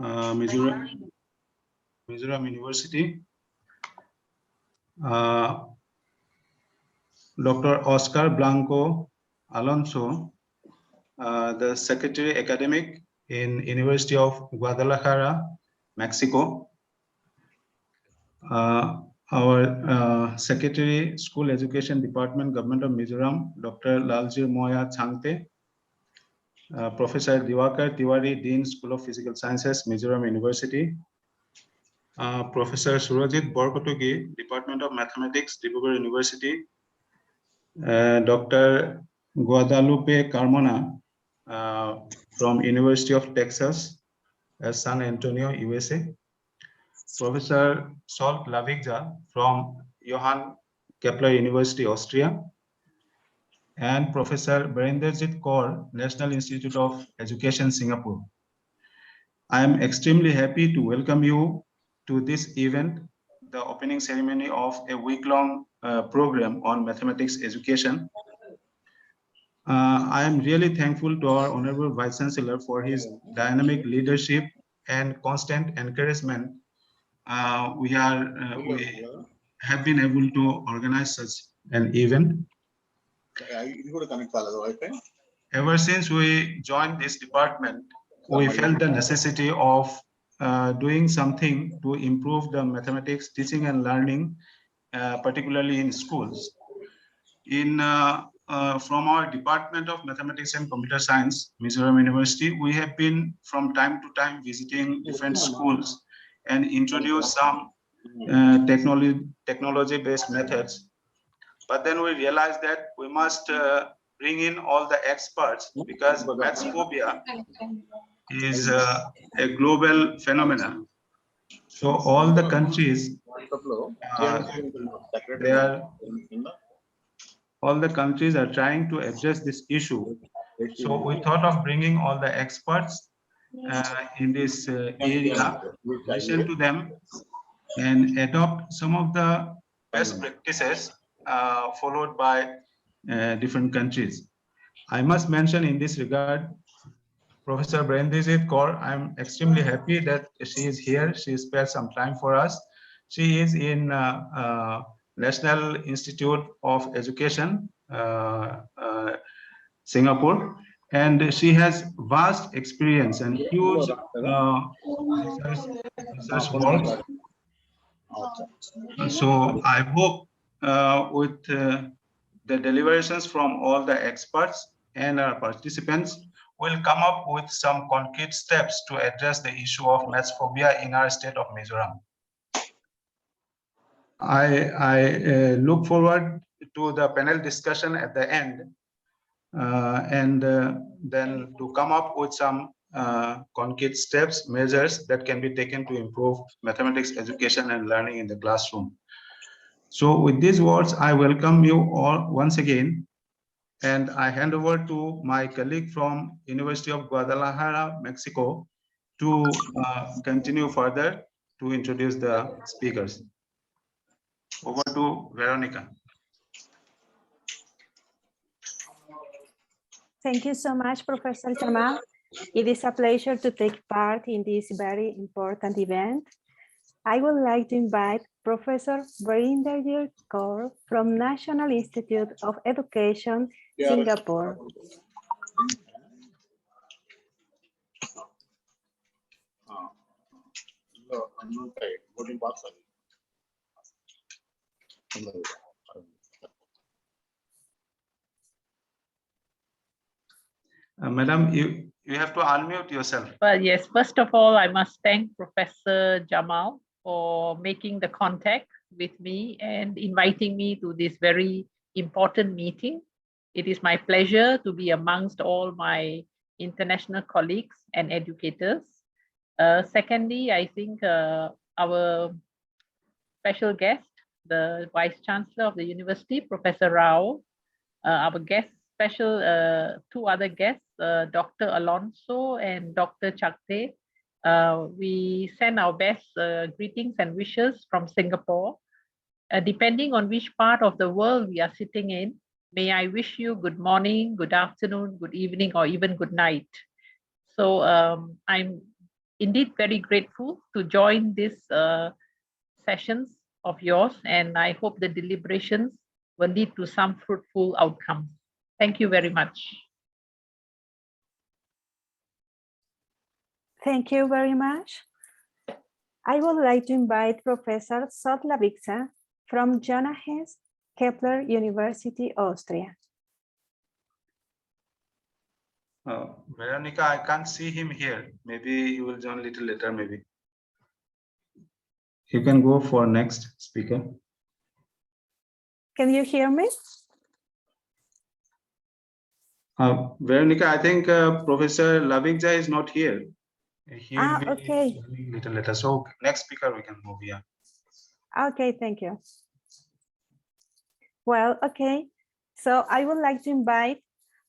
Mizoram University. Dr. Oscar Blanco Alonso, the Secretary Academic in University of Guadalajara, Mexico. Our Secretary, School Education Department, Government of Mizoram, Dr. Laljir Moya Changte. Professor Diwakar Tiwari, Dean, School of Physical Sciences, Mizoram University. Professor Surajit Borkotogi, Department of Mathematics, Dibrugarh University. Dr. Guadalupe Carmona from University of Texas, San Antonio, USA. Professor Sol Lavigja from Johann Kepler University, Austria. And Professor Barinderjit Kaur, National Institute of Education, Singapore. I am extremely happy to welcome you to this event, the opening ceremony of a week-long program on mathematics education. I am really thankful to our Honorable Vice Chancellor for his dynamic leadership and constant encouragement. We have been able to organize such an event. Ever since we joined this department, we felt the necessity of doing something to improve the mathematics teaching and learning, particularly in schools. From our Department of Mathematics and Computer Science, Mizoram University, we have been from time to time visiting different schools and introduce some technology-based methods. But then we realized that we must bring in all the experts, because maths phobia is a global phenomenon. So all the countries are trying to address this issue. So we thought of bringing all the experts in this area, listen to them, and adopt some of the best practices followed by different countries. I must mention in this regard, Professor Barinderjit Kaur, I'm extremely happy that she is here. She spared some time for us. She is in National Institute of Education, Singapore, and she has vast experience and huge research work. So I hope with the deliberations from all the experts and our participants, we'll come up with some concrete steps to address the issue of maths phobia in our state of Mizoram. I look forward to the panel discussion at the end, and then to come up with some concrete steps, measures that can be taken to improve mathematics education and learning in the classroom. So with these words, I welcome you all once again, and I hand over to my colleague from University of Guadalajara, Mexico, to continue further to introduce the speakers. Over to Veronica. Thank you so much, Professor Jamal. It is a pleasure to take part in this very important event. I would like to invite Professor Barinderjit Kaur from National Institute of Education, Singapore. Madam, you have to unmute yourself. Well, yes, first of all, I must thank Professor Jamal for making the contact with me and inviting me to this very important meeting. It is my pleasure to be amongst all my international colleagues and educators. Secondly, I think our special guest, the Vice Chancellor of the University, Professor Rao, our guest, two other guests, Dr. Alonso and Dr. Chakte. We send our best greetings and wishes from Singapore. Depending on which part of the world we are sitting in, may I wish you good morning, good afternoon, good evening, or even good night. So I'm indeed very grateful to join these sessions of yours, and I hope the deliberations will lead to some fruitful outcomes. Thank you very much. Thank you very much. I would like to invite Professor Sotla Vixa from Johannes Kepler University, Austria. Veronica, I can't see him here. Maybe he will join a little later, maybe. You can go for next speaker. Can you hear me? Veronica, I think Professor Lavigja is not here. He will be okay. joining a little later. So next speaker we can move here. Okay, thank you. Well, okay. So I would like to invite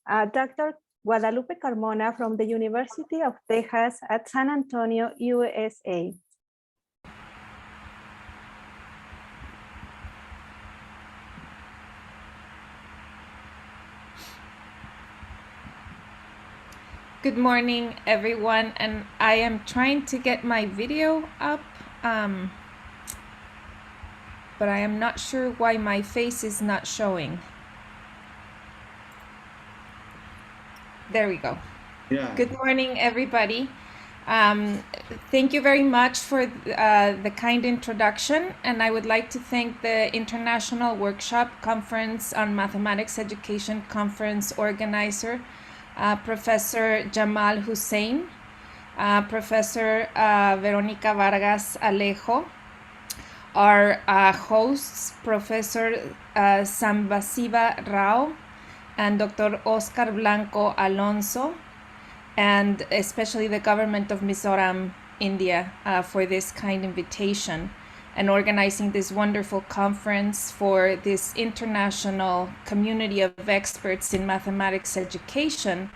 Dr. Guadalupe Carmona from the University of Texas at San Antonio, USA. Good morning, everyone, and I am trying to get my video up, but I am not sure why my face is not showing. There we go. Yeah. Good morning, everybody. Thank you very much for the kind introduction, and I would like to thank the International Workshop-Conference on Mathematics Education Conference organizer, Professor Jamal Hussein, Professor Veronica Vargas Alejo, our hosts, Professor Sambasiva Rao and Dr. Oscar Blanco Alonso, and especially the government of Mizoram, India, for this kind invitation and organizing this wonderful conference for this international community of experts in mathematics education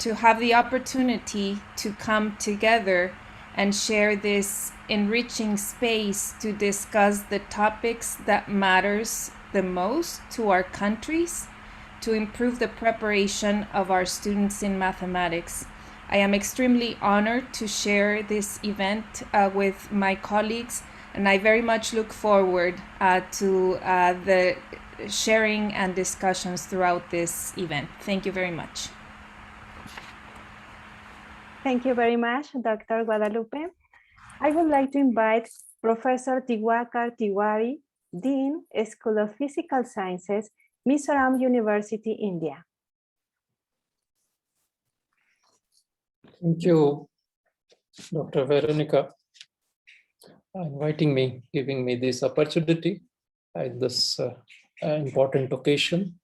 to have the opportunity to come together and share this enriching space to discuss the topics that matters the most to our countries, to improve the preparation of our students in mathematics. I am extremely honored to share this event with my colleagues, and I very much look forward to the sharing and discussions throughout this event. Thank you very much. Thank you very much, Dr. Guadalupe. I would like to invite Professor Tiwakar Tiwari, Dean, School of Physical Sciences, Mizoram University, India. Thank you, Dr. Veronica, inviting me, giving me this opportunity at this important occasion.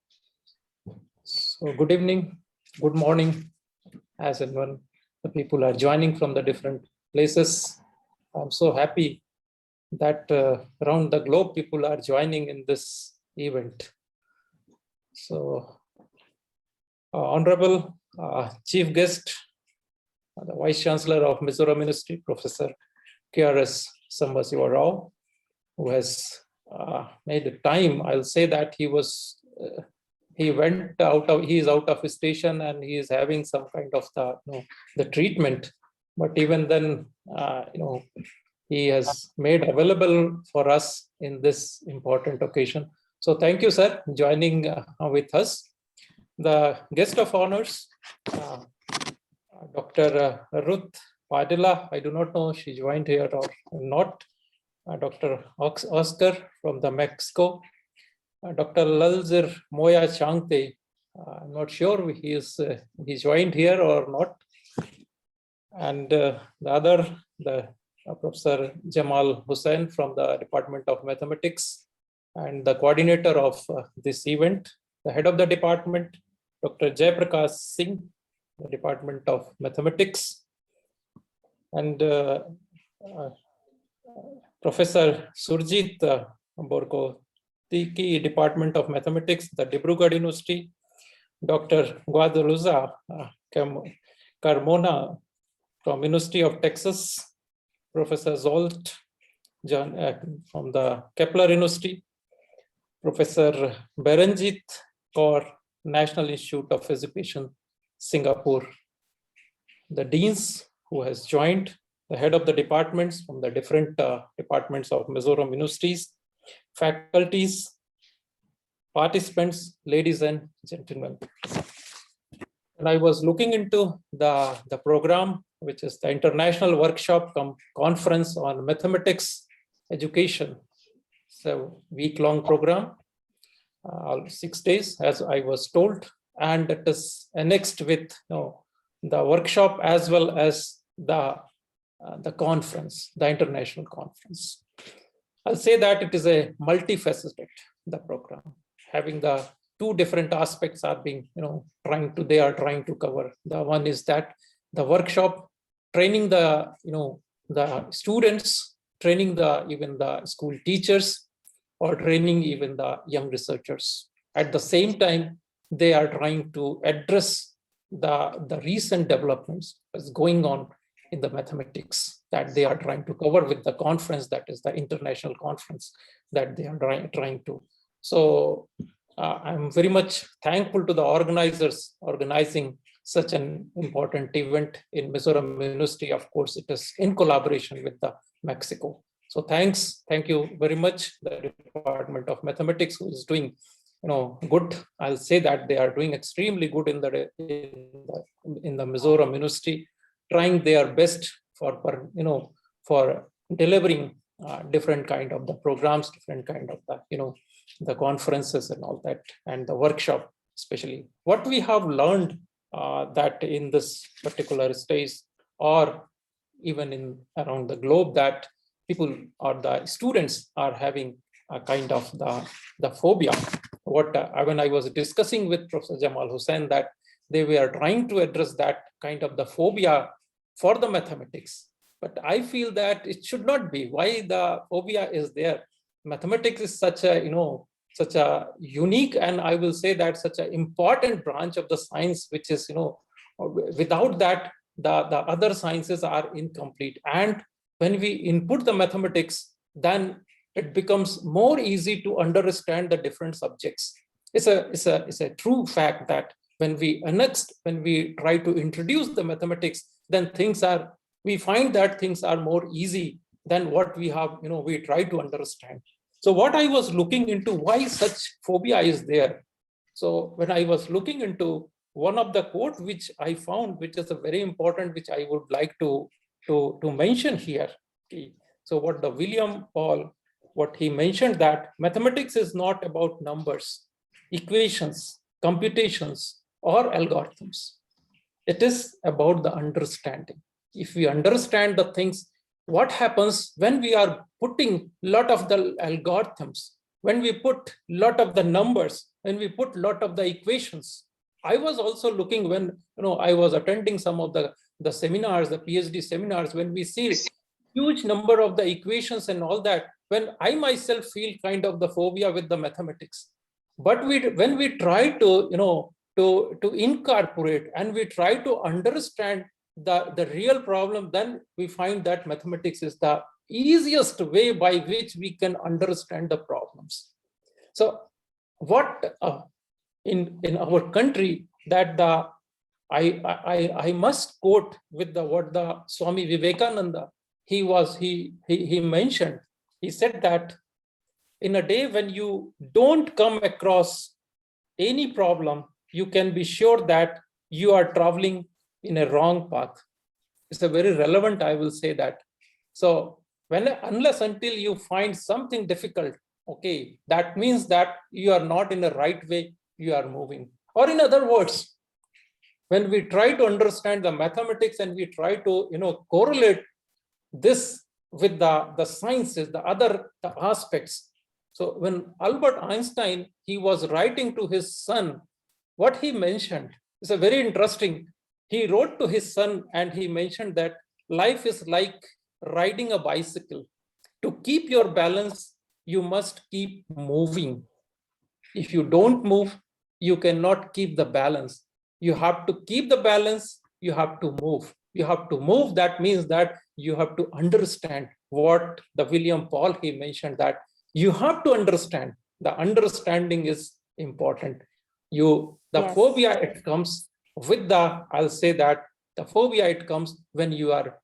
So good evening, good morning, as and when the people are joining from the different places. I'm so happy that around the globe people are joining in this event. So Honorable Chief Guest, the Vice Chancellor of Mizoram University, Professor KRS Sambasiva Rao, who has made the time. I'll say that he was, he is out of his station and he is having some kind of the treatment. But even then, he has made available for us in this important occasion. So thank you, sir, joining with us. The guest of honors, Dr. Ruth Padilla, I do not know if she joined here or not. Dr. Oscar from the Mexico. Dr. Lalzir Moya Changte, I'm not sure he joined here or not. And the other, Professor Jamal Hussain from the Department of Mathematics and the coordinator of this event, the head of the department, Dr. Jaiprakash Singh, the Department of Mathematics, and Professor Surjit Borkotiki, Department of Mathematics, the Dibrugarh University, Dr. Guadalupe Carmona from University of Texas, Professor Zolt John from the Kepler University, Professor Berenjit Kaur, National Institute of Education, Singapore. The deans who has joined, the head of the departments from the different departments of Mizoram universities, faculties, participants, ladies and gentlemen. And I was looking into the program, which is the International Workshop-cum-Conference on Mathematics Education. It's a week-long program, 6 days, as I was told, and it is annexed with the workshop as well as the conference, the international conference. I'll say that it is a multifaceted, the program, having the two different aspects are being, they are trying to cover. The one is that the workshop, training the students, training even the school teachers, or training even the young researchers. At the same time, they are trying to address the recent developments that's going on in the mathematics that they are trying to cover with the conference, that is the international conference that they are trying to. So I'm very much thankful to the organizers organizing such an important event in Mizoram University. Of course, it is in collaboration with the Mexico. So thank you very much, the Department of Mathematics, who is doing good. I'll say that they are doing extremely good in the Mizoram University, trying their best for delivering different kind of the programs, different kind of the conferences and all that, and the workshop especially. What we have learned that in this particular stage, or even in around the globe, that people or the students are having a kind of the phobia. When I was discussing with Professor Jamal Hussain, that they were trying to address that kind of the phobia for the mathematics, but I feel that it should not be. Why the phobia is there? Mathematics is such a unique, and I will say that such an important branch of the science, which is without that the other sciences are incomplete. And when we input the mathematics, then it becomes more easy to understand the different subjects. It's a true fact that when we try to introduce the mathematics, then we find that things are more easy than what we have, we try to understand. So what I was looking into, why such phobia is there. So when I was looking into one of the quote which I found, which is a very important, which I would like to mention here. So what the William Paul, what he mentioned, that mathematics is not about numbers, equations, computations, or algorithms. It is about the understanding. If we understand the things, what happens when we are putting a lot of the algorithms, when we put a lot of the numbers, when we put a lot of the equations. I was also looking when I was attending some of the seminars, the PhD seminars, when we see huge number of the equations and all that, when I myself feel kind of the phobia with the mathematics. But when we try to incorporate and we try to understand the real problem, then we find that mathematics is the easiest way by which we can understand the problems. So what in our country, that I must quote with what the Swami Vivekananda he mentioned. He said that in a day when you don't come across any problem, you can be sure that you are traveling in a wrong path. It's a very relevant, I will say that. So unless until you find something difficult, okay, that means that you are not in the right way, you are moving. Or in other words, when we try to understand the mathematics and we try to correlate this with the sciences, the aspects. So when Albert Einstein, he was writing to his son, what he mentioned is a very interesting. He wrote to his son and he mentioned that life is like riding a bicycle. To keep your balance, you must keep moving. If you don't move, you cannot keep the balance. You have to keep the balance, you have to move. You have to move, that means that you have to understand what the William Paul, he mentioned, that you have to understand. The understanding is important. The phobia, it comes with I'll say that the phobia, it comes when you are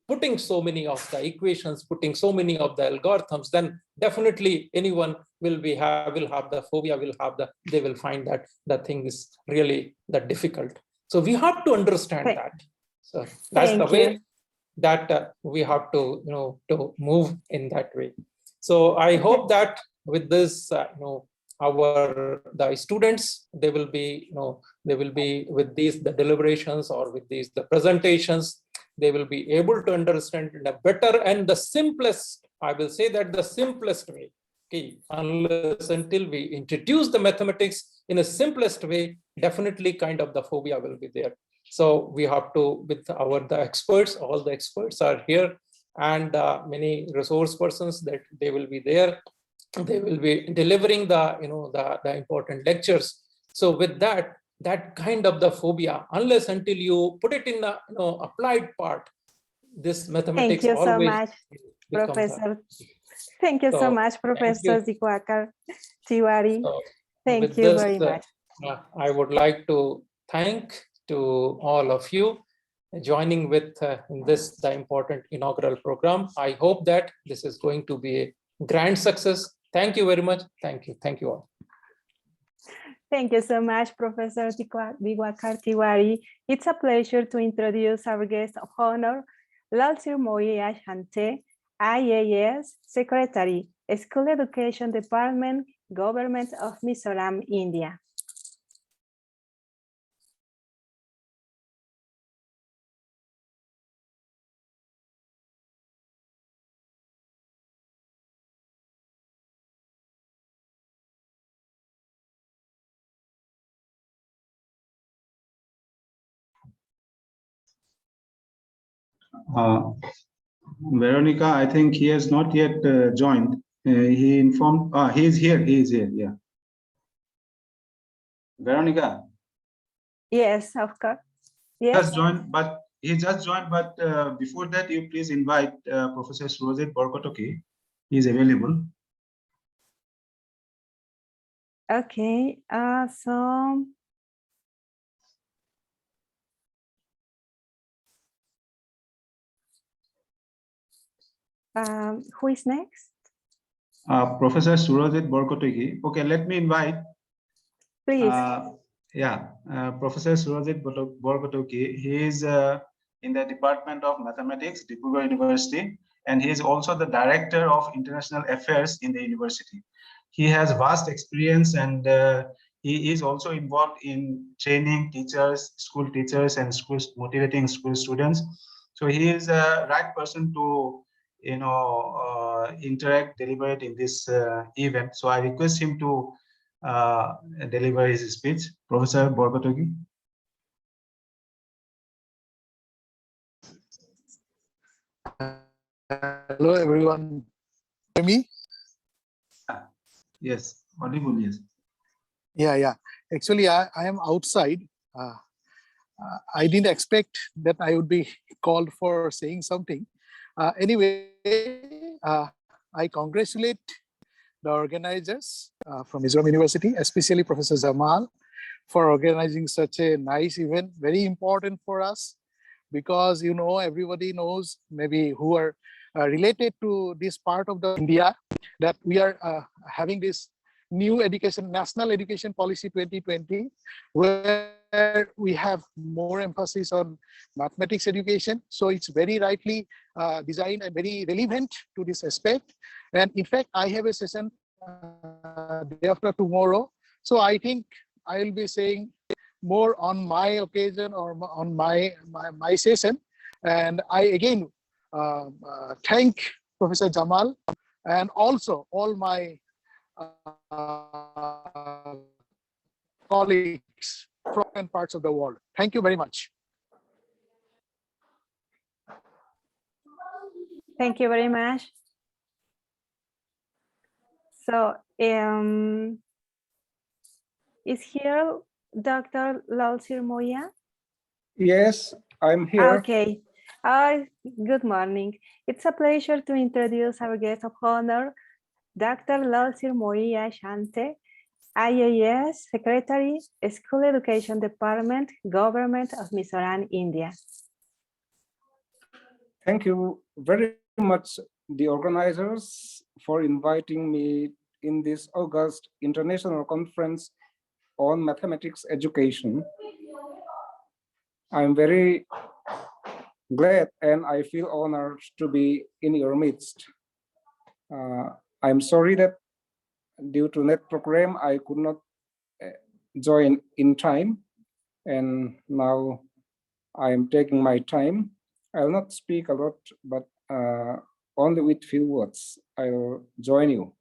putting so many of the equations, putting so many of the algorithms, then definitely anyone will have the phobia, they will find that the thing is really that difficult. So we have to understand that. So that's the way that we have to, to move in that way. So I hope that with this, the students, they will be with the deliberations or with the presentations, they will be able to understand in a better and the simplest, I will say that the simplest way. Okay, unless until we introduce the mathematics in a simplest way, definitely kind of the phobia will be there. So we have to, with the experts, all the experts are here, and many resource persons that they will be there. They will be delivering the important lectures. So with that kind of the phobia, unless until you put it in the applied part, this mathematics Thank you so always much, Professor. Thank you so much, Professor Diwakar Tiwari. Thank you very much. I would like to thank to all of you joining with in this the important inaugural program. I hope that this is going to be a grand success. Thank you very much. Thank you all. Thank you so much, Professor Diwakar Tiwari. It's a pleasure to introduce our guest of honor, Lalsir Moya Shante, IAS Secretary, School Education Department, Government of Mizoram, India. Veronica, I think he has not yet joined. He informed, he is here, yeah. Veronica? Yes, of course. Yes. He just joined, but before that, you please invite Professor Surojit Borkotoki. He is available. Okay, so who is next? Professor Surojit Borkotoki. Okay, let me invite. Please. Professor Surojit Borkotoki. He is in the Department of Mathematics, Diprugarh University, and he is also the Director of International Affairs in the university. He has vast experience, and he is also involved in training teachers, school teachers, and schools, motivating school students. So he is a right person to interact, deliberate in this event. So I request him to deliver his speech. Professor Borkotoki. Hello, everyone. Hear me? Yes, audible, yes. Yeah. Actually, I am outside. I didn't expect that I would be called for saying something. Anyway, I congratulate the organizers from Mizoram University, especially Professor Jamal, for organizing such a nice event, very important for us, because everybody knows, maybe who are related to this part of the India, that we are having this new national education policy 2020, where we have more emphasis on mathematics education. So it's very rightly designed and very relevant to this aspect. And in fact, I have a session day after tomorrow. So I think I will be saying more on my occasion or on my session. And I again thank Professor Jamal and also all my colleagues from different parts of the world. Thank you very much. Thank you very much. So is here Dr. Lalsir Moya? Yes, I'm here. Okay. Good morning. It's a pleasure to introduce our guest of honor, Dr. Lalsir Moya Shante, IAS Secretary, School Education Department, Government of Mizoram, India. thank you very much, the organizers, for inviting me in this August International Conference on Mathematics Education. I'm very glad and I feel honored to be in your midst. I'm sorry that due to net program, I could not join in time, and now I'm taking my time. I'll not speak a lot, but only with few words, I'll join you.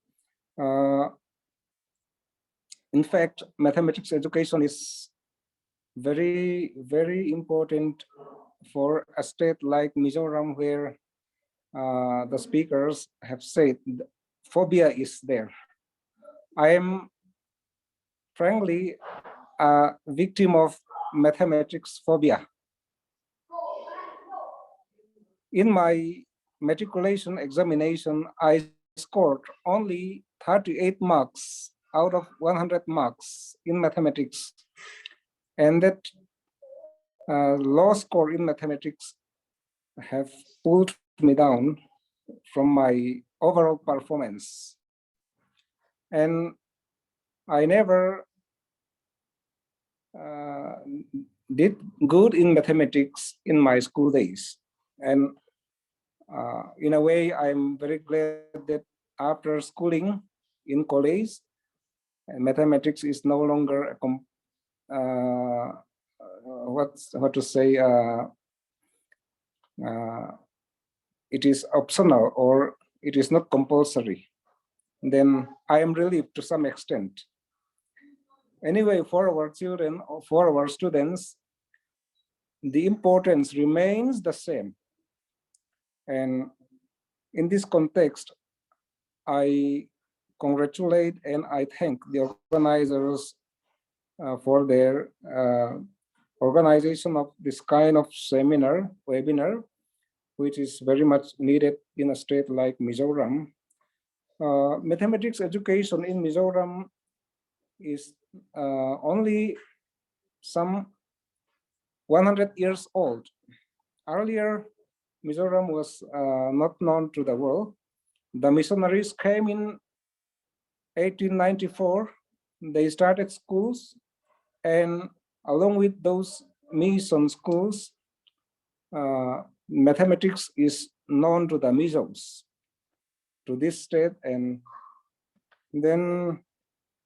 In fact, mathematics education is very, very important for a state like Mizoram, where the speakers have said phobia is there. I am frankly a victim of mathematics phobia. In my matriculation examination, I scored only 38 marks out of 100 marks in mathematics. And that low score in mathematics have pulled me down from my overall performance. And I never did good in mathematics in my school days. And in a way, I'm very glad that after schooling in college, mathematics is no longer a it is optional or it is not compulsory. Then I am relieved to some extent. Anyway, for our children, or for our students, the importance remains the same. And in this context, I congratulate and I thank the organizers for their organization of this kind of webinar, which is very much needed in a state like Mizoram. Mathematics education in Mizoram is only some 100 years old. Earlier, Mizoram was not known to the world. The missionaries came in 1894. They started schools, and along with those mission schools, mathematics is known to the Mizos, to this state. And then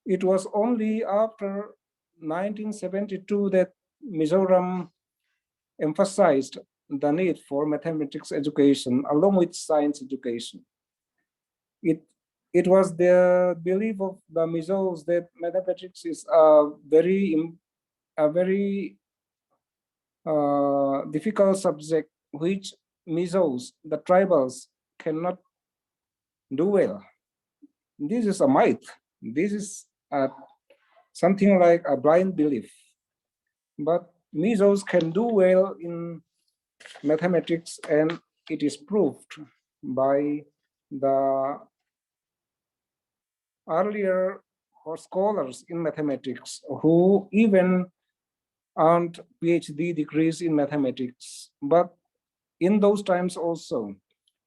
it was only after 1972 that Mizoram emphasized the need for mathematics education along with science education. It was the belief of the Mizos that mathematics is a very difficult subject which Mizos, the tribals, cannot do well. This is a myth. This is something like a blind belief. But Mizos can do well in mathematics, and it is proved by the earlier scholars in mathematics who even earned PhD degrees in mathematics. But in those times also,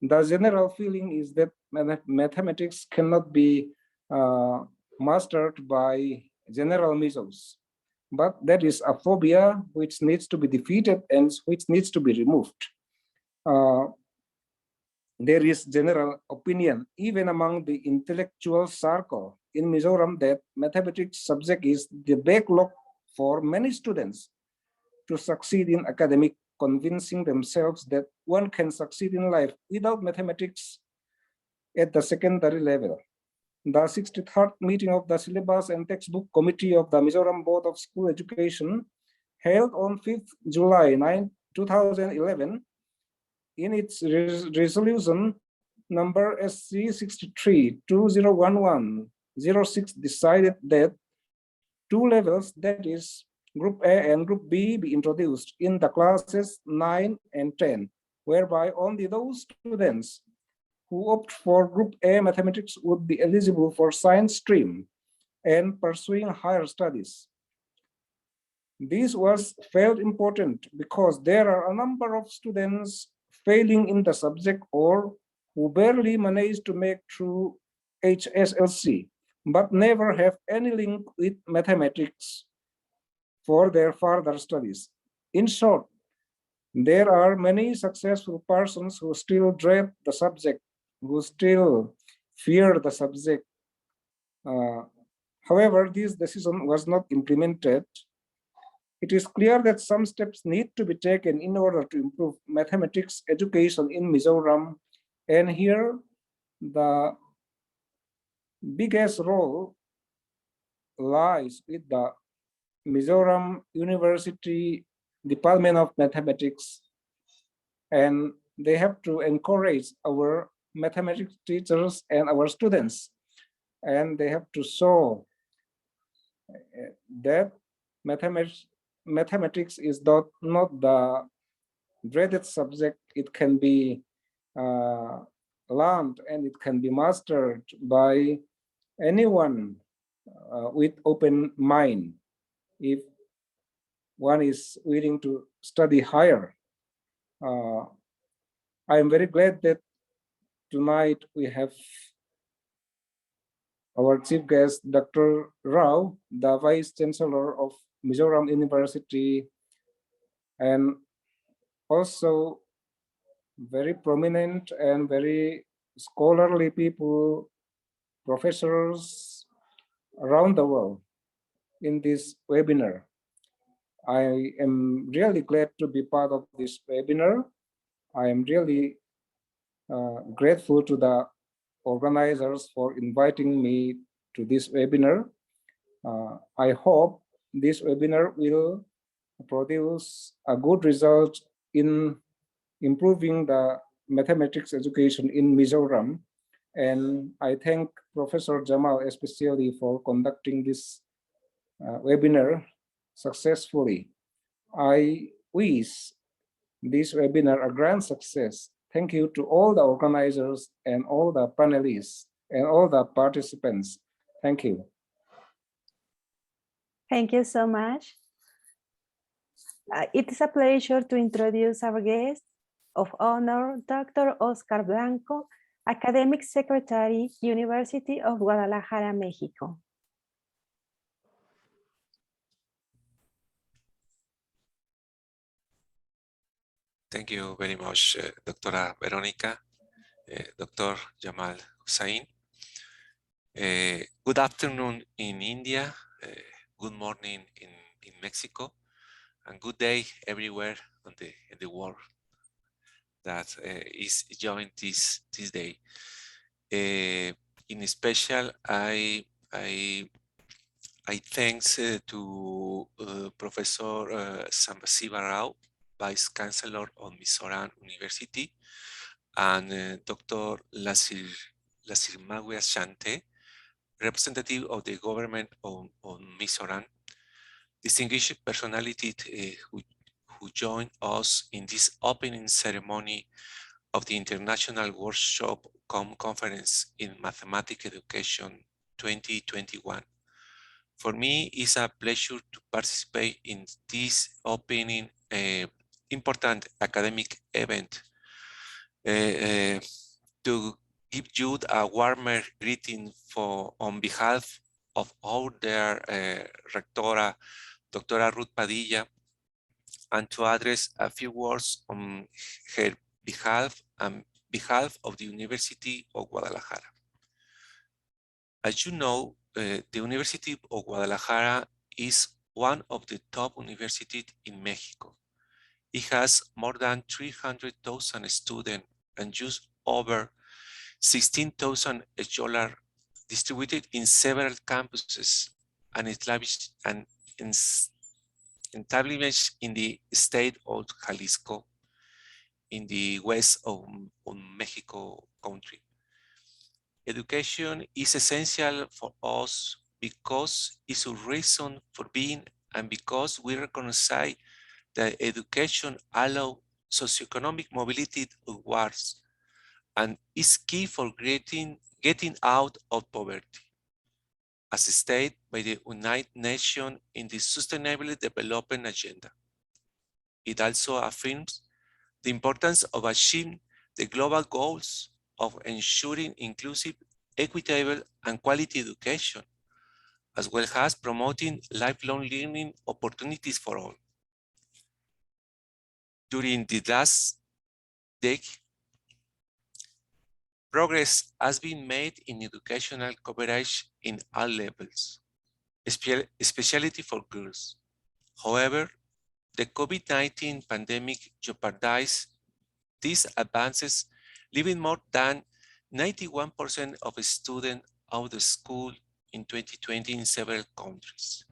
the general feeling is that mathematics cannot be mastered by general Mizos. But that is a phobia which needs to be defeated and which needs to be removed. There is general opinion, even among the intellectual circle in Mizoram, that mathematics subject is the backlog for many students to succeed in academic, convincing themselves that one can succeed in life without mathematics at the secondary level. The 63rd meeting of the Syllabus and Textbook Committee of the Mizoram Board of School Education, held on 5th July 2011, in its resolution number SC 63-2011-06, decided that 2 levels, that is Group A and Group B, be introduced in the classes 9 and 10, whereby only those students who opt for Group A mathematics would be eligible for science stream and pursuing higher studies. This was felt important because there are a number of students failing in the subject or who barely manage to make through HSLC, but never have any link with mathematics for their further studies. In short, there are many successful persons who still dread the subject, who still fear the subject. However, this decision was not implemented. It is clear that some steps need to be taken in order to improve mathematics education in Mizoram. And here, the biggest role lies with the Mizoram University Department of Mathematics. And they have to encourage our mathematics teachers and our students. And they have to show that mathematics is not the dreaded subject. It can be learned and it can be mastered by anyone with open mind if one is willing to study higher. I am very glad that tonight we have our chief guest, Dr. Rao, the Vice Chancellor of Mizoram University, and also very prominent and very scholarly people, professors around the world in this webinar. I am really glad to be part of this webinar. I am really grateful to the organizers for inviting me to this webinar. I hope this webinar will produce a good result in improving the mathematics education in Mizoram. And I thank Professor Jamal especially for conducting this webinar successfully. I wish this webinar a grand success. Thank you to all the organizers and all the panelists and all the participants. Thank you. Thank you so much. It is a pleasure to introduce our guest of honor, Dr. Oscar Blanco, Academic Secretary, University of Guadalajara, Mexico. Thank you very much, Dra. Veronica, Dr. Jamal Hussain. Good afternoon in India, good morning in Mexico, and good day everywhere in the world that is enjoying this day. In special, I thanks to Professor Sambasiva Rao, Vice Chancellor of Mizoram University, and Dr. Lasirmagwe Shante, representative of the government of Mizoram, distinguished personality who joined us in this opening ceremony of the International Workshop-cum-Conference in Mathematics Education 2021. For me, it's a pleasure to participate in this opening important academic event. To give you a warmer greeting on behalf of all their Rectora, Dr. Ruth Padilla, and to address a few words on her behalf and behalf of the University of Guadalajara. As you know, the University of Guadalajara is one of the top universities in Mexico. It has more than 300,000 students and just over 16,000 scholars distributed in several campuses and established in the state of Jalisco in the west of Mexico country. Education is essential for us because it's a reason for being and because we recognize that education allows socioeconomic mobility upwards and is key for getting out of poverty, as stated by the United Nations in the Sustainable Development Agenda. It also affirms the importance of achieving the global goals of ensuring inclusive, equitable, and quality education, as well as promoting lifelong learning opportunities for all. During the last decade, progress has been made in educational coverage in all levels, especially for girls. However, the COVID-19 pandemic jeopardized these advances, leaving more than 91% of students out of school in 2020 in several countries.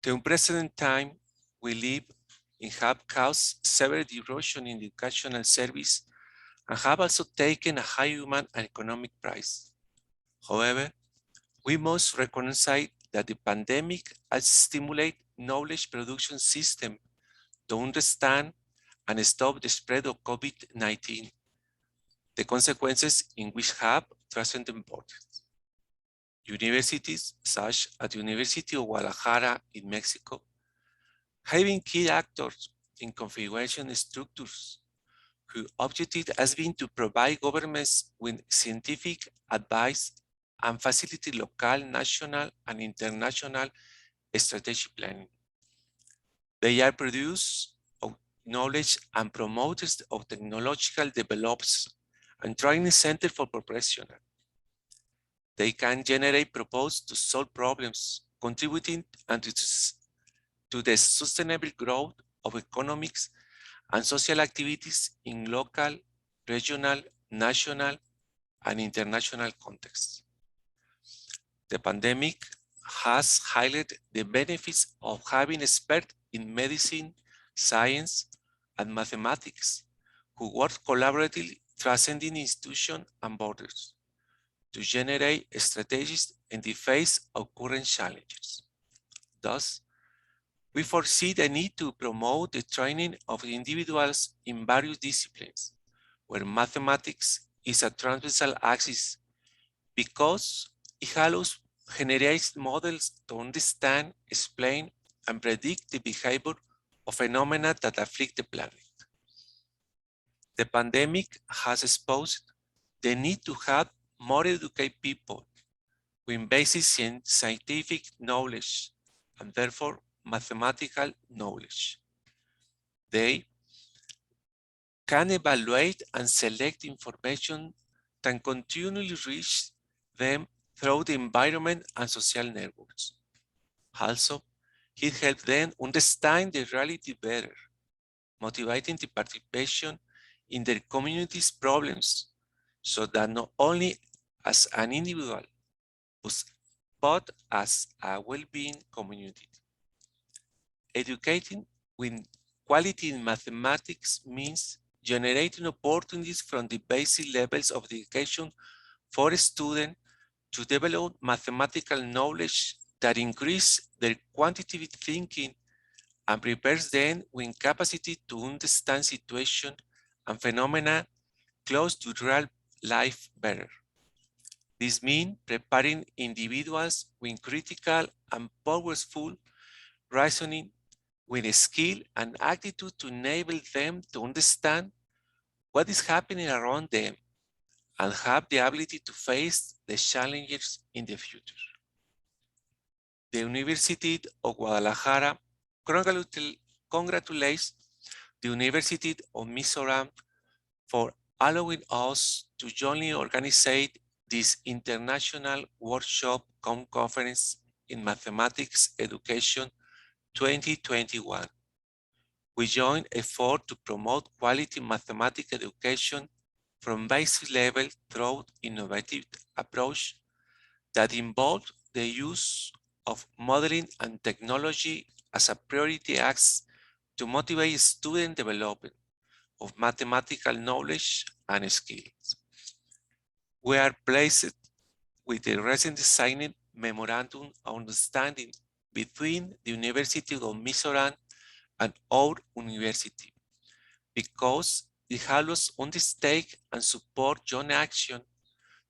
The unprecedented time we live in have caused severe erosion in educational service and have also taken a high human and economic price. However, we must recognize that the pandemic has stimulated knowledge production system to understand and stop the spread of COVID-19, the consequences in which have transcendent importance. Universities, such as the University of Guadalajara in Mexico, have been key actors in configuration structures whose objective has been to provide governments with scientific advice and facilitate local, national, and international strategic planning. They are producers of knowledge and promoters of technological developments and training centers for professionals. They can generate proposals to solve problems, contributing to the sustainable growth of economics and social activities in local, regional, national, and international contexts. The pandemic has highlighted the benefits of having experts in medicine, science, and mathematics who work collaboratively, transcending institutions and borders to generate strategies in the face of current challenges. Thus, we foresee the need to promote the training of individuals in various disciplines, where mathematics is a transversal axis because it allows generates models to understand, explain, and predict the behavior of phenomena that afflict the planet. The pandemic has exposed the need to have more educated people with basis in scientific knowledge and therefore mathematical knowledge. They can evaluate and select information that continually reach them through the environment and social networks. Also, it helps them understand the reality better, motivating the participation in their community's problems, so that not only as an individual, but as a well-being community. Educating with quality in mathematics means generating opportunities from the basic levels of education for students to develop mathematical knowledge that increase their quantitative thinking and prepares them with capacity to understand situations and phenomena close to real life better. This means preparing individuals with critical and powerful reasoning with a skill and attitude to enable them to understand what is happening around them and have the ability to face the challenges in the future. The University of Guadalajara congratulates the University of Mizoram for allowing us to jointly organize this international Workshop-cum-Conference in Mathematics Education 2021. We join effort to promote quality mathematics education from basic level through innovative approach that involve the use of modeling and technology as a priority acts to motivate student development of mathematical knowledge and skills. We are pleased with the recently signed memorandum of understanding between the University of Mizoram and our university, because it allows us to undertake and support joint action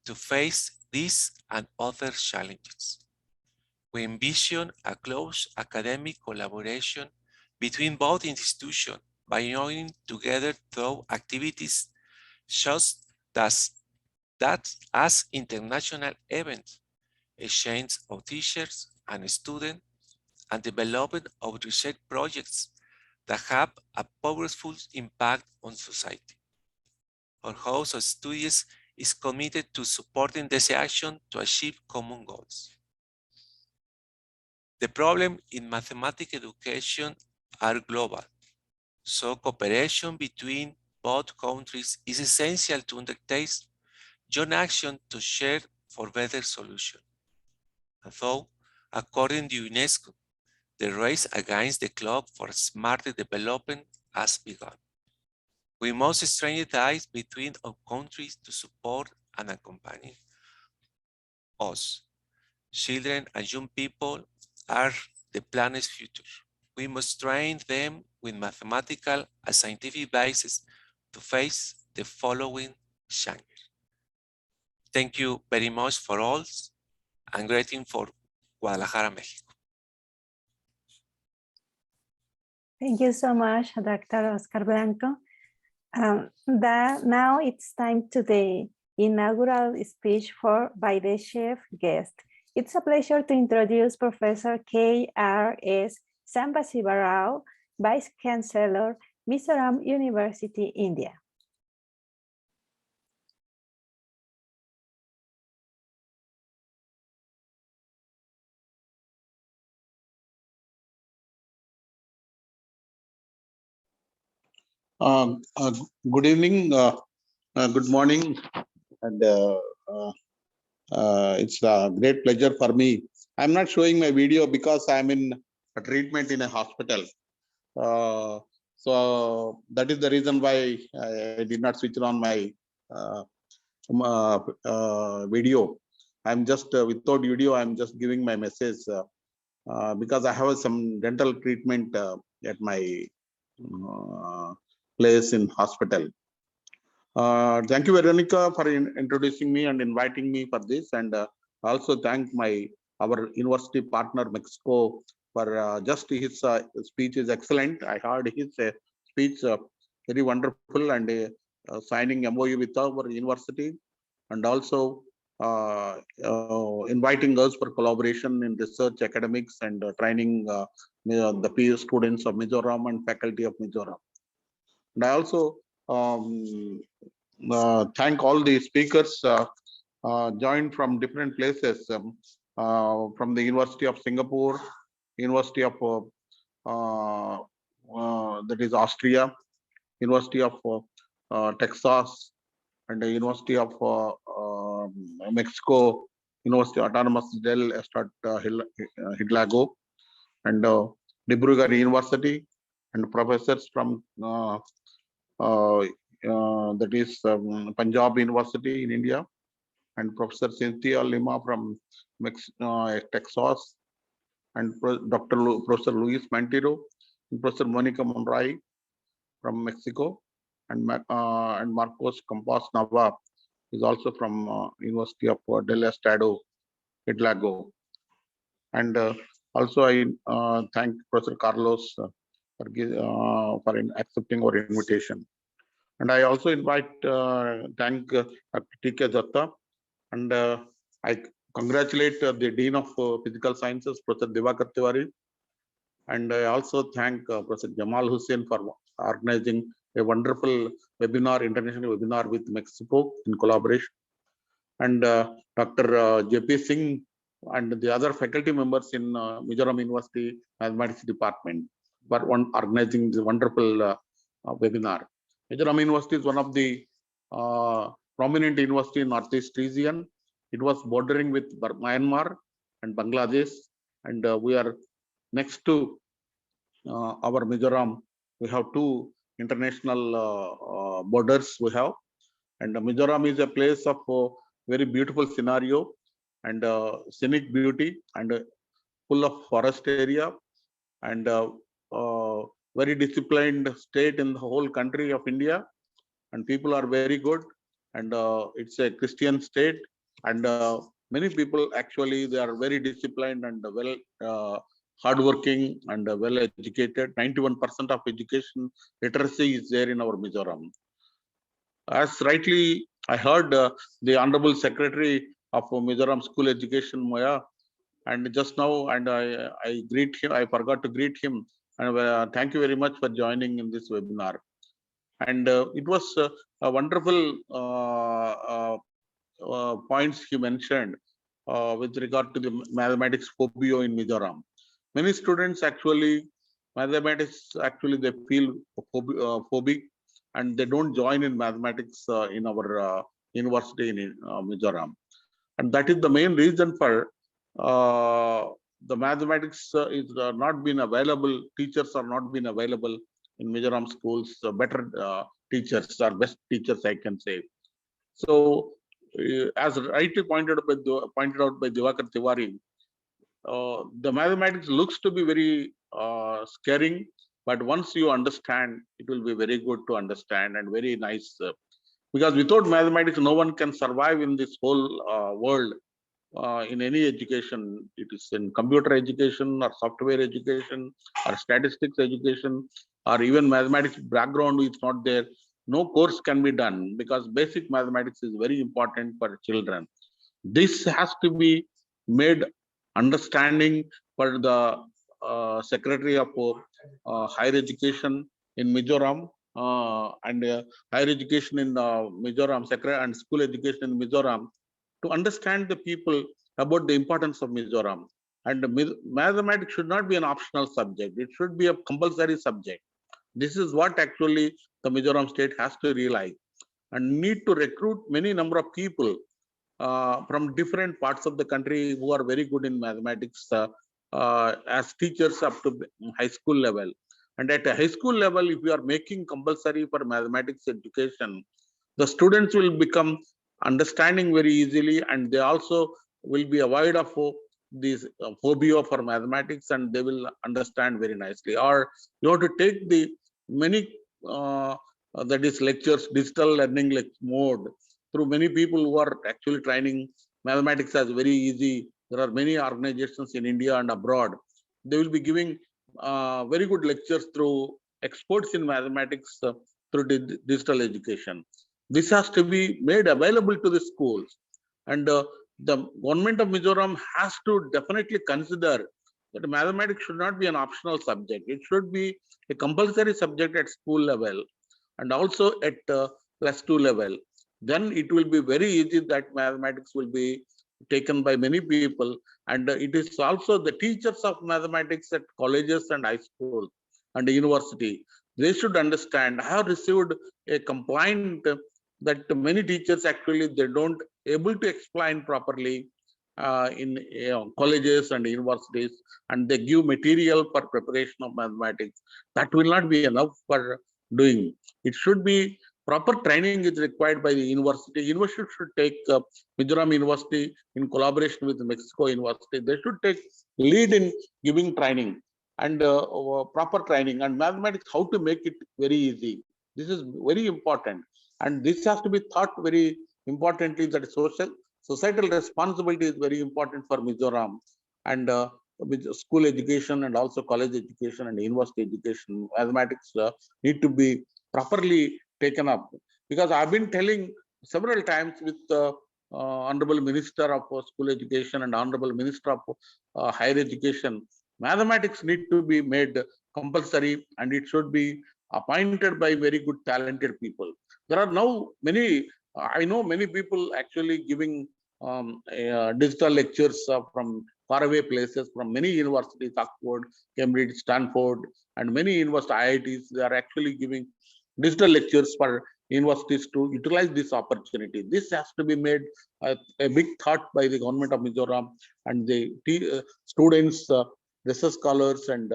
to face these and other challenges. We envision a close academic collaboration between both institutions by joining together through activities such that as international events, exchange of teachers and students, and development of research projects that have a powerful impact on society. Our House of Studies is committed to supporting this action to achieve common goals. The problems in mathematics education are global, so cooperation between both countries is essential to undertake joint action to share for better solutions. And so, according to UNESCO, the race against the clock for smarter development has begun. We must strengthen ties between our countries to support and accompany us. Children and young people are the planet's future. We must train them with mathematical and scientific basis to face the following challenges. Thank you very much for all. I'm grateful for Guadalajara, Mexico. Thank you so much, Dr. Oscar Blanco. Now it's time to the inaugural speech by the chief guest. It's a pleasure to introduce Professor K.R.S. Sambasiva Rao, Vice Chancellor, Mizoram University, India. Good evening, good morning, and it's a great pleasure for me. I'm not showing my video because I'm in a treatment in a hospital. So that is the reason why I did not switch on my video. I'm just without video. I'm just giving my message because I have some dental treatment at my place in hospital. Thank you, Veronica, for introducing me and inviting me for this, and also thank our university partner Mexico for just his speech is excellent. I heard his speech very wonderful, and signing MOU with our university, and also inviting us for collaboration in research, academics, and training the PU students of Mizoram and faculty of Mizoram. And I also thank all the speakers joined from different places, from the University of Singapore, University of that is Austria, University of Texas, and the University of Mexico, University Autonomous del Estado Hidalgo, and Dibrugarh University, and professors from that is Punjab University in India, and Professor Cynthia Lima from Texas, and Professor Luis Mantiro, and Professor Monica Monroy from Mexico, and Marcos Campos Nava is also from University of del Estado Hidalgo. And also I thank Professor Carlos for accepting our invitation. And I also thank T.K. Datta, and I congratulate the Dean of Physical Sciences, Professor Divakar Tiwari, and I also thank Professor Jamal Hussain for organizing a wonderful webinar, international webinar with Mexico in collaboration, and Dr. J.P. Singh and the other faculty members in Mizoram University Mathematics Department for organizing this wonderful webinar. Mizoram University is one of the prominent university in Northeast region. It was bordering with Myanmar and Bangladesh, and we are next to our Mizoram. We have two international borders we have, and Mizoram is a place of very beautiful scenario and scenic beauty, and full of forest area, and very disciplined state in the whole country of India, and people are very good, and it's a Christian state, and many people actually they are very disciplined and well hardworking and well educated. 91% of education literacy is there in our Mizoram. As rightly I heard the Honorable Secretary of Mizoram School Education, Moya, and just now, and I greet him. I forgot to greet him, and thank you very much for joining in this webinar. And it was a wonderful points he mentioned with regard to the mathematics phobia in Mizoram. Many students actually, mathematics actually they feel phobic and they don't join in mathematics in our university in Mizoram. And that is the main reason for the mathematics is not been available, teachers are not been available in Mizoram schools, better teachers or best teachers, I can say. So, as rightly pointed out by Diwakar Tiwari, the mathematics looks to be very scaring, but once you understand, it will be very good to understand and very nice. Because without mathematics, no one can survive in this whole world. In any education, it is in computer education or software education or statistics education or even mathematics background is not there. No course can be done because basic mathematics is very important for children. This has to be made understanding for the Secretary of Higher Education in Mizoram and Higher Education in Mizoram, Secretary and School Education in Mizoram, to understand the people about the importance of Mizoram. And mathematics should not be an optional subject. It should be a compulsory subject. This is what actually the Mizoram state has to realize and need to recruit many number of people from different parts of the country who are very good in mathematics as teachers up to high school level. And at a high school level, if we are making compulsory for mathematics education, the students will become understanding very easily, and they also will be avoid of this phobia for mathematics, and they will understand very nicely. Or you have to take the many that is lectures, digital learning mode through many people who are actually training mathematics as very easy. There are many organizations in India and abroad. They will be giving very good lectures through experts in mathematics through digital education. This has to be made available to the schools, and the government of Mizoram has to definitely consider that mathematics should not be an optional subject. It should be a compulsory subject at school level and also at +2 level. Then it will be very easy that mathematics will be taken by many people, and it is also the teachers of mathematics at colleges and high schools and university. They should understand. I have received a complaint that many teachers actually they don't able to explain properly in colleges and universities, and they give material for preparation of mathematics. That will not be enough for doing. It should be proper training is required by the university. University should take Mizoram University in collaboration with Mexico University. They should take lead in giving training and proper training and mathematics, how to make it very easy. This is very important. And this has to be thought very importantly that societal responsibility is very important for Mizoram, and with school education and also college education and university education, mathematics need to be properly taken up. Because I've been telling several times with Honorable Minister of School Education and Honorable Minister of Higher Education, mathematics need to be made compulsory, and it should be appointed by very good talented people. There are now many, I know many people actually giving digital lectures from faraway places, from many universities, Oxford, Cambridge, Stanford, and many university IITs. They are actually giving digital lectures for universities to utilize this opportunity. This has to be made a big thought by the government of Mizoram, and the students, research scholars, and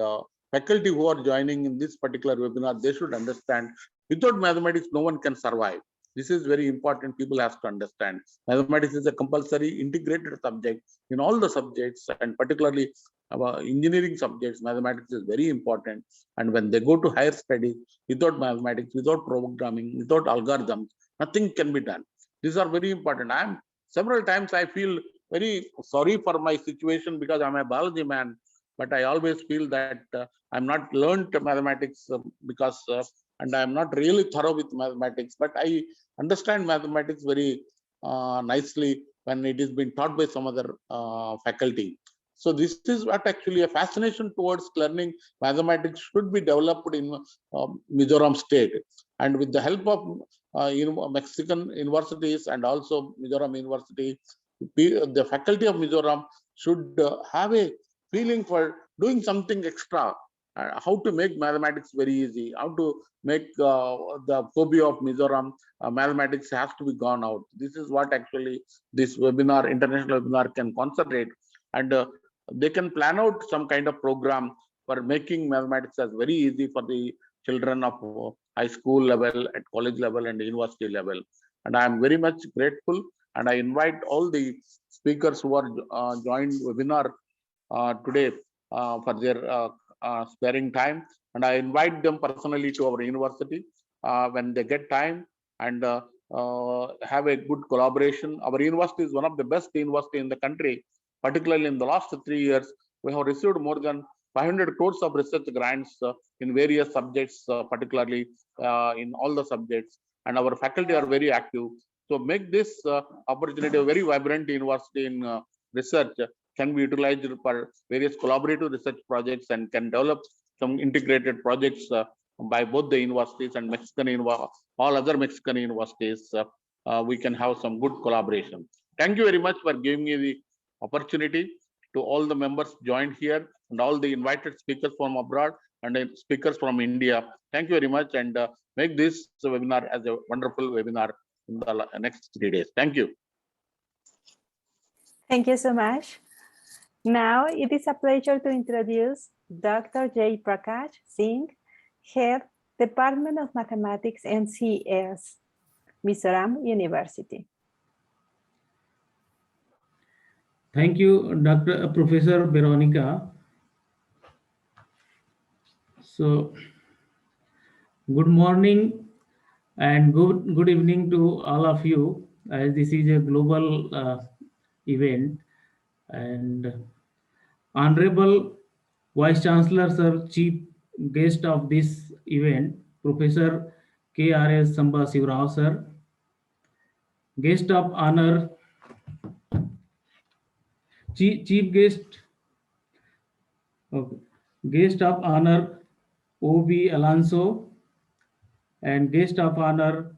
faculty who are joining in this particular webinar. They should understand without mathematics, no one can survive. This is very important. People have to understand. Mathematics is a compulsory integrated subject in all the subjects, and particularly our engineering subjects. Mathematics is very important. And when they go to higher studies, without mathematics, without programming, without algorithms, nothing can be done. These are very important. Several times I feel very sorry for my situation because I'm a biology man. but I always feel that I'm not learned mathematics because, and I'm not really thorough with mathematics, but I understand mathematics very nicely when it is being taught by some other faculty. So this is what actually a fascination towards learning mathematics should be developed in Mizoram state. And with the help of Mexican universities and also Mizoram University, the faculty of Mizoram should have a feeling for doing something extra, how to make mathematics very easy, how to make the phobia of Mizoram mathematics has to be gone out. This is what actually this webinar, international webinar, can concentrate, and they can plan out some kind of program for making mathematics as very easy for the children of high school level, at college level, and university level. And I am very much grateful, and I invite all the speakers who are joined webinar today for their sparing time, and I invite them personally to our university when they get time, and have a good collaboration. Our university is one of the best university in the country. Particularly in the last 3 years, we have received more than 500 crores of research grants in various subjects, particularly in all the subjects, and our faculty are very active. So make this opportunity a very vibrant university in research can be utilized for various collaborative research projects and can develop some integrated projects by both the universities and all other Mexican universities. We can have some good collaboration. Thank you very much for giving me the opportunity. To all the members joined here and all the invited speakers from abroad and speakers from India. Thank you very much, and make this webinar as a wonderful webinar in the next 3 days. Thank you. Thank you so much. Now it is a pleasure to introduce Dr. J. Ppac Singh, Head, Department of Mathematics and CS, Mizoram University. Thank you, Professor Veronica. So, good morning and good evening to all of you, as this is a global event. And Honorable Vice Chancellor, Sir, Chief Guest of this event, Professor K.R.S. Samba Sivrao, Sir, Guest of Honor, Chief Guest, okay. Guest of Honor O.B. Alonso, and Guest of Honor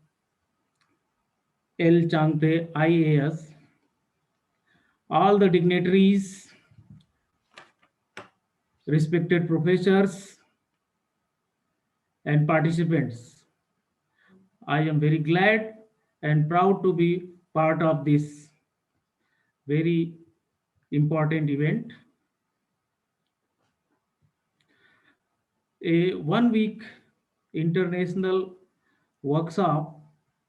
L. Changte, IAS, all the dignitaries, respected professors, and participants. I am very glad and proud to be part of this very important event. A 1-week international workshop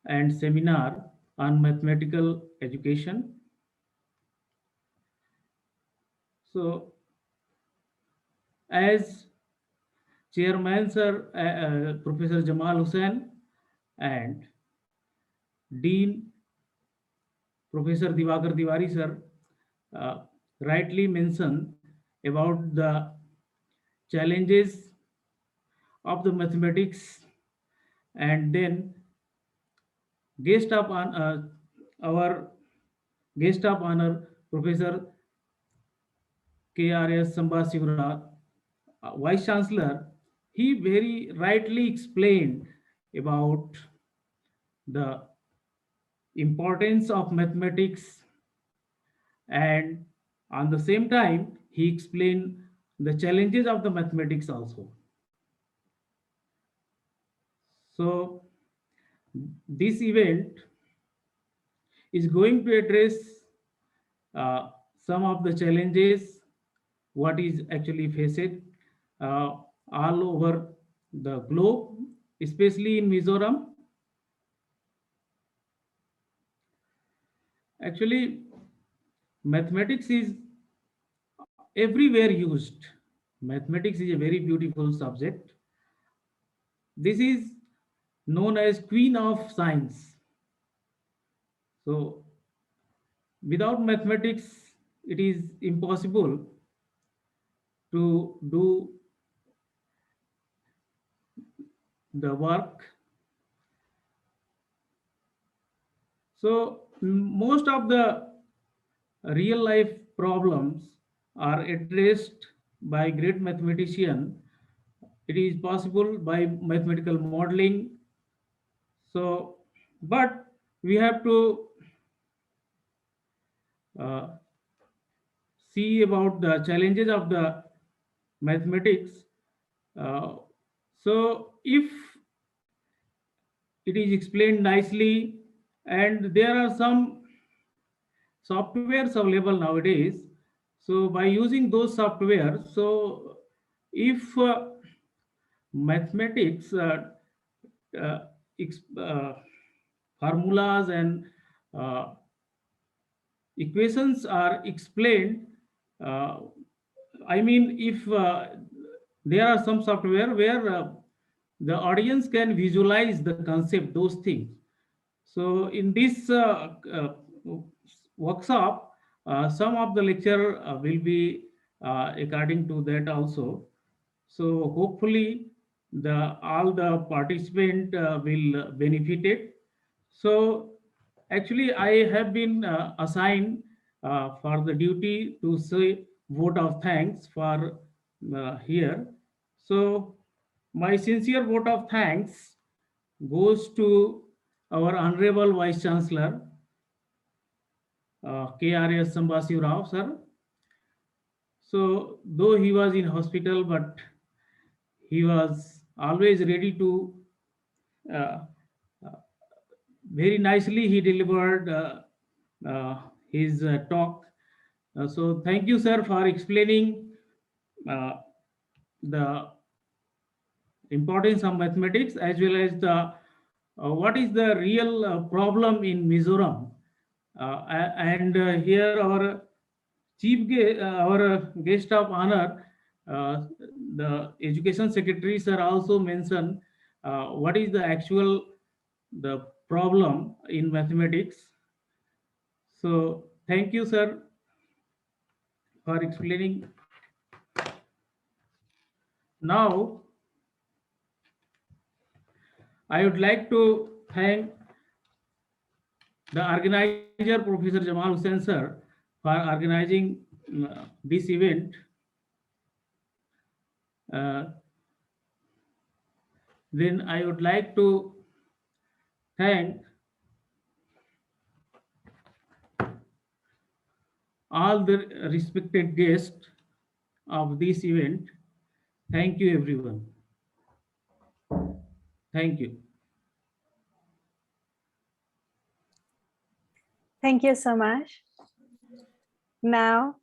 and seminar on mathematical education. So, as Chairman, Sir, Professor Jamal Hussain and Dean Professor Diwakar Tiwari, Sir, rightly mentioned about the challenges of the mathematics, and then guest of our guest of honor, Professor K.R.S. Samba Sivrao, Vice Chancellor, he very rightly explained about the importance of mathematics, and on the same time he explained the challenges of the mathematics also. So this event is going to address some of the challenges what is actually faced all over the globe, especially in Mizoram. Actually, mathematics is everywhere used. Mathematics is a very beautiful subject. This is known as Queen of Science. So without mathematics, it is impossible to do the work. So most of the real life problems are addressed by great mathematician. It is possible by mathematical modeling. So, but we have to see about the challenges of the mathematics. So if it is explained nicely, and there are some softwares available nowadays. So by using those software, so if mathematics uh, formulas and equations are explained, I mean, if there are some software where the audience can visualize the concept, those things. So in this workshop, some of the lecture will be according to that also. So hopefully all the participant will benefit it. So actually I have been assigned for the duty to say vote of thanks for here. So my sincere vote of thanks goes to our Honorable Vice Chancellor, K.R.S. Sambasiv Rao, sir. So though he was in hospital, but he was always ready to, uh, very nicely he delivered his talk. So thank you, sir, for explaining the importance of mathematics as well as the what is the real problem in Mizoram. And here our our guest of honor, the education secretary sir also mentioned what is the actual the problem in mathematics. So thank you, sir, for explaining. Now I would like to thank the organizer, Professor Jamal Hussain sir, for organizing this event. Then I would like to thank all the respected guests of this event. Thank you, everyone. Thank you. Thank you so much. Now,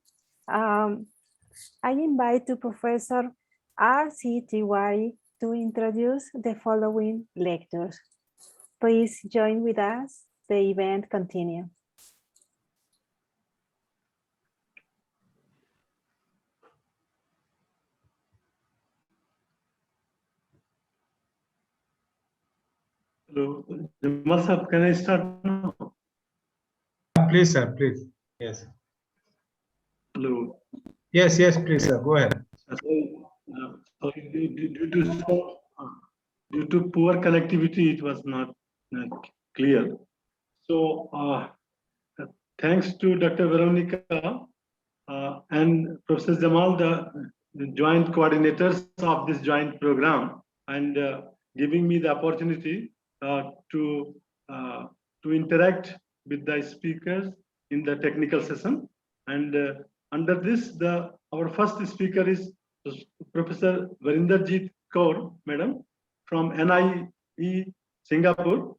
I invite to Professor R.C. Tiwari to introduce the following lectures. Please join with us. The event continues. Hello, Jamal sir, can I start now? Please, sir, please. Yes. Hello. Yes, yes, please, sir. Go ahead. Sorry, due to poor connectivity, it was not clear. So, thanks to Dr. Veronica and Professor Jamal, the joint coordinators of this joint program, and giving me the opportunity to interact with the speakers in the technical session. And under this, our first speaker is Professor Varinderjeet Kaur, Madam, from NIE Singapore.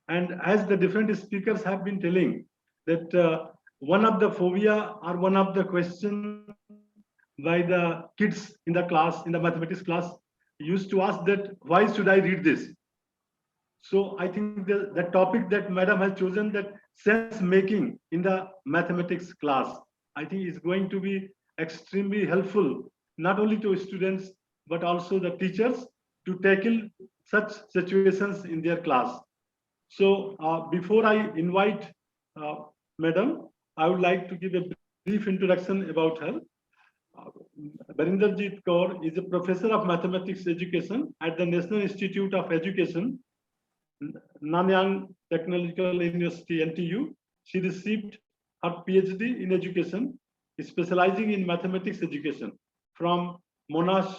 And as the different speakers have been telling, that one of the phobia or one of the question by the kids in the class, in the mathematics class, used to ask that, why should I read this? So I think the topic that Madam has chosen, that sense making in the mathematics class, I think is going to be extremely helpful, not only to students, but also the teachers to tackle such situations in their class. So before I invite Madam, I would like to give a brief introduction about her. Barinderjeet Kaur is a professor of mathematics education at the National Institute of Education, Nanyang Technological University, NTU. She received her PhD in education, specializing in mathematics education from Monash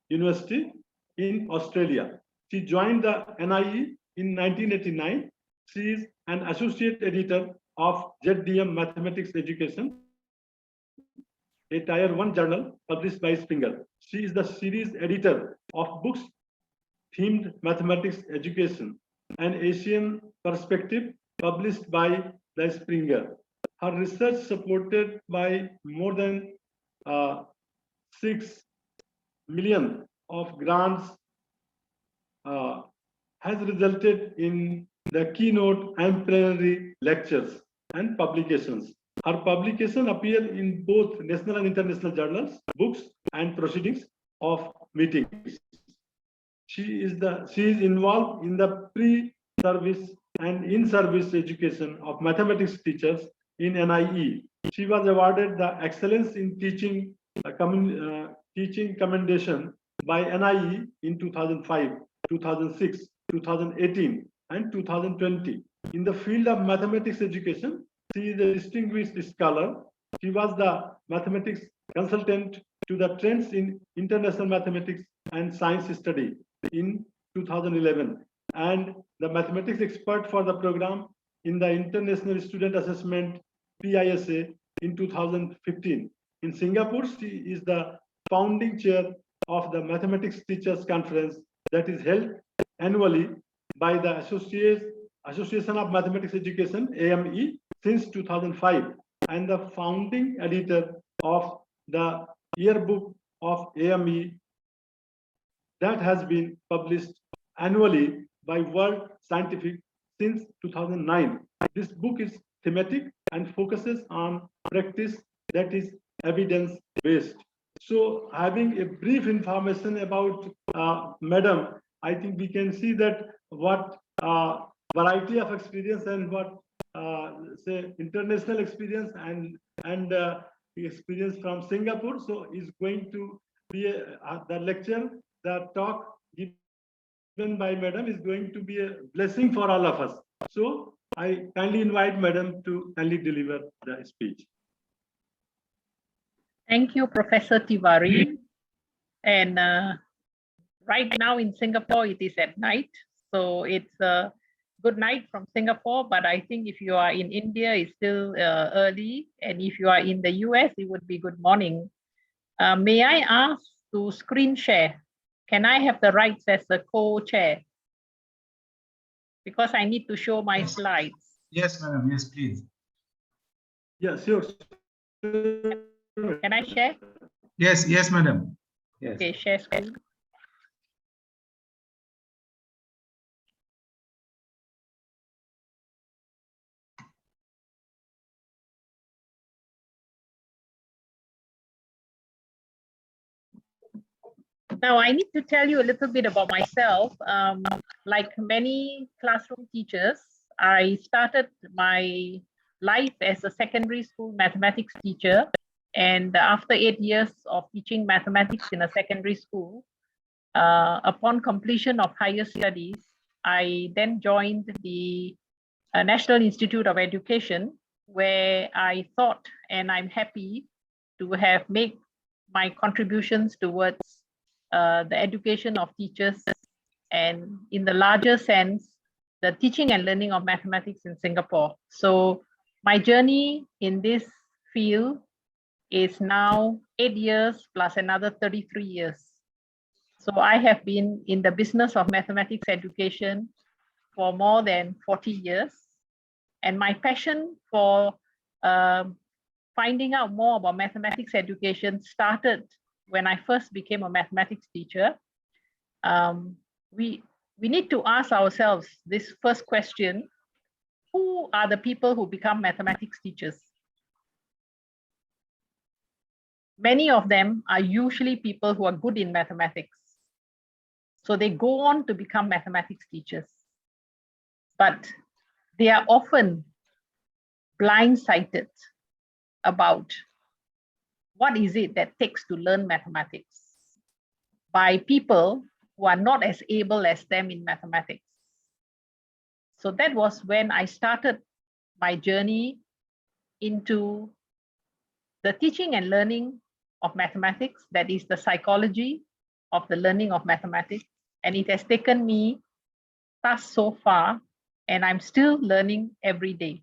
University in Australia. She joined the NIE in 1989. She is an associate editor of ZDM Mathematics Education, a Tier 1 journal published by Springer. She is the series editor of books themed mathematics education, an Asian perspective, published by the Springer. Her research, supported by more than 6 million of grants, has resulted in the keynote and plenary lectures and publications. Her publications appear in both national and international journals, books, and proceedings of meetings. She is involved in the pre-service and in-service education of mathematics teachers in NIE. She was awarded the Excellence in Teaching Commendation by NIE in 2005, 2006, 2018, and 2020. In the field of mathematics education, she is a distinguished scholar. She was the mathematics consultant to the trends in international mathematics and science study in 2011, and the mathematics expert for the program in the International Student Assessment PISA in 2015. In Singapore, she is the founding chair of the Mathematics Teachers Conference that is held annually by the Association of Mathematics Education, AME, since 2005, and the founding editor of the yearbook of AME that has been published annually by World Scientific since 2009. This book is thematic and focuses on practice that is evidence-based. So, having a brief information about Madam, I think we can see that what variety of experience and what say international experience and experience from Singapore. So, is going to be the lecture, the talk given by Madam is going to be a blessing for all of us. So, I kindly invite Madam to kindly deliver the speech. Thank you, Professor Tiwari. And right now in Singapore, it is at night. So it's a good night from Singapore. But I think if you are in India, it's still early. And if you are in the US, it would be good morning. May I ask to screen share? Can I have the rights as a co-chair? Because I need to show my slides. Yes, madam. Yes, please. Yes, sure. Can I share? Yes, yes, madam. Yes. Okay, share screen. Now, I need to tell you a little bit about myself. Like many classroom teachers, I started my life as a secondary school mathematics teacher. And after 8 years of teaching mathematics in a secondary school, upon completion of higher studies, I then joined the National Institute of Education, where I thought, and I'm happy to have made my contributions towards the education of teachers, and in the larger sense, the teaching and learning of mathematics in Singapore. So my journey in this field is now 8 years plus another 33 years. So I have been in the business of mathematics education for more than 40 years. And my passion for finding out more about mathematics education started when I first became a mathematics teacher. We need to ask ourselves this first question: who are the people who become mathematics teachers? Many of them are usually people who are good in mathematics. So they go on to become mathematics teachers. But they are often blindsided about what is it that takes to learn mathematics by people who are not as able as them in mathematics. So that was when I started my journey into the teaching and learning of mathematics, that is the psychology of the learning of mathematics. And it has taken me thus so far, and I'm still learning every day.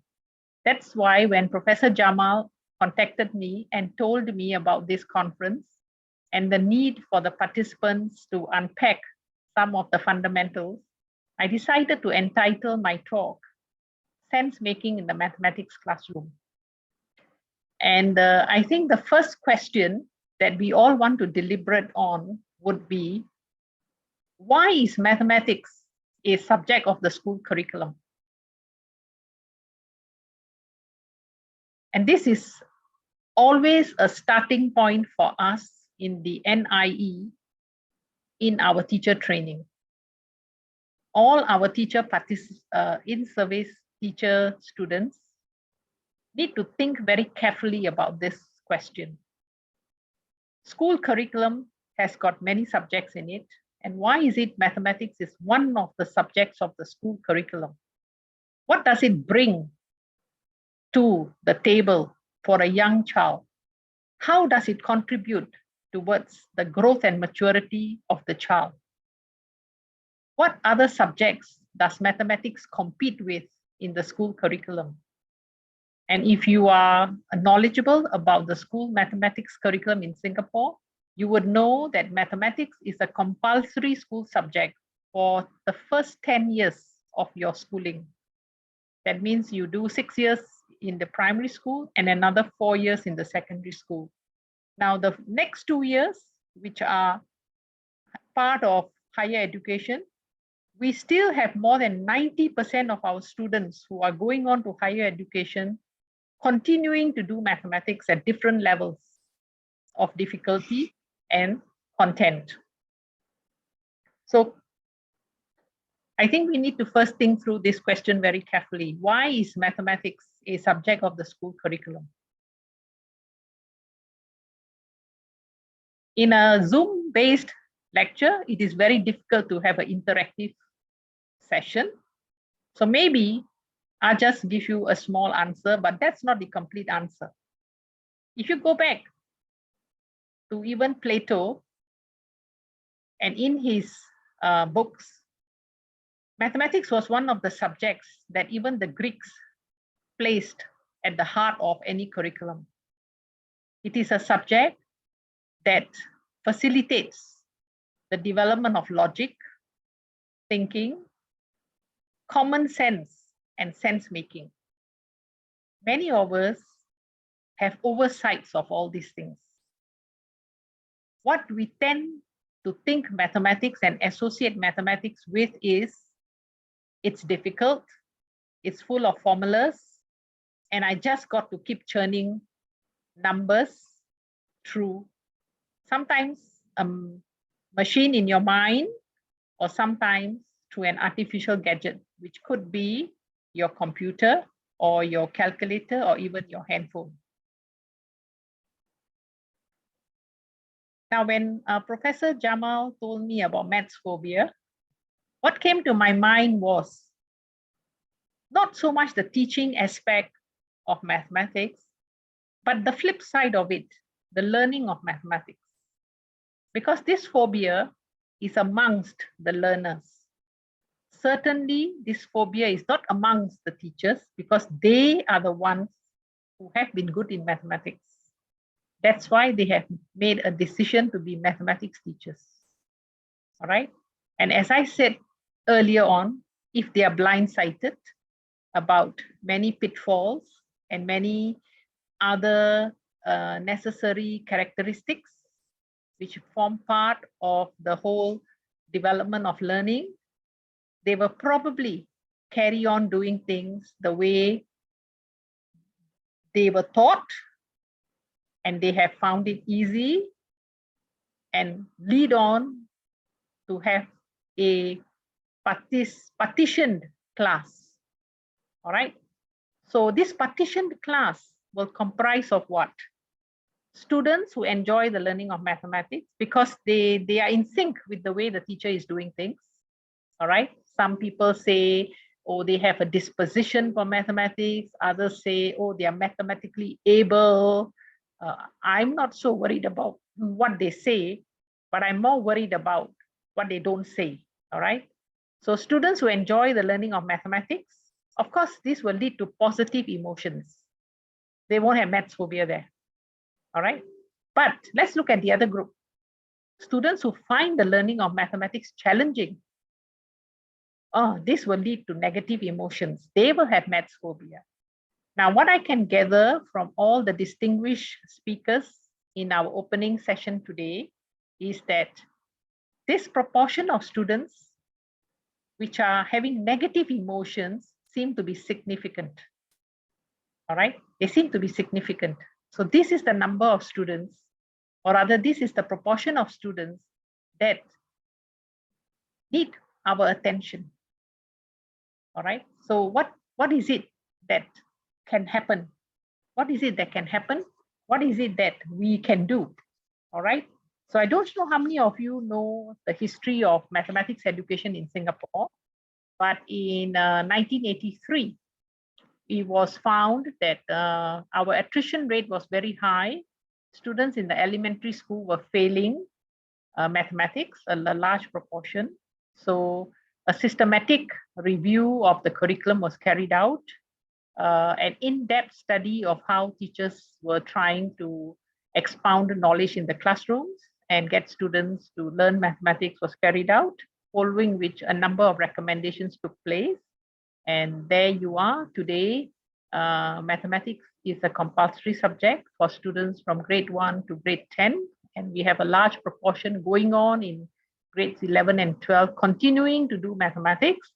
That's why when Professor Jamal contacted me and told me about this conference and the need for the participants to unpack some of the fundamentals, I decided to entitle my talk, Sense Making in the Mathematics Classroom. And I think the first question that we all want to deliberate on would be, why is mathematics a subject of the school curriculum? And this is always a starting point for us in the NIE in our teacher training. All our teacher in-service teacher students need to think very carefully about this question. School curriculum has got many subjects in it. And why is it mathematics is one of the subjects of the school curriculum? What does it bring to the table for a young child? How does it contribute towards the growth and maturity of the child? What other subjects does mathematics compete with in the school curriculum? And if you are knowledgeable about the school mathematics curriculum in Singapore, you would know that mathematics is a compulsory school subject for the first 10 years of your schooling. That means you do 6 years in the primary school and another 4 years in the secondary school. Now, the next 2 years, which are part of higher education, we still have more than 90% of our students who are going on to higher education continuing to do mathematics at different levels of difficulty and content. So I think we need to first think through this question very carefully. Why is mathematics a subject of the school curriculum? In a Zoom-based lecture, it is very difficult to have an interactive session. So maybe I'll just give you a small answer, but that's not the complete answer. If you go back to even Plato, and in his books, mathematics was one of the subjects that even the Greeks placed at the heart of any curriculum. It is a subject that facilitates the development of logic, thinking, common sense, and sense making. Many of us have oversights of all these things. What we tend to think mathematics and associate mathematics with is it's difficult, it's full of formulas, and I just got to keep churning numbers through sometimes a machine in your mind, or sometimes through an artificial gadget, which could be your computer or your calculator or even your handphone. Now, when Professor Jamal told me about maths phobia, what came to my mind was not so much the teaching aspect of mathematics, but the flip side of it, the learning of mathematics. Because this phobia is amongst the learners. Certainly, this phobia is not amongst the teachers because they are the ones who have been good in mathematics. That's why they have made a decision to be mathematics teachers. All right. And as I said earlier on, if they are blindsided about many pitfalls and many other necessary characteristics which form part of the whole development of learning, they will probably carry on doing things the way they were taught, and they have found it easy, and lead on to have a partitioned class. All right. So this partitioned class will comprise of what? students who enjoy the learning of mathematics because they are in sync with the way the teacher is doing things. All right. Some people say, oh, they have a disposition for mathematics. Others say, oh, they are mathematically able. I'm not so worried about what they say, but I'm more worried about what they don't say. All right. So students who enjoy the learning of mathematics, of course, this will lead to positive emotions. They won't have maths phobia there. All right. But let's look at the other group. Students who find the learning of mathematics challenging. Oh, this will lead to negative emotions. They will have maths phobia. Now, what I can gather from all the distinguished speakers in our opening session today is that this proportion of students which are having negative emotions seem to be significant. All right, they seem to be significant. So this is the number of students, or rather this is the proportion of students that need our attention. All right, so what is it that can happen? What is it that can happen? What is it that we can do? All right, so I don't know how many of you know the history of mathematics education in Singapore, but in 1983, it was found that our attrition rate was very high. Students in the elementary school were failing mathematics, a large proportion. So a systematic review of the curriculum was carried out. An in-depth study of how teachers were trying to expound knowledge in the classrooms and get students to learn mathematics was carried out, following which a number of recommendations took place. And there you are today. Mathematics is a compulsory subject for students from grade 1 to grade 10. And we have a large proportion going on in grades 11 and 12, continuing to do mathematics.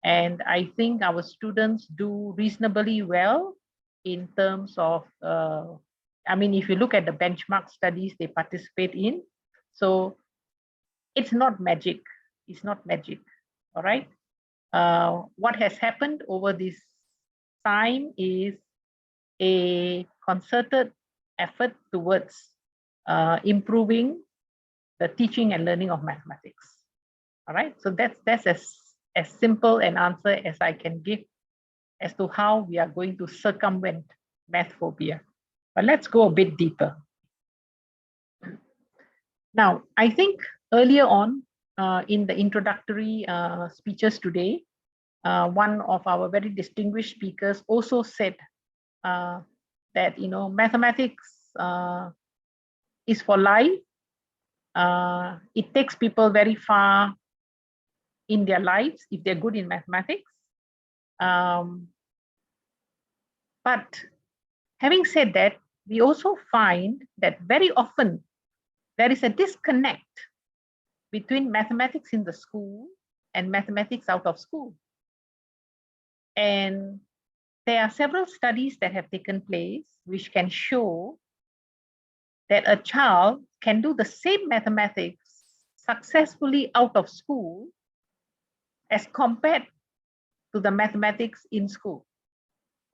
And I think our students do reasonably well in terms of, I mean, if you look at the benchmark studies they participate in. So it's not magic. It's not magic. All right. What has happened over this time is a concerted effort towards improving the teaching and learning of mathematics. All right, so that's as simple an answer as I can give as to how we are going to circumvent math phobia. But let's go a bit deeper. Now, I think earlier on in the introductory speeches today, one of our very distinguished speakers also said that, you know, mathematics is for life. It takes people very far in their lives if they're good in mathematics. But having said that, we also find that very often there is a disconnect between mathematics in the school and mathematics out of school. And there are several studies that have taken place which can show that a child can do the same mathematics successfully out of school as compared to the mathematics in school.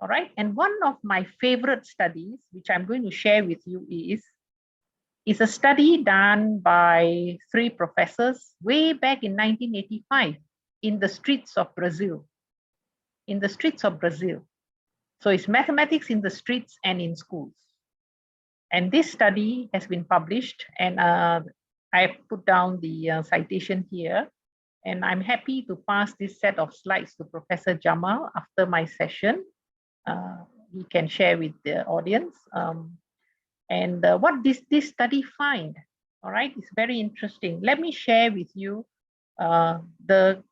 All right. And one of my favorite studies, which I'm going to share with you, is a study done by 3 professors way back in 1985 in the streets of Brazil. In the streets of Brazil. So it's mathematics in the streets and in schools. And this study has been published, and I have put down the citation here. And I'm happy to pass this set of slides to Professor Jamal after my session. He can share with the audience. And what this study find, all right, is very interesting. Let me share with you the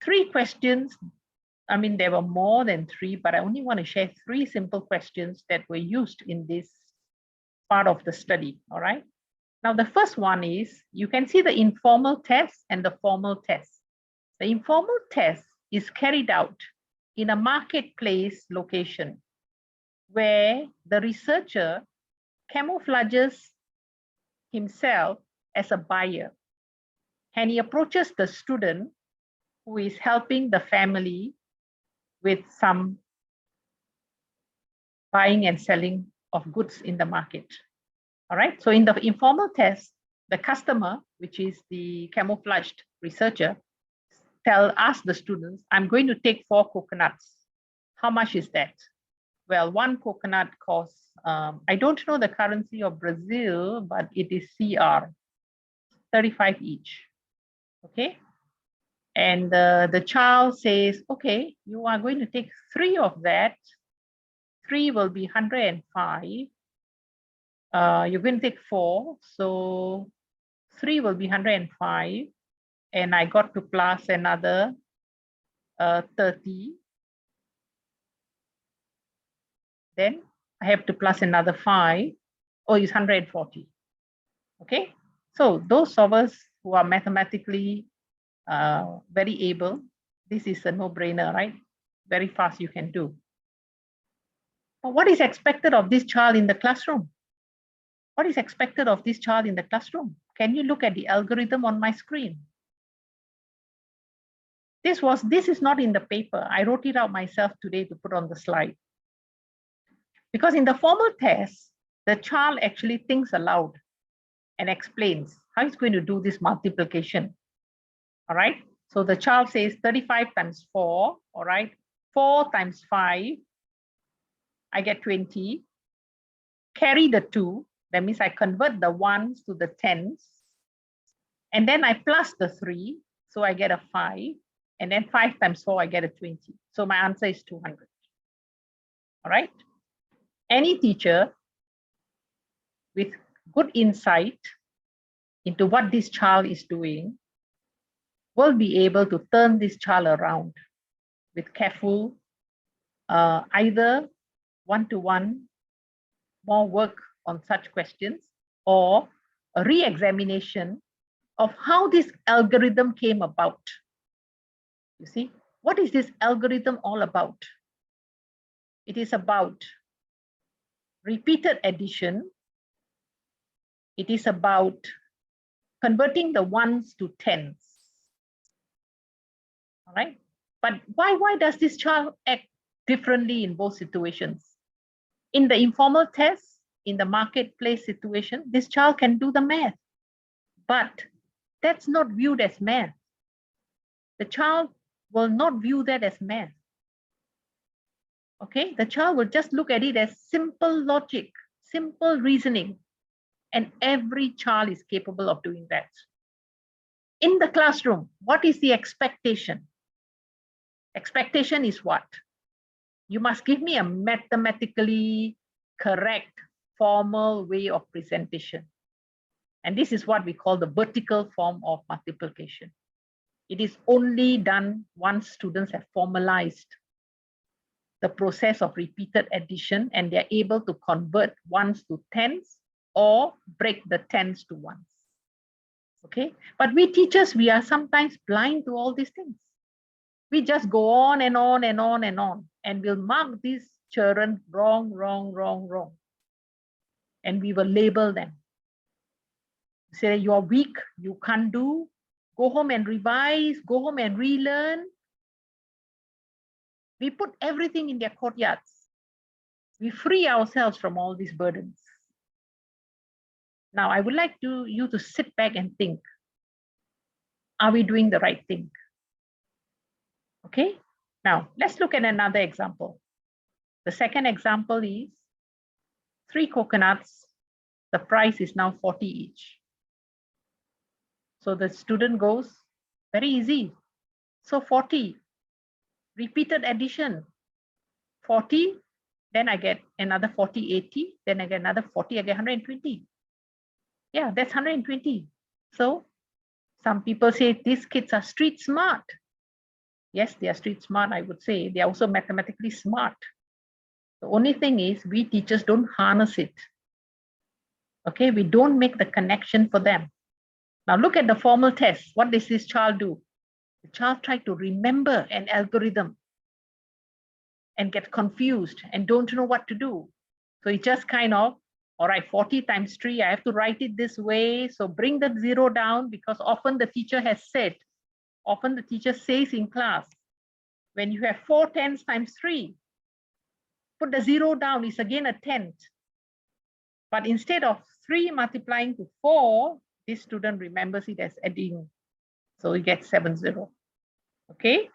3 questions. I mean, there were more than 3, but I only want to share 3 simple questions that were used in this part of the study, all right? Now, the first one is, you can see the informal test and the formal test. The informal test is carried out in a marketplace location where the researcher camouflages himself as a buyer, and he approaches the student who is helping the family with some buying and selling of goods in the market. All right. So in the informal test, the customer, which is the camouflaged researcher, ask the students, I'm going to take 4 coconuts. How much is that? Well, 1 coconut costs, I don't know the currency of Brazil, but it is CR, 35 each. Okay. And the child says, okay, you are going to take 3 of that. 3 will be 105. You're going to take 4. So 3 will be 105. And I got to plus another 30. Then I have to plus another 5. Oh, it's 140. Okay. So those of us who are mathematically very able, this is a no-brainer, right? Very fast you can do. But what is expected of this child in the classroom? What is expected of this child in the classroom? Can you look at the algorithm on my screen? This is not in the paper. I wrote it out myself today to put on the slide. Because in the formal test, the child actually thinks aloud and explains how he's going to do this multiplication. All right. So the child says 35 times 4. All right. 4 times 5. I get 20. Carry the 2. That means I convert the 1s to the 10s. And then I plus the 3. So I get a 5. And then 5 times 4, I get a 20. So my answer is 200. All right. Any teacher with good insight into what this child is doing will be able to turn this child around with careful, either one-to-one, more work on such questions, or a re-examination of how this algorithm came about. You see, what is this algorithm all about? It is about repeated addition. It is about converting the 1s to 10s. All right. But why does this child act differently in both situations? In the informal test, in the marketplace situation, this child can do the math, but that's not viewed as math. The child will not view that as math. Okay, the child will just look at it as simple logic, simple reasoning, and every child is capable of doing that. In the classroom, what is the expectation? Expectation is what? You must give me a mathematically correct, formal way of presentation. And this is what we call the vertical form of multiplication. It is only done once students have formalized the process of repeated addition and they're able to convert 1s to 10s or break the 10s to 1s. Okay, but we teachers, we are sometimes blind to all these things. We just go on and on and on and on, and we'll mark these children wrong, wrong, wrong, wrong. And we will label them. Say, you're weak, you can't do, go home and revise, go home and relearn. We put everything in their courtyards. We free ourselves from all these burdens. Now, I would like you to sit back and think, are we doing the right thing? Okay, now let's look at another example. The second example is 3 coconuts. The price is now 40 each. So the student goes, very easy. So 40, repeated addition, 40, then I get another 40, 80, then I get another 40, I get 120. Yeah, that's 120. So some people say these kids are street smart. Yes, they are street smart, I would say. They are also mathematically smart. The only thing is we teachers don't harness it. Okay, we don't make the connection for them. Now look at the formal test. What does this child do? The child tried to remember an algorithm and get confused and don't know what to do. So he just kind of, all right, 40 times 3, I have to write it this way. So bring the 0 down, because often the teacher has said, often the teacher says in class, when you have 4 10s times 3, put the 0 down, it's again a 10th. But instead of 3 multiplying to 4, this student remembers it as adding. So he gets 70. Okay,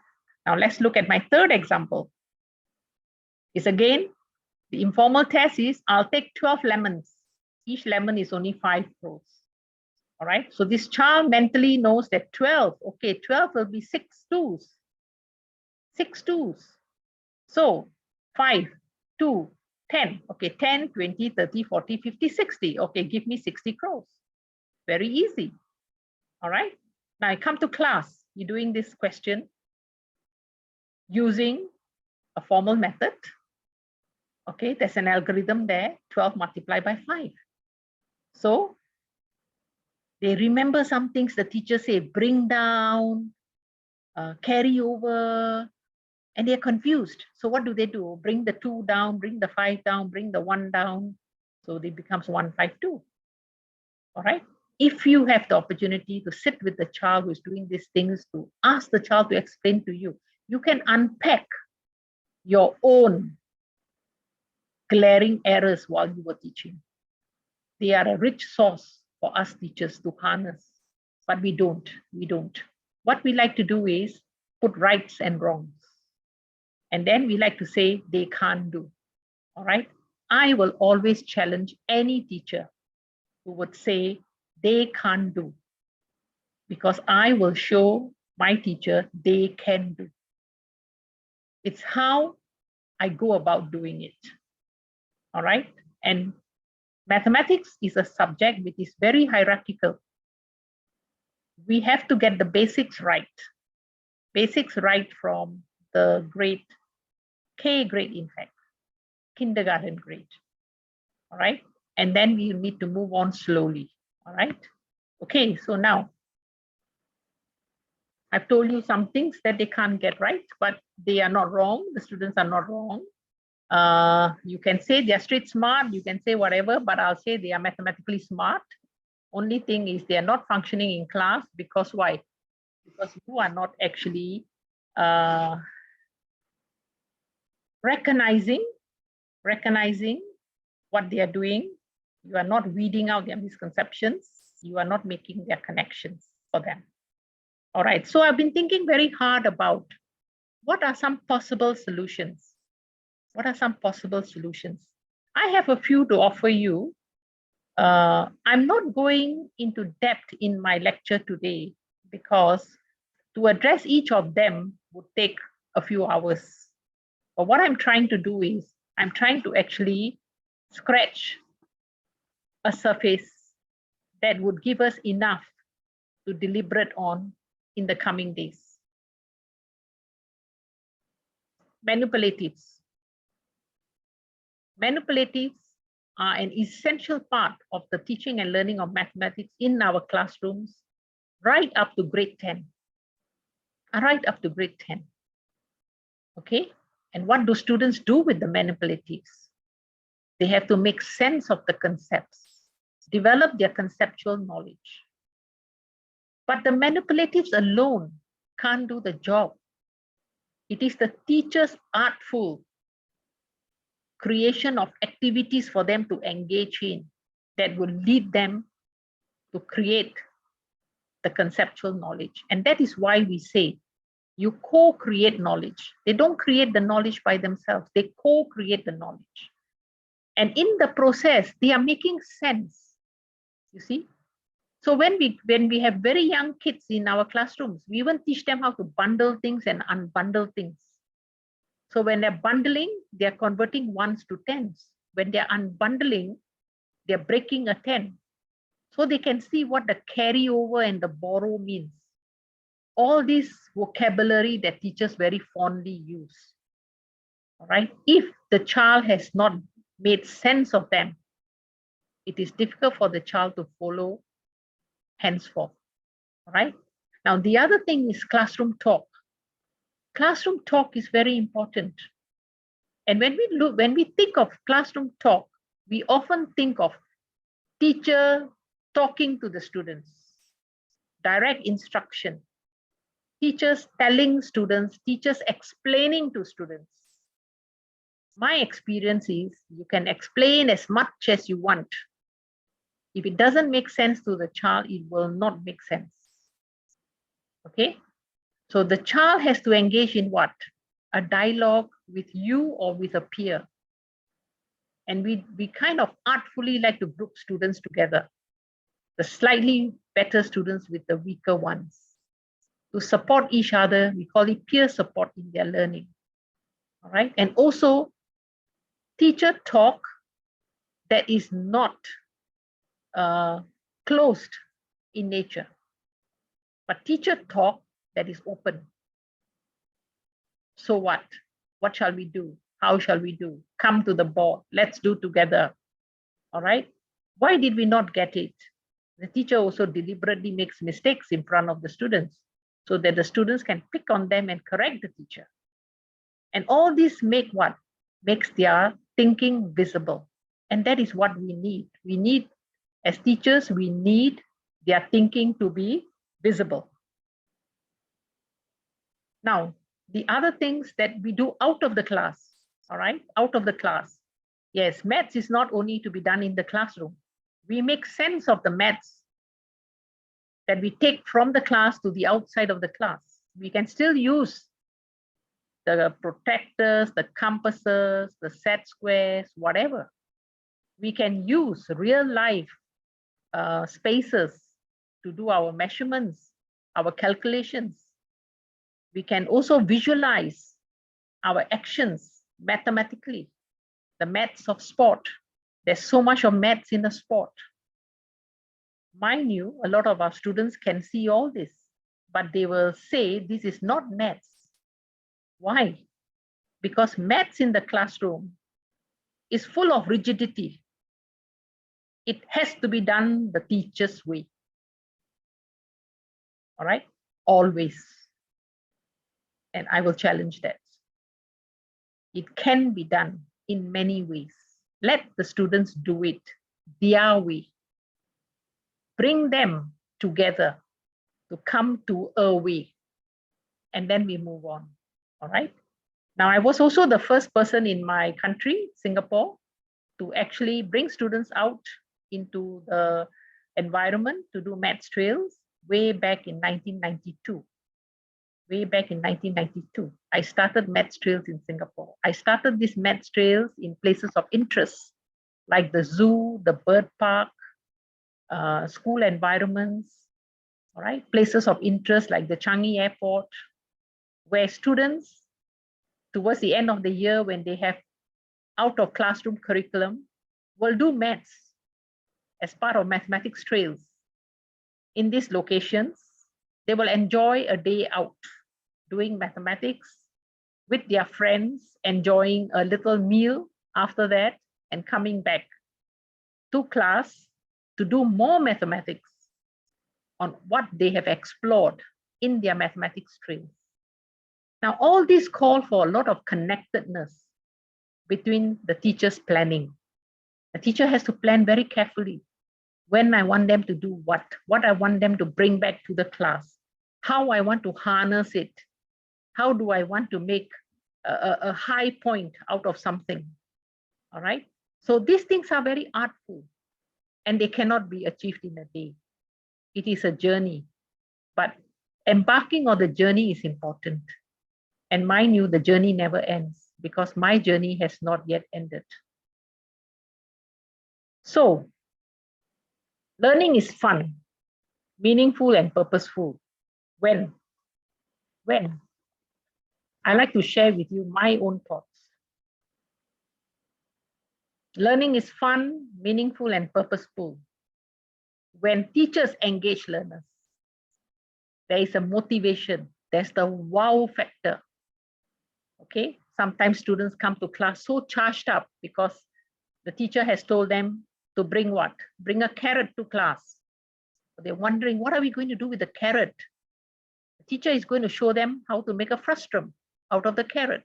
now let's look at my third example. It's again, the informal test is, I'll take 12 lemons. Each lemon is only 5 rows. All right, so this child mentally knows that 12, okay, 12 will be 6 twos. 6 twos. So 5, 2, 10. Okay, 10, 20, 30, 40, 50, 60. Okay, give me 60 crows. Very easy. All right, now I come to class. You're doing this question using a formal method. Okay, there's an algorithm there, 12 multiplied by 5. So they remember some things the teacher say, bring down, carry over, and they're confused. So what do? Bring the 2 down, bring the 5 down, bring the 1 down. So it becomes 152. All right. If you have the opportunity to sit with the child who is doing these things, to ask the child to explain to you, you can unpack your own glaring errors while you were teaching. They are a rich source for us teachers to harness, but we don't. What we like to do is put rights and wrongs. And then we like to say they can't do. All right. I will always challenge any teacher who would say they can't do, because I will show my teacher they can do. It's how I go about doing it. All right. And mathematics is a subject which is very hierarchical. We have to get the basics right. Basics right from the grade, K grade, in fact, kindergarten grade. All right. And then we need to move on slowly. All right. Okay. So now I've told you some things that they can't get right, but they are not wrong. The students are not wrong. You can say they're street smart, you can say whatever, but I'll say they are mathematically smart. Only thing is they are not functioning in class. Because why? Because you are not actually recognizing what they are doing. You are not weeding out their misconceptions. You are not making their connections for them. All right, so I've been thinking very hard about what are some possible solutions. What are some possible solutions? I have a few to offer you. I'm not going into depth in my lecture today because to address each of them would take a few hours. But what I'm trying to do is I'm trying to actually scratch a surface that would give us enough to deliberate on in the coming days. Manipulatives. Manipulatives are an essential part of the teaching and learning of mathematics in our classrooms right up to grade 10. Right up to grade 10. Okay, and what do students do with the manipulatives? They have to make sense of the concepts, develop their conceptual knowledge. But the manipulatives alone can't do the job. It is the teacher's artful creation of activities for them to engage in that will lead them to create the conceptual knowledge. And that is why we say you co-create knowledge. They don't create the knowledge by themselves. They co-create the knowledge. And in the process, they are making sense, you see. So when we have very young kids in our classrooms, we even teach them how to bundle things and unbundle things. So when they're bundling, they're converting ones to tens. When they're unbundling, they're breaking a 10. So they can see what the carryover and the borrow means. All this vocabulary that teachers very fondly use. All right. If the child has not made sense of them, it is difficult for the child to follow henceforth. All right. Now, the other thing is classroom talk. Classroom talk is very important. And when we think of classroom talk, we often think of teacher talking to the students, direct instruction, teachers telling students, teachers explaining to students. My experience is you can explain as much as you want. If it doesn't make sense to the child, it will not make sense. Okay? So the child has to engage in what? A dialogue with you or with a peer. And we kind of artfully like to group students together, the slightly better students with the weaker ones. To support each other, we call it peer support in their learning. All right. And also teacher talk that is not closed in nature, but teacher talk that is open. So what? What shall we do? How shall we do? Come to the board. Let's do together. All right. Why did we not get it? The teacher also deliberately makes mistakes in front of the students so that the students can pick on them and correct the teacher. And all this make what? Makes their thinking visible. And that is what we need. We need, as teachers, we need their thinking to be visible. Now, the other things that we do out of the class, all right, out of the class. Yes, maths is not only to be done in the classroom. We make sense of the maths that we take from the class to the outside of the class. We can still use the protractors, the compasses, the set squares, whatever. We can use real life spaces to do our measurements, our calculations. We can also visualize our actions mathematically, the maths of sport. There's so much of maths in the sport. Mind you, a lot of our students can see all this, but they will say this is not maths. Why? Because maths in the classroom is full of rigidity. It has to be done the teacher's way. All right? Always. And I will challenge that. It can be done in many ways. Let the students do it their way. Bring them together to come to a way. And then we move on. All right. Now, I was also the first person in my country, Singapore, to actually bring students out into the environment to do maths trails way back in 1992. Way back in 1992, I started maths trails in Singapore. I started these maths trails in places of interest, like the zoo, the bird park, school environments, all right, places of interest like the Changi Airport, where students, towards the end of the year, when they have out of classroom curriculum, will do maths as part of mathematics trails. In these locations, they will enjoy a day out doing mathematics with their friends, enjoying a little meal after that, and coming back to class to do more mathematics on what they have explored in their mathematics trails. Now, all these call for a lot of connectedness between the teacher's planning. The teacher has to plan very carefully when I want them to do what I want them to bring back to the class, how I want to harness it, how do I want to make a high point out of something, all right? So these things are very artful and they cannot be achieved in a day. It is a journey, but embarking on the journey is important. And mind you, the journey never ends because my journey has not yet ended. So, learning is fun, meaningful and purposeful. When? I like to share with you my own thoughts. Learning is fun, meaningful and purposeful when teachers engage learners. There is a motivation, there's the wow factor. Okay, sometimes students come to class so charged up because the teacher has told them to bring what? Bring a carrot to class. They're wondering, what are we going to do with the carrot? The teacher is going to show them how to make a frustrum out of the carrot.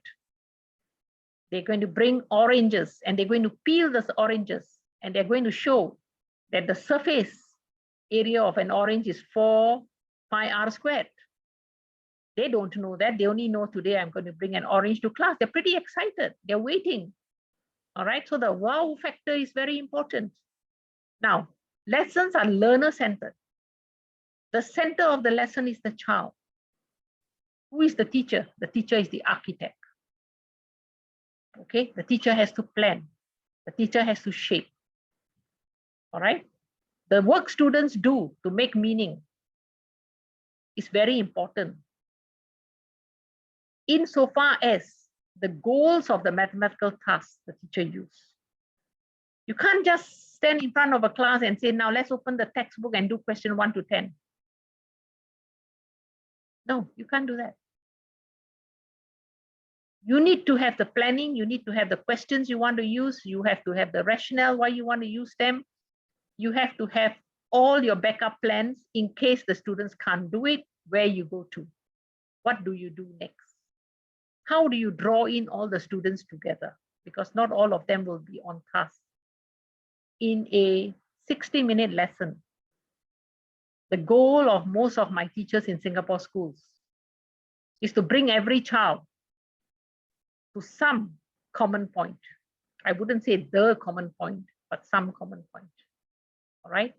They're going to bring oranges and they're going to peel those oranges and they're going to show that the surface area of an orange is 4 pi r squared. They don't know that. They only know today I'm going to bring an orange to class. They're pretty excited. They're waiting. All right. So the wow factor is very important. Now, Lessons are learner-centered. The center of the lesson is the child. Who is the teacher? The teacher is the architect. Okay, the teacher has to plan. The teacher has to shape. All right. The work students do to make meaning is very important. Insofar as the goals of the mathematical task the teacher use. You can't just stand in front of a class and say, now let's open the textbook and do question 1 to 10. No, you can't do that. You need to have the planning, you need to have the questions you want to use, you have to have the rationale why you want to use them. You have to have all your backup plans in case the students can't do it, where you go to. What do you do next? How do you draw in all the students together? Because not all of them will be on task. In a 60-minute lesson, the goal of most of my teachers in Singapore schools is to bring every child to some common point. I wouldn't say the common point, but some common point. All right.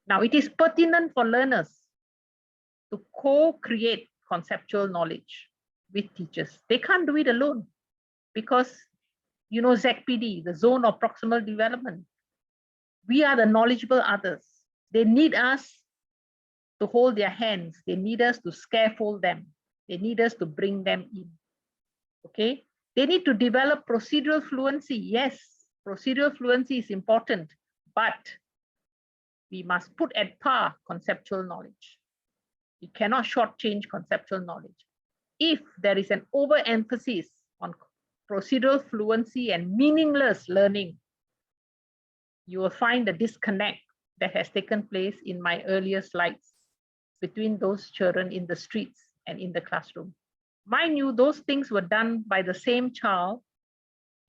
Now it is pertinent for learners to co-create conceptual knowledge with teachers. They can't do it alone because, you know, ZPD, the zone of proximal development, we are the knowledgeable others. They need us to hold their hands. They need us to scaffold them. They need us to bring them in. Okay. They need to develop procedural fluency. Yes, procedural fluency is important, but we must put at par conceptual knowledge. We cannot shortchange conceptual knowledge. If there is an overemphasis on procedural fluency and meaningless learning, you will find the disconnect that has taken place in my earlier slides between those children in the streets and in the classroom. Mind you, those things were done by the same child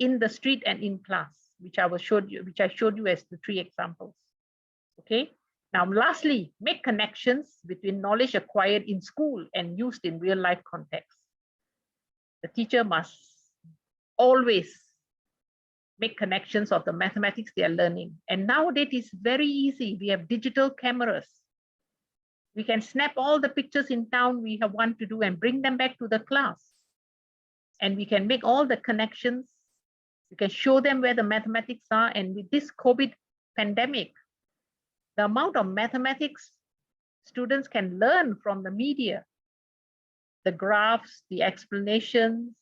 in the street and in class, which I showed you as the 3 examples. Okay. Now, lastly, make connections between knowledge acquired in school and used in real life context. The teacher must always make connections of the mathematics they are learning. And nowadays it's very easy. We have digital cameras. We can snap all the pictures in town we have want to do and bring them back to the class. And we can make all the connections. We can show them where the mathematics are. And with this COVID pandemic, the amount of mathematics students can learn from the media, the graphs, the explanations,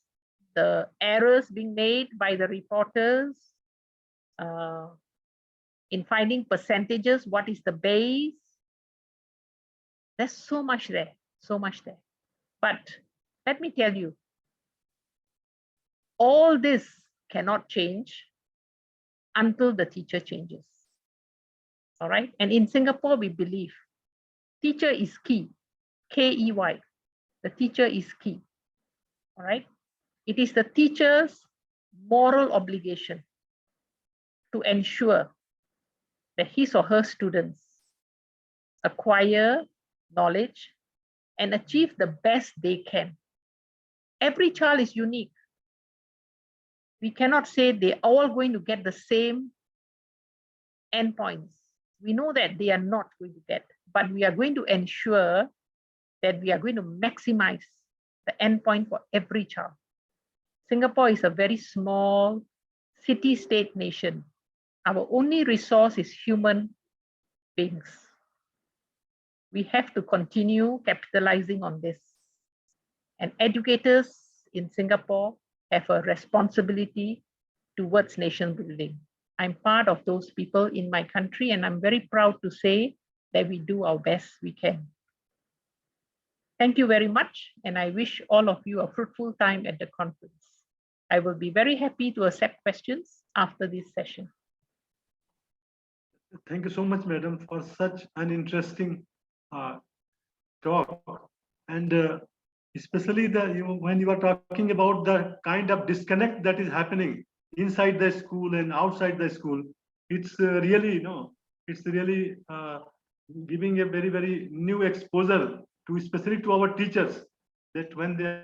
the errors being made by the reporters in finding percentages, what is the base. There's so much there, so much there. But let me tell you, all this cannot change until the teacher changes. All right. And in Singapore, we believe teacher is key, K-E-Y. The teacher is key. All right. It is the teacher's moral obligation to ensure that his or her students acquire knowledge and achieve the best they can. Every child is unique. We cannot say they're all going to get the same endpoints. We know that they are not going to get, but we are going to ensure that we are going to maximize the endpoint for every child. Singapore is a very small city-state nation. Our only resource is human beings. We have to continue capitalizing on this. And educators in Singapore have a responsibility towards nation building. I'm part of those people in my country, and I'm very proud to say that we do our best we can. Thank you very much, and I wish all of you a fruitful time at the conference. I will be very happy to accept questions after this session. Thank you so much, madam, for such an interesting talk. And especially when you are talking about the kind of disconnect that is happening inside the school and outside the school, it's really, it's really giving a very, very new exposure to, especially to our teachers, that when they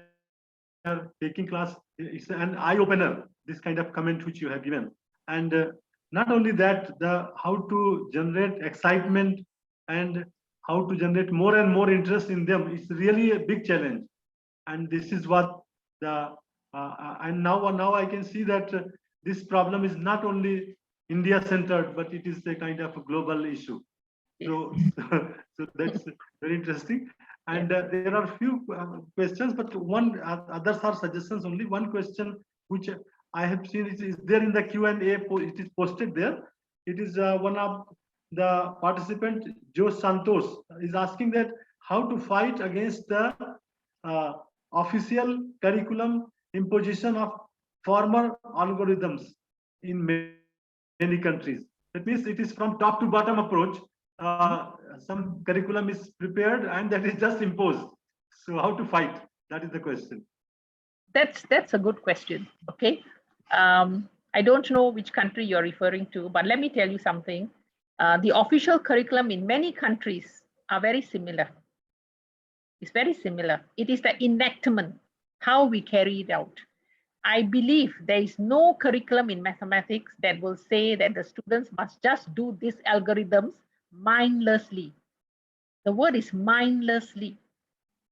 are taking class, it's an eye-opener, this kind of comment which you have given. And not only that, how to generate excitement and how to generate more and more interest in them is really a big challenge. And this is what and now I can see that this problem is not only India centered, but it is a kind of a global issue. So that's very interesting. And there are few questions, but others are suggestions only. One question which I have seen is there in the Q&A. It is posted there. It is one of the participant, Joe Santos, is asking that how to fight against the official curriculum imposition of former algorithms in many countries. That means it is from top to bottom approach. Some curriculum is prepared and that is just imposed. So how to fight? That is the question. That's a good question. Okay. I don't know which country you're referring to, but let me tell you something. The official curriculum in many countries are very similar. It's very similar. It is the enactment, how we carry it out. I believe there is no curriculum in mathematics that will say that the students must just do these algorithms mindlessly. The word is mindlessly.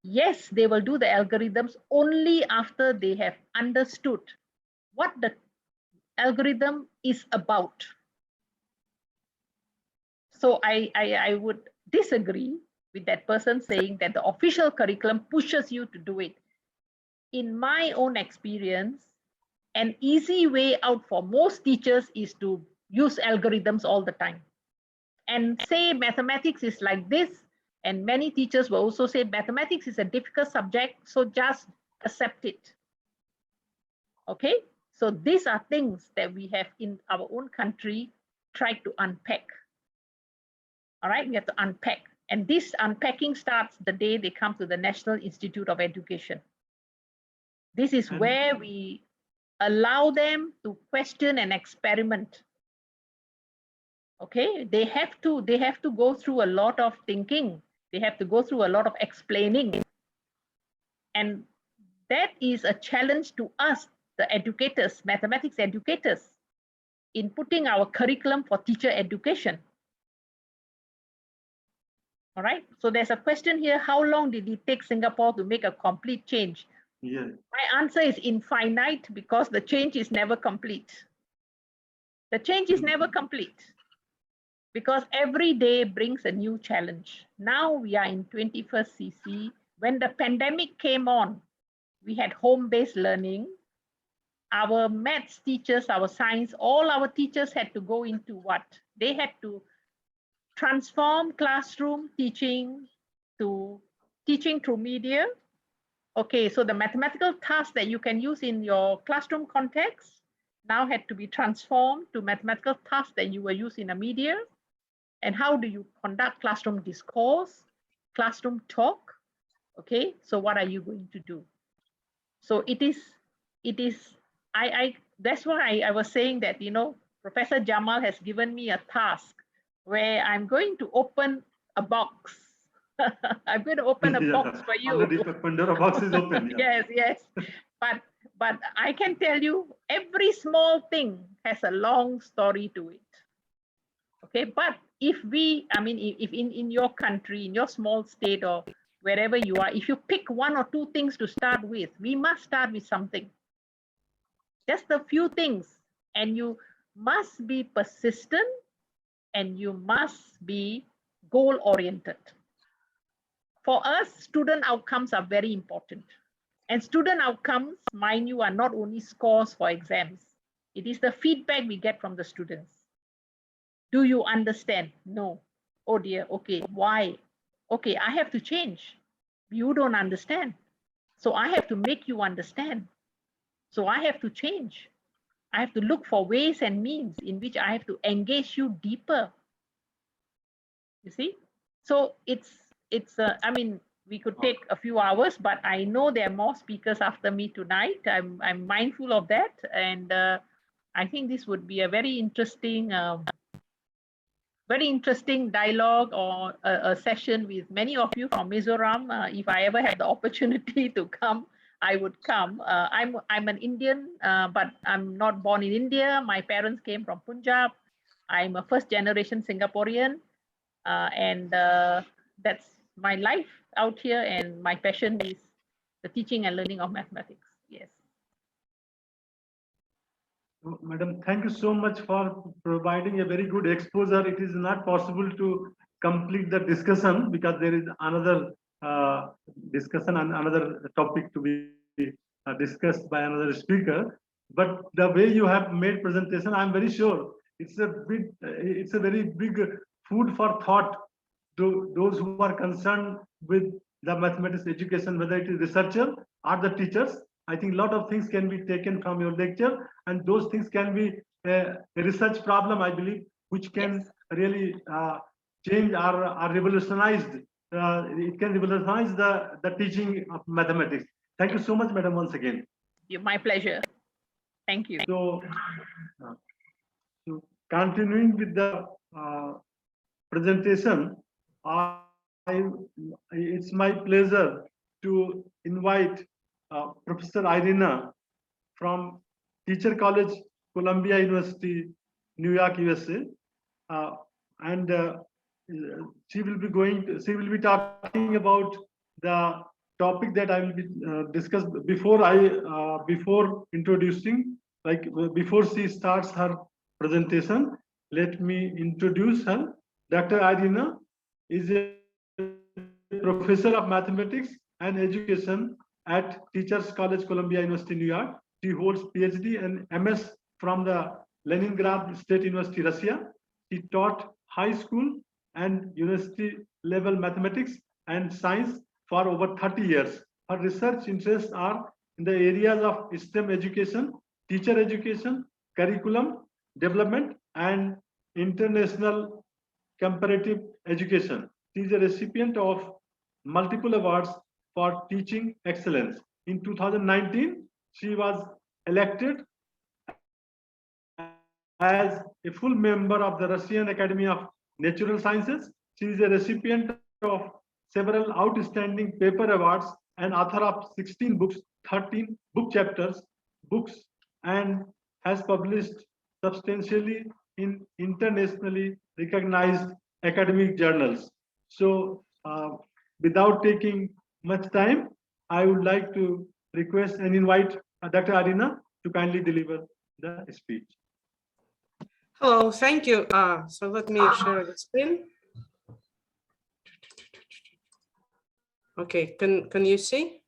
Yes, they will do the algorithms only after they have understood what the algorithm is about. So I would disagree with that person saying that the official curriculum pushes you to do it. In my own experience, an easy way out for most teachers is to use algorithms all the time and say mathematics is like this. And many teachers will also say mathematics is a difficult subject, so just accept it. Okay, so these are things that we have in our own country tried to unpack. All right, we have to unpack. And this unpacking starts the day they come to the National Institute of Education. This is where we allow them to question and experiment. Okay, they have to go through a lot of thinking. They have to go through a lot of explaining. And that is a challenge to us, the educators, mathematics educators, in putting our curriculum for teacher education. All right, so there's a question here, how long did it take Singapore to make a complete change? Yeah. My answer is infinite, because the change is never complete. The change is never complete, because every day brings a new challenge. Now we are in 21st CC. When the pandemic came on, we had home-based learning. Our maths teachers, our science, all our teachers had to go into what? They had to transform classroom teaching to teaching through media. Okay, so the mathematical tasks that you can use in your classroom context now had to be transformed to mathematical tasks that you will use in a media. And how do you conduct classroom discourse, classroom talk? Okay, so what are you going to do? So that's why I was saying that, you know, Professor Jamal has given me a task where I'm going to open a box. I'm going to open a box for you. Already Pandora box is open. Yeah. Yes. But I can tell you, every small thing has a long story to it. Okay, but if in your country, in your small state or wherever you are, if you pick one or two things to start with, we must start with something. Just a few things, and you must be persistent and you must be goal-oriented. For us, student outcomes are very important. And student outcomes, mind you, are not only scores for exams. It is the feedback we get from the students. Do you understand? No. Oh dear, okay, why? Okay, I have to change. You don't understand. So I have to make you understand. So I have to change. I have to look for ways and means in which I have to engage you deeper. You see? So I mean, we could take a few hours, but I know there are more speakers after me tonight. I'm mindful of that. And I think this would be a very interesting dialogue or a session with many of you from Mizoram. If I ever had the opportunity to come, I would come. I'm an Indian, but I'm not born in India. My parents came from Punjab. I'm a first generation Singaporean, and that's my life out here, and my passion is the teaching and learning of mathematics. Yes. Madam, thank you so much for providing a very good exposure. It is not possible to complete the discussion because there is another discussion and another topic to be discussed by another speaker. But the way you have made presentation, I'm very sure it's a very big food for thought to those who are concerned with the mathematics education, whether it is researcher or the teachers. I think a lot of things can be taken from your lecture, and those things can be a research problem, I believe, which can really change or revolutionize. It can revolutionize the teaching of mathematics. Thank you so much, madam, once again. My pleasure. Thank you. So continuing with the presentation, it's my pleasure to invite Professor Irina from Teacher College, Columbia University, New York, USA, and she will be talking about the topic that I will be discussed before introducing, before she starts her presentation. Let me introduce her. Dr. Irina is a professor of mathematics and education at Teachers College, Columbia University, New York. She holds PhD and MS from the Leningrad State University, Russia. She taught high school and university level mathematics and science for over 30 years. Her research interests are in the areas of STEM education, teacher education, curriculum development, and international comparative education. She is a recipient of multiple awards for teaching excellence. In 2019, she was elected as a full member of the Russian Academy of Natural Sciences. She is a recipient of several outstanding paper awards and author of 16 books, 13 book chapters, books, and has published substantially in internationally recognized academic journals. So without taking much time, I would like to request and invite Dr. Irina to kindly deliver the speech. Hello, thank you. So let me share the screen. Okay, can you see?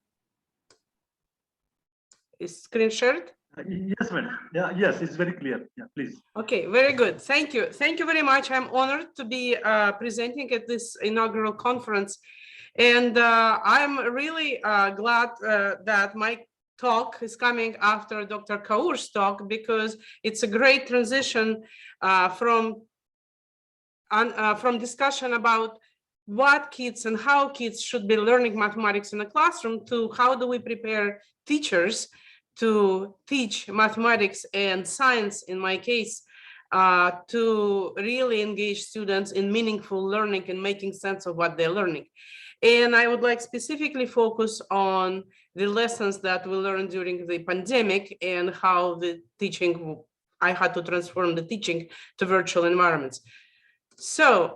Is screen shared? Yes, madam. Yeah, yes, it's very clear. Yeah, please. Okay, very good. Thank you. Thank you very much. I'm honored to be presenting at this inaugural conference. And I'm really glad that my talk is coming after Dr. Kaur's talk, because it's a great transition from discussion about what kids and how kids should be learning mathematics in the classroom to how do we prepare teachers to teach mathematics and science, in my case, to really engage students in meaningful learning and making sense of what they're learning. And I would like specifically focus on the lessons that we learned during the pandemic and how the teaching, I had to transform the teaching to virtual environments. So,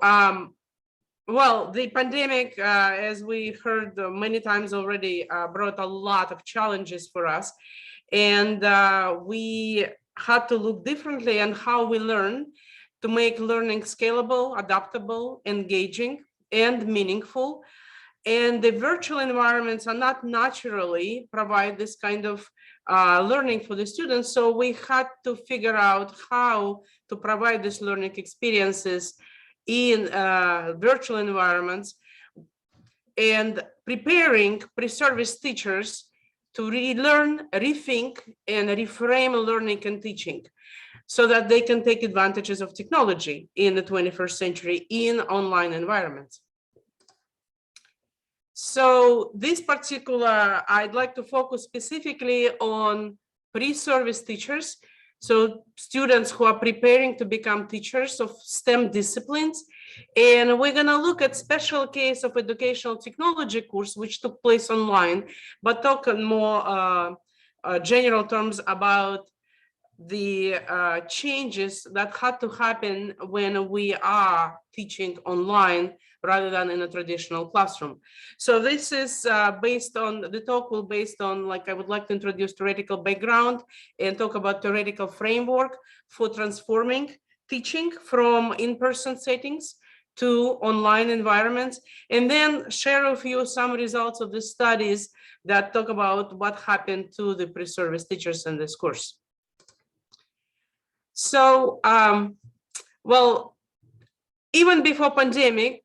well, the pandemic, as we heard many times already, brought a lot of challenges for us. And we had to look differently on how we learn to make learning scalable, adaptable, engaging, and meaningful. And the virtual environments are not naturally provide this kind of learning for the students. So we had to figure out how to provide these learning experiences in virtual environments and preparing pre-service teachers to relearn, rethink, and reframe learning and teaching so that they can take advantages of technology in the 21st century in online environments. So this particular, I'd like to focus specifically on pre-service teachers. So students who are preparing to become teachers of STEM disciplines. And we're gonna look at special case of educational technology course, which took place online, but talk in more general terms about the changes that had to happen when we are teaching online rather than in a traditional classroom. So this is based on, the talk will based on, like, I would like to introduce theoretical background and talk about theoretical framework for transforming teaching from in-person settings to online environments, and then share with you some results of the studies that talk about what happened to the pre-service teachers in this course. So, well, even before pandemic,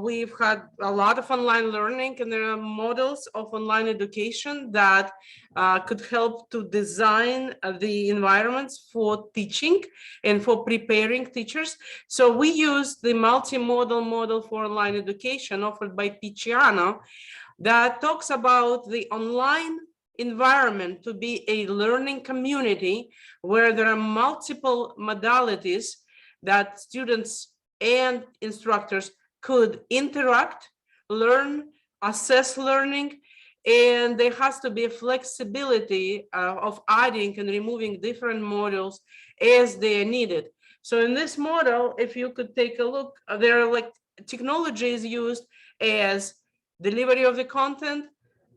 we've had a lot of online learning, and there are models of online education that could help to design the environments for teaching and for preparing teachers. So we use the multi-modal model for online education offered by Ppac that talks about the online environment to be a learning community where there are multiple modalities that students and instructors could interact, learn, assess learning, and there has to be a flexibility of adding and removing different modules as they are needed. So in this model, if you could take a look, there are like technologies used as delivery of the content,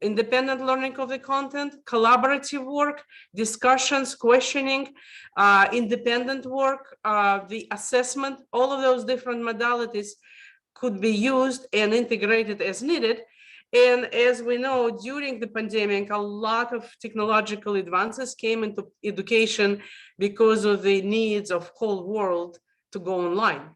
independent learning of the content, collaborative work, discussions, questioning, independent work, the assessment, all of those different modalities could be used and integrated as needed. And as we know, during the pandemic, a lot of technological advances came into education because of the needs of whole world to go online.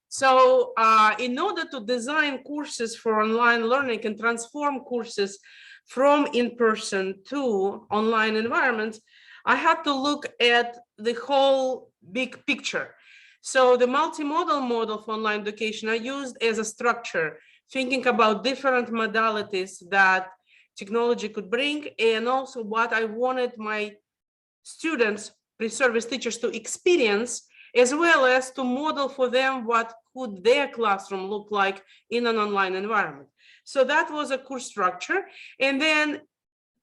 So in order to design courses for online learning and transform courses from in-person to online environments, I had to look at the whole big picture. So the multi-modal model for online education I used as a structure, thinking about different modalities that technology could bring, and also what I wanted my students, pre-service teachers, to experience, as well as to model for them what could their classroom look like in an online environment. So that was a course structure. And then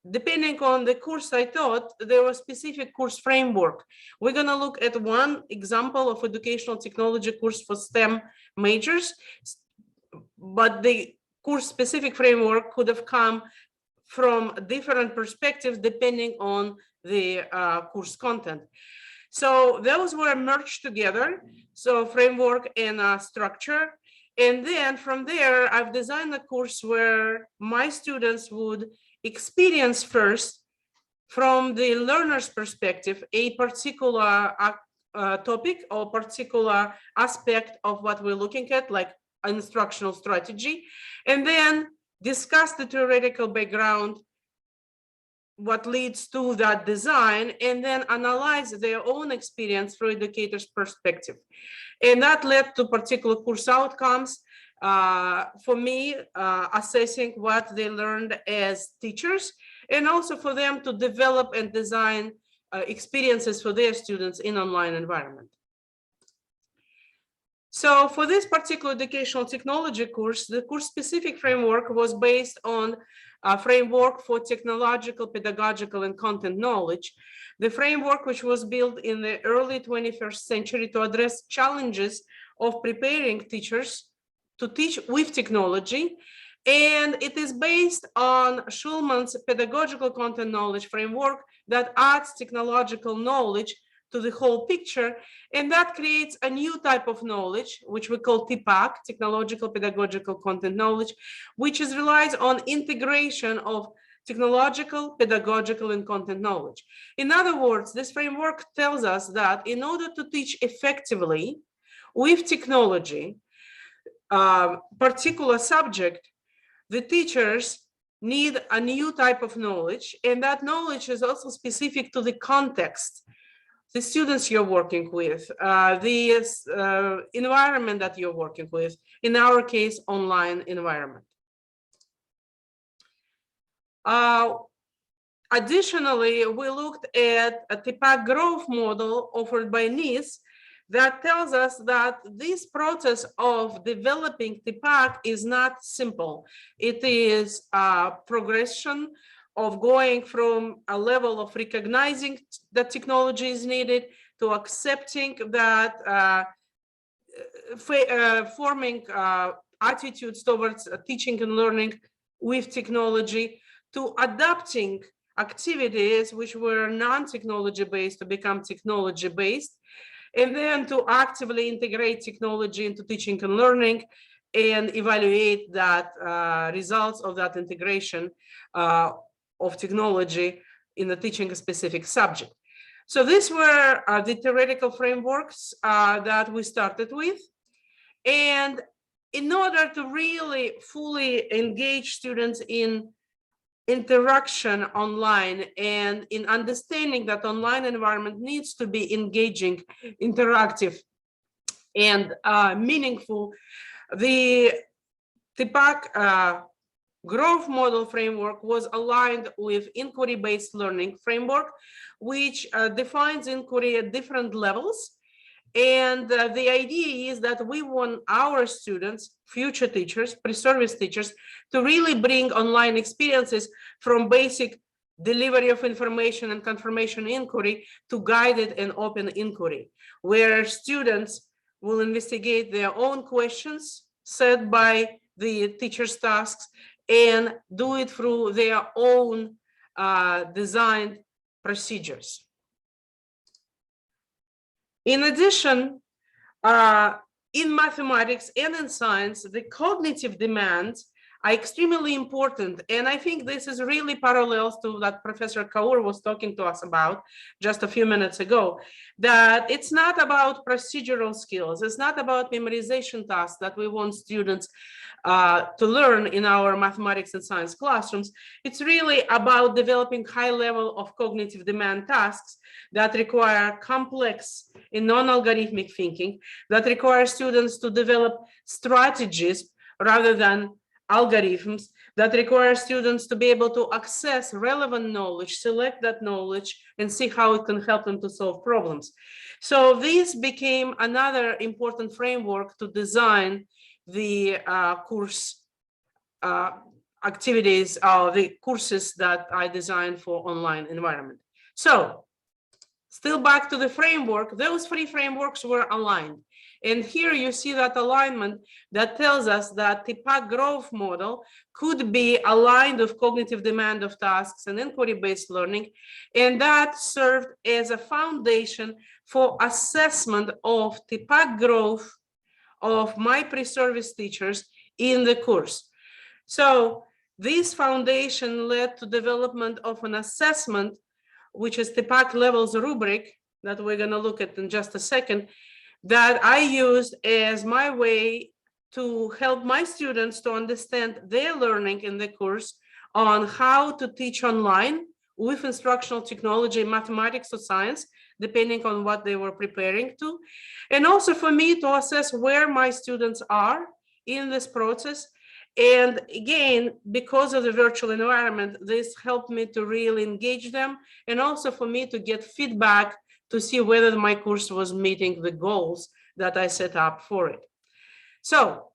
depending on the course I taught, there was specific course framework. We're gonna look at one example of educational technology course for STEM majors, but the course specific framework could have come from different perspectives depending on the course content. So those were merged together, so framework and structure. And then from there, I've designed a course where my students would experience first, from the learner's perspective, a particular topic or particular aspect of what we're looking at, like an instructional strategy, and then discuss the theoretical background, what leads to that design, and then analyze their own experience through educator's perspective. And that led to particular course outcomes. For me, assessing what they learned as teachers, and also for them to develop and design experiences for their students in online environment. So for this particular educational technology course, the course specific framework was based on a framework for technological, pedagogical, and content knowledge. The framework, which was built in the early 21st century to address challenges of preparing teachers to teach with technology. And it is based on Schulman's pedagogical content knowledge framework that adds technological knowledge to the whole picture. And that creates a new type of knowledge, which we call Ppac, technological pedagogical content knowledge, which relies on integration of technological, pedagogical, and content knowledge. In other words, this framework tells us that in order to teach effectively with technology, particular subject, the teachers need a new type of knowledge, and that knowledge is also specific to the context, the students you're working with, the environment that you're working with, in our case, online environment. Additionally, we looked at a Ppac growth model offered by NIST that tells us that this process of developing Ppac is not simple. It is a progression of going from a level of recognizing that technology is needed to accepting that, forming attitudes towards teaching and learning with technology, to adapting activities which were non-technology based to become technology based, and then to actively integrate technology into teaching and learning and evaluate that results of that integration of technology in the teaching a specific subject. So these were the theoretical frameworks that we started with. And in order to really fully engage students in interaction online and in understanding that online environment needs to be engaging, interactive, and meaningful, the Ppac growth model framework was aligned with inquiry-based learning framework, which defines inquiry at different levels. And the idea is that we want our students, future teachers, pre-service teachers, to really bring online experiences from basic delivery of information and confirmation inquiry to guided and open inquiry, where students will investigate their own questions set by the teacher's tasks and do it through their own designed procedures. In addition, in mathematics and in science, the cognitive demands are extremely important. And I think this is really parallels to that Professor Kaur was talking to us about just a few minutes ago, that it's not about procedural skills. It's not about memorization tasks that we want students to learn in our mathematics and science classrooms. It's really about developing high level of cognitive demand tasks that require complex and non-algorithmic thinking, that require students to develop strategies rather than algorithms, that require students to be able to access relevant knowledge, select that knowledge, and see how it can help them to solve problems. So this became another important framework to design the course activities, the courses that I designed for online environment. So still back to the framework, those three frameworks were aligned. And here you see that alignment that tells us that the Ppac growth model could be aligned with cognitive demand of tasks and inquiry-based learning. And that served as a foundation for assessment of the Ppac growth of my pre-service teachers in the course. So this foundation led to development of an assessment, which is the Ppac levels rubric that we're going to look at in just a second, that I used as my way to help my students to understand their learning in the course on how to teach online with instructional technology, mathematics or science, depending on what they were preparing to. And also for me to assess where my students are in this process. And again, because of the virtual environment, this helped me to really engage them, and also for me to get feedback to see whether my course was meeting the goals that I set up for it. So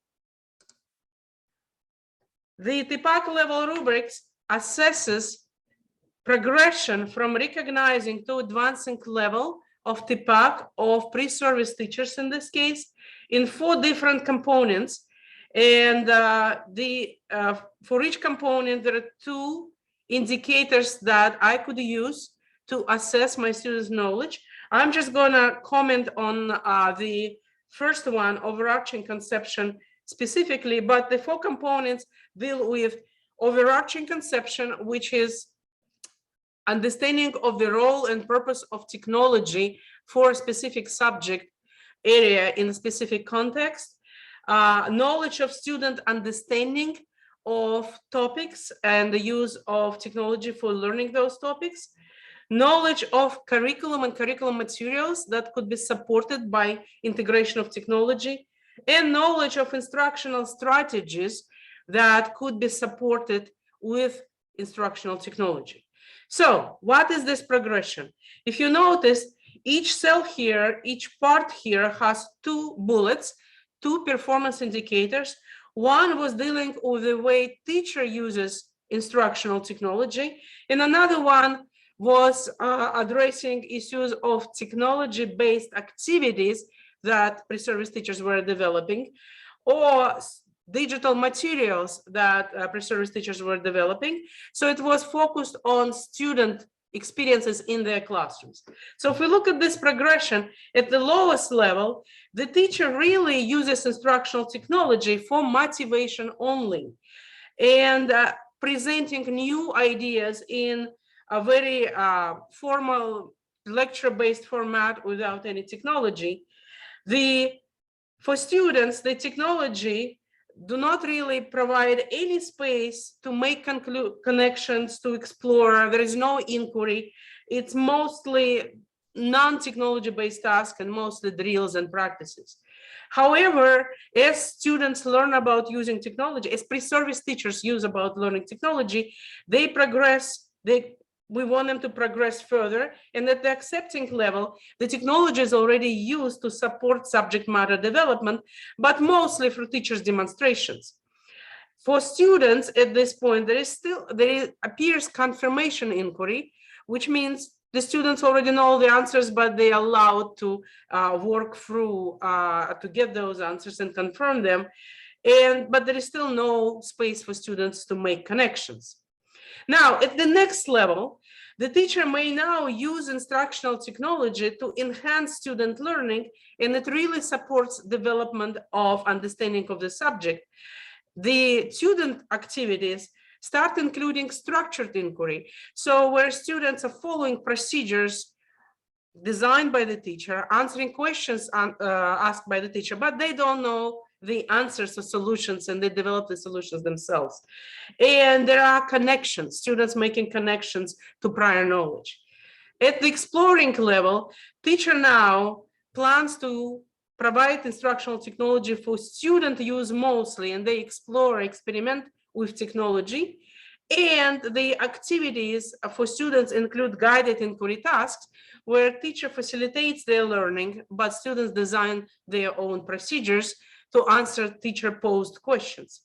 the Ppac level rubrics assesses progression from recognizing to advancing level of Ppac of pre-service teachers in this case in 4 different components. And for each component, there are 2 indicators that I could use to assess my students' knowledge. I'm just gonna comment on the first one, overarching conception specifically, but the 4 components deal with overarching conception, which is understanding of the role and purpose of technology for a specific subject area in a specific context, knowledge of student understanding of topics and the use of technology for learning those topics, knowledge of curriculum and curriculum materials that could be supported by integration of technology, and knowledge of instructional strategies that could be supported with instructional technology. So what is this progression? If you notice, each cell here, each part here has 2 bullets, 2 performance indicators. One was dealing with the way teacher uses instructional technology. And another one was addressing issues of technology-based activities that pre-service teachers were developing, or digital materials that pre-service teachers were developing. So it was focused on student experiences in their classrooms. So if we look at this progression, at the lowest level, the teacher really uses instructional technology for motivation only, and presenting new ideas in a very formal lecture-based format without any technology. For students, the technology do not really provide any space to make connections, to explore. There is no inquiry. It's mostly non-technology based tasks and mostly drills and practices. However, as students learn about using technology, as pre-service teachers use about learning technology, they progress, we want them to progress further. And at the accepting level, the technology is already used to support subject matter development, but mostly for teachers' demonstrations. For students at this point, there appears confirmation inquiry, which means the students already know the answers, but they are allowed to work through to get those answers and confirm them. But there is still no space for students to make connections. Now, at the next level, the teacher may now use instructional technology to enhance student learning, and it really supports development of understanding of the subject. The student activities start including structured inquiry. So where students are following procedures designed by the teacher, answering questions asked by the teacher, but they don't know the answers or solutions, and they develop the solutions themselves. And there are connections, students making connections to prior knowledge. At the exploring level, teacher now plans to provide instructional technology for student use mostly, and they explore, experiment with technology. And the activities for students include guided inquiry tasks, where teacher facilitates their learning, but students design their own procedures to answer teacher-posed questions.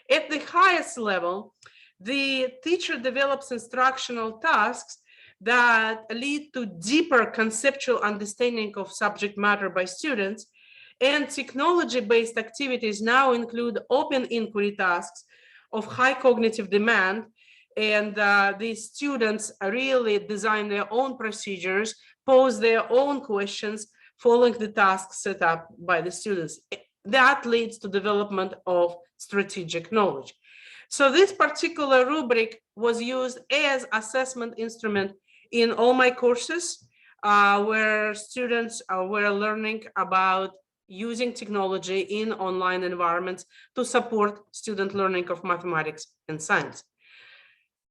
At the highest level, the teacher develops instructional tasks that lead to deeper conceptual understanding of subject matter by students, and technology-based activities now include open inquiry tasks of high cognitive demand, and these students really design their own procedures, pose their own questions, following the tasks set up by the students. That leads to development of strategic knowledge. So this particular rubric was used as assessment instrument in all my courses, where students were learning about using technology in online environments to support student learning of mathematics and science.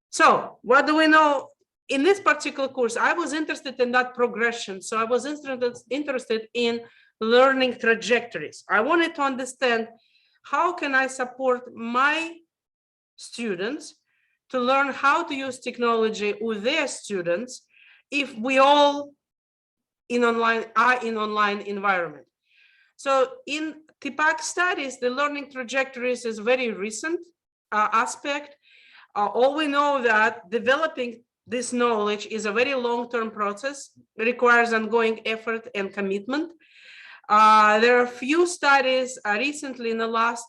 So what do we know? In this particular course, I was interested in that progression. So I was interested in learning trajectories. I wanted to understand, how can I support my students to learn how to use technology with their students if we all are in online environment. So in Ppac studies, the learning trajectories is very recent aspect. All we know that developing this knowledge is a very long-term process. It requires ongoing effort and commitment. There are a few studies recently in the last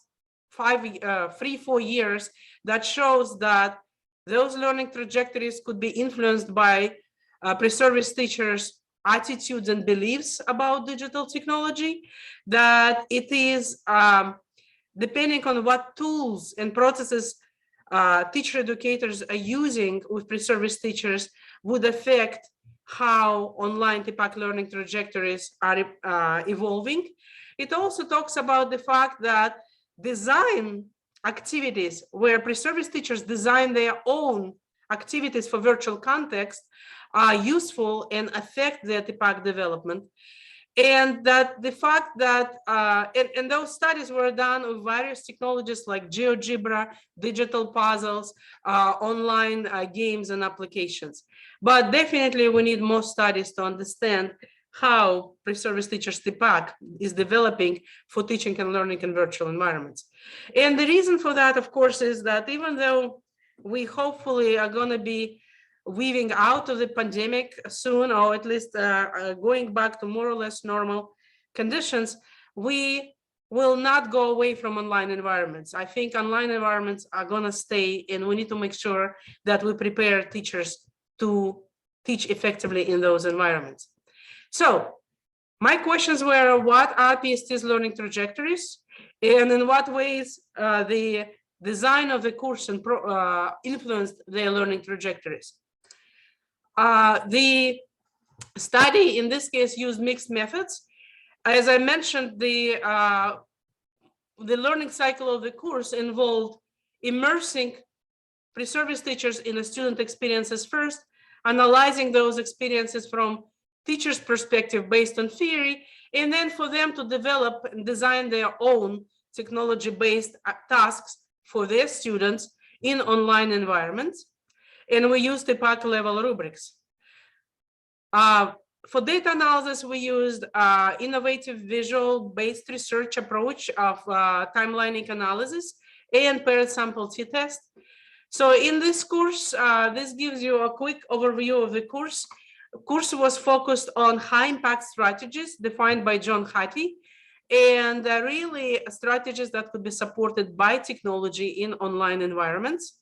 3-4 years that shows that those learning trajectories could be influenced by pre-service teachers' attitudes and beliefs about digital technology, that it is depending on what tools and processes teacher educators are using with pre-service teachers would affect how online Ppac learning trajectories are evolving. It also talks about the fact that design activities where pre-service teachers design their own activities for virtual context are useful and affect their Ppac development. And that the fact that, and those studies were done with various technologies like Geogebra, digital puzzles, online games and applications. But definitely we need more studies to understand how pre-service teachers Ppac is developing for teaching and learning in virtual environments. And the reason for that, of course, is that even though we hopefully are going to be weaving out of the pandemic soon, or at least going back to more or less normal conditions, we will not go away from online environments. I think online environments are going to stay, and we need to make sure that we prepare teachers to teach effectively in those environments. So my questions were, what are PST's learning trajectories, and in what ways the design of the course and influenced their learning trajectories? The study in this case used mixed methods. As I mentioned, the learning cycle of the course involved immersing pre-service teachers in the student experiences first, analyzing those experiences from teachers' perspective based on theory, and then for them to develop and design their own technology-based tasks for their students in online environments. And we used the Ppac level rubrics. For data analysis, we used innovative visual-based research approach of timelining analysis and paired sample t-test. So in this course, this gives you a quick overview of the course. The course was focused on high-impact strategies defined by John Hattie, and really strategies that could be supported by technology in online environments.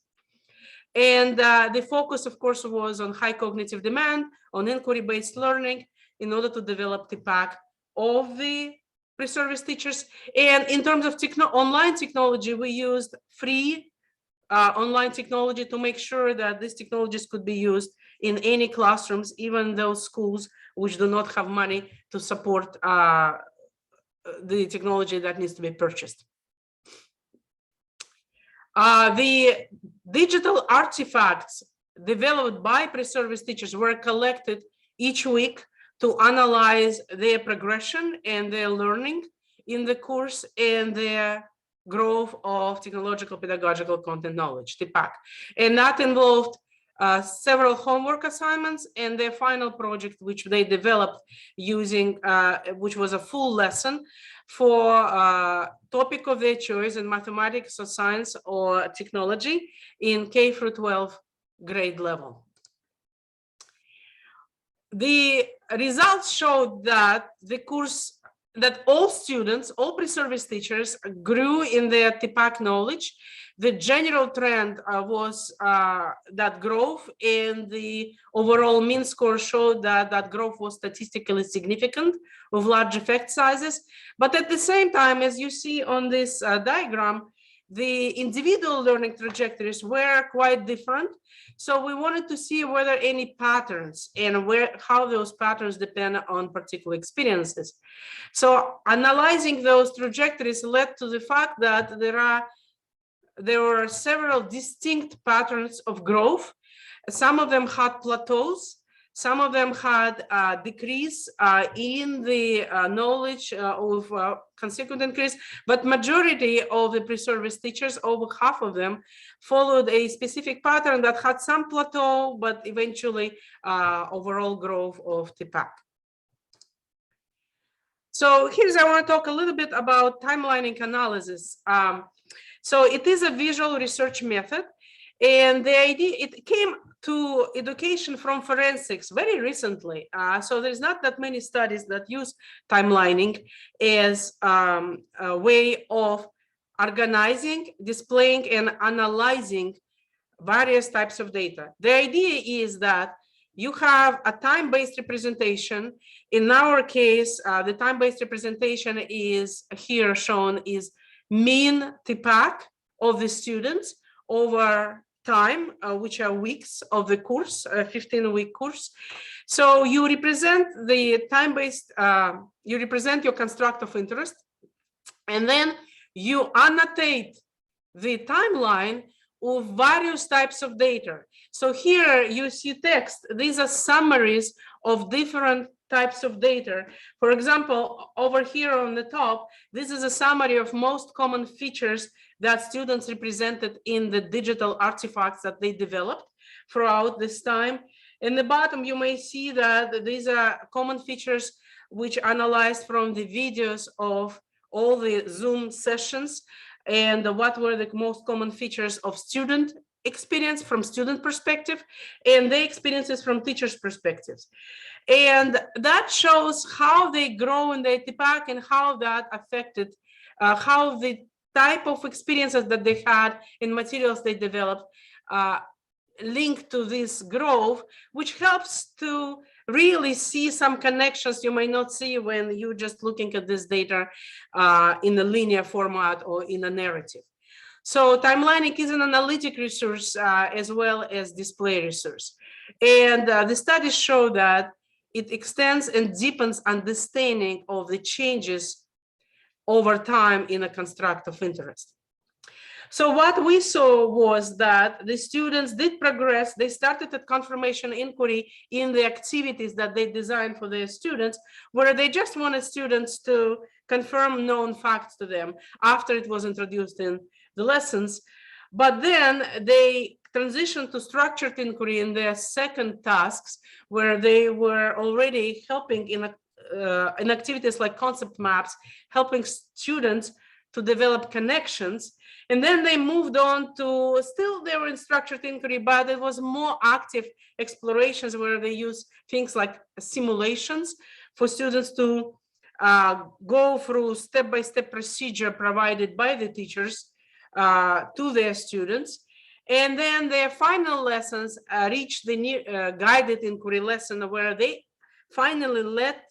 And the focus, of course, was on high cognitive demand, on inquiry-based learning, in order to develop the Ppac of the pre-service teachers. And in terms of online technology, we used free online technology to make sure that these technologies could be used in any classrooms, even those schools which do not have money to support the technology that needs to be purchased. The digital artifacts developed by pre-service teachers were collected each week to analyze their progression and their learning in the course and their growth of technological pedagogical content knowledge, Ppac. And that involved several homework assignments and their final project, which they developed using, which was a full lesson for topic of their choice in mathematics or science or technology in K through 12 grade level. The results showed that the course, that all students, all pre-service teachers grew in their Ppac knowledge. The general trend was that growth, and the overall mean score showed that that growth was statistically significant with large effect sizes. But at the same time, as you see on this diagram, the individual learning trajectories were quite different. So we wanted to see whether any patterns and how those patterns depend on particular experiences. So analyzing those trajectories led to the fact that there were several distinct patterns of growth. Some of them had plateaus. Some of them had a decrease in the knowledge of consequent increase, but majority of the pre-service teachers, over half of them, followed a specific pattern that had some plateau, but eventually overall growth of Ppac. So here's, I want to talk a little bit about timelining analysis. So it is a visual research method, and the idea, it came to education from forensics very recently. So there's not that many studies that use timelining as a way of organizing, displaying, and analyzing various types of data. The idea is that you have a time-based representation. In our case, the time-based representation is here shown is mean Ppac of the students over time, which are weeks of the course, a 15-week course. So you represent the time-based, you represent your construct of interest, and then you annotate the timeline of various types of data. So here you see text. These are summaries of different types of data. For example, over here on the top, this is a summary of most common features that students represented in the digital artifacts that they developed throughout this time. In the bottom, you may see that these are common features which analyzed from the videos of all the Zoom sessions and what were the most common features of student experience from student perspective and their experiences from teachers' perspectives. And that shows how they grow in the Ppac and how that affected how the type of experiences that they had in materials they developed linked to this growth, which helps to really see some connections you might not see when you're just looking at this data in a linear format or in a narrative. So timelining is an analytic resource as well as display resource. And the studies show that it extends and deepens understanding of the changes over time in a construct of interest. So what we saw was that the students did progress. They started at confirmation inquiry in the activities that they designed for their students, where they just wanted students to confirm known facts to them after it was introduced in the lessons. But then they transitioned to structured inquiry in their second tasks, where they were already helping in activities like concept maps, helping students to develop connections. And then they moved on to, still they were in structured inquiry, but it was more active explorations where they use things like simulations for students to go through step-by-step procedure provided by the teachers to their students. And then their final lessons reached the guided inquiry lesson, where they finally let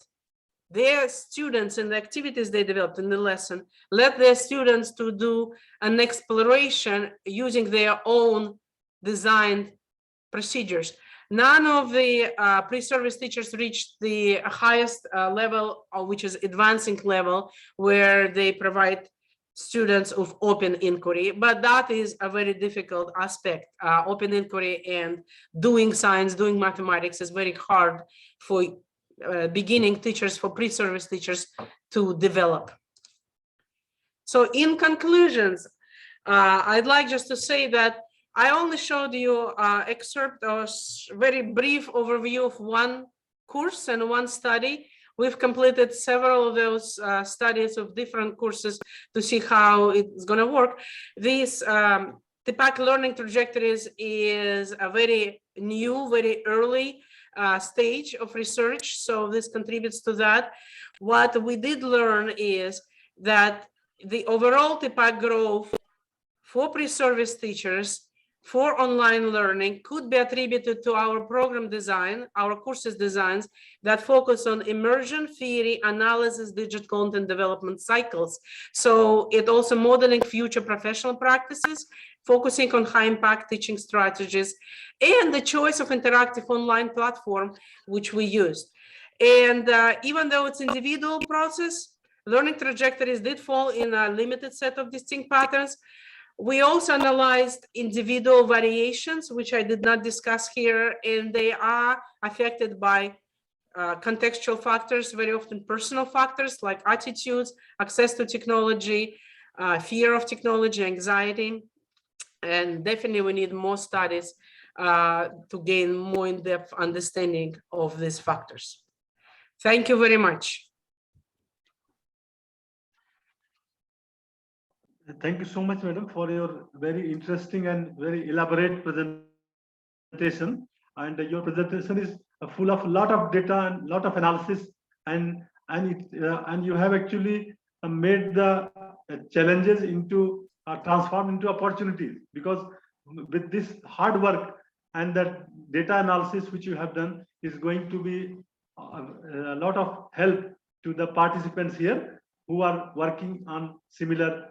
their students and the activities they developed in the lesson, let their students to do an exploration using their own designed procedures. None of the pre-service teachers reached the highest level, which is advancing level, where they provide students of open inquiry, but that is a very difficult aspect. Open inquiry and doing science, doing mathematics is very hard for beginning teachers, for pre-service teachers to develop. So in conclusions, I'd like just to say that I only showed you excerpt or very brief overview of one course and one study. We've completed several of those studies of different courses to see how it's going to work. This Ppac learning trajectories is a very new, very early stage of research, so this contributes to that. What we did learn is that the overall Ppac growth for pre-service teachers for online learning could be attributed to our program design, our courses designs that focus on immersion, theory, analysis, digital content development cycles. So it also modeling future professional practices, focusing on high impact teaching strategies, and the choice of interactive online platform, which we used. And even though it's individual process, learning trajectories did fall in a limited set of distinct patterns. We also analyzed individual variations, which I did not discuss here, and they are affected by contextual factors, very often personal factors like attitudes, access to technology, fear of technology, anxiety, and definitely we need more studies to gain more in-depth understanding of these factors. Thank you very much. Thank you so much, madam, for your very interesting and very elaborate presentation. And your presentation is full of a lot of data and lot of analysis, and you have actually made the challenges into transformed into opportunities, because with this hard work and that data analysis which you have done is going to be a lot of help to the participants here who are working on similar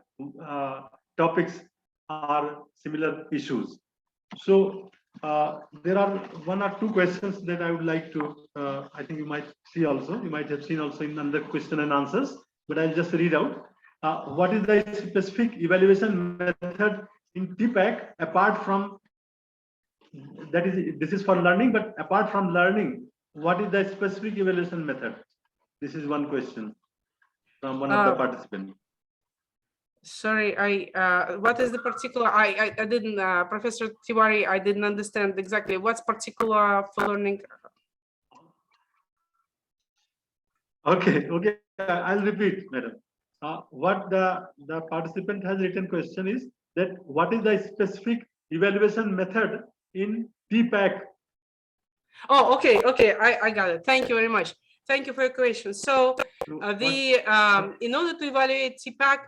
topics or similar issues. So there are one or two questions that I would like to, I think you might see also, you might have seen also in under question and answers, but I'll just read out. What is the specific evaluation method in Ppac apart from, that is, this is for learning, but apart from learning, what is the specific evaluation method? This is one question from one of the participants. Sorry, what is the particular, I didn't, Professor Tiwari, I didn't understand exactly what's particular for learning. Okay, I'll repeat, madam. What the participant has written question is that what is the specific evaluation method in Ppac. Oh, okay, I got it. Thank you very much. Thank you for your question. So in order to evaluate Ppac,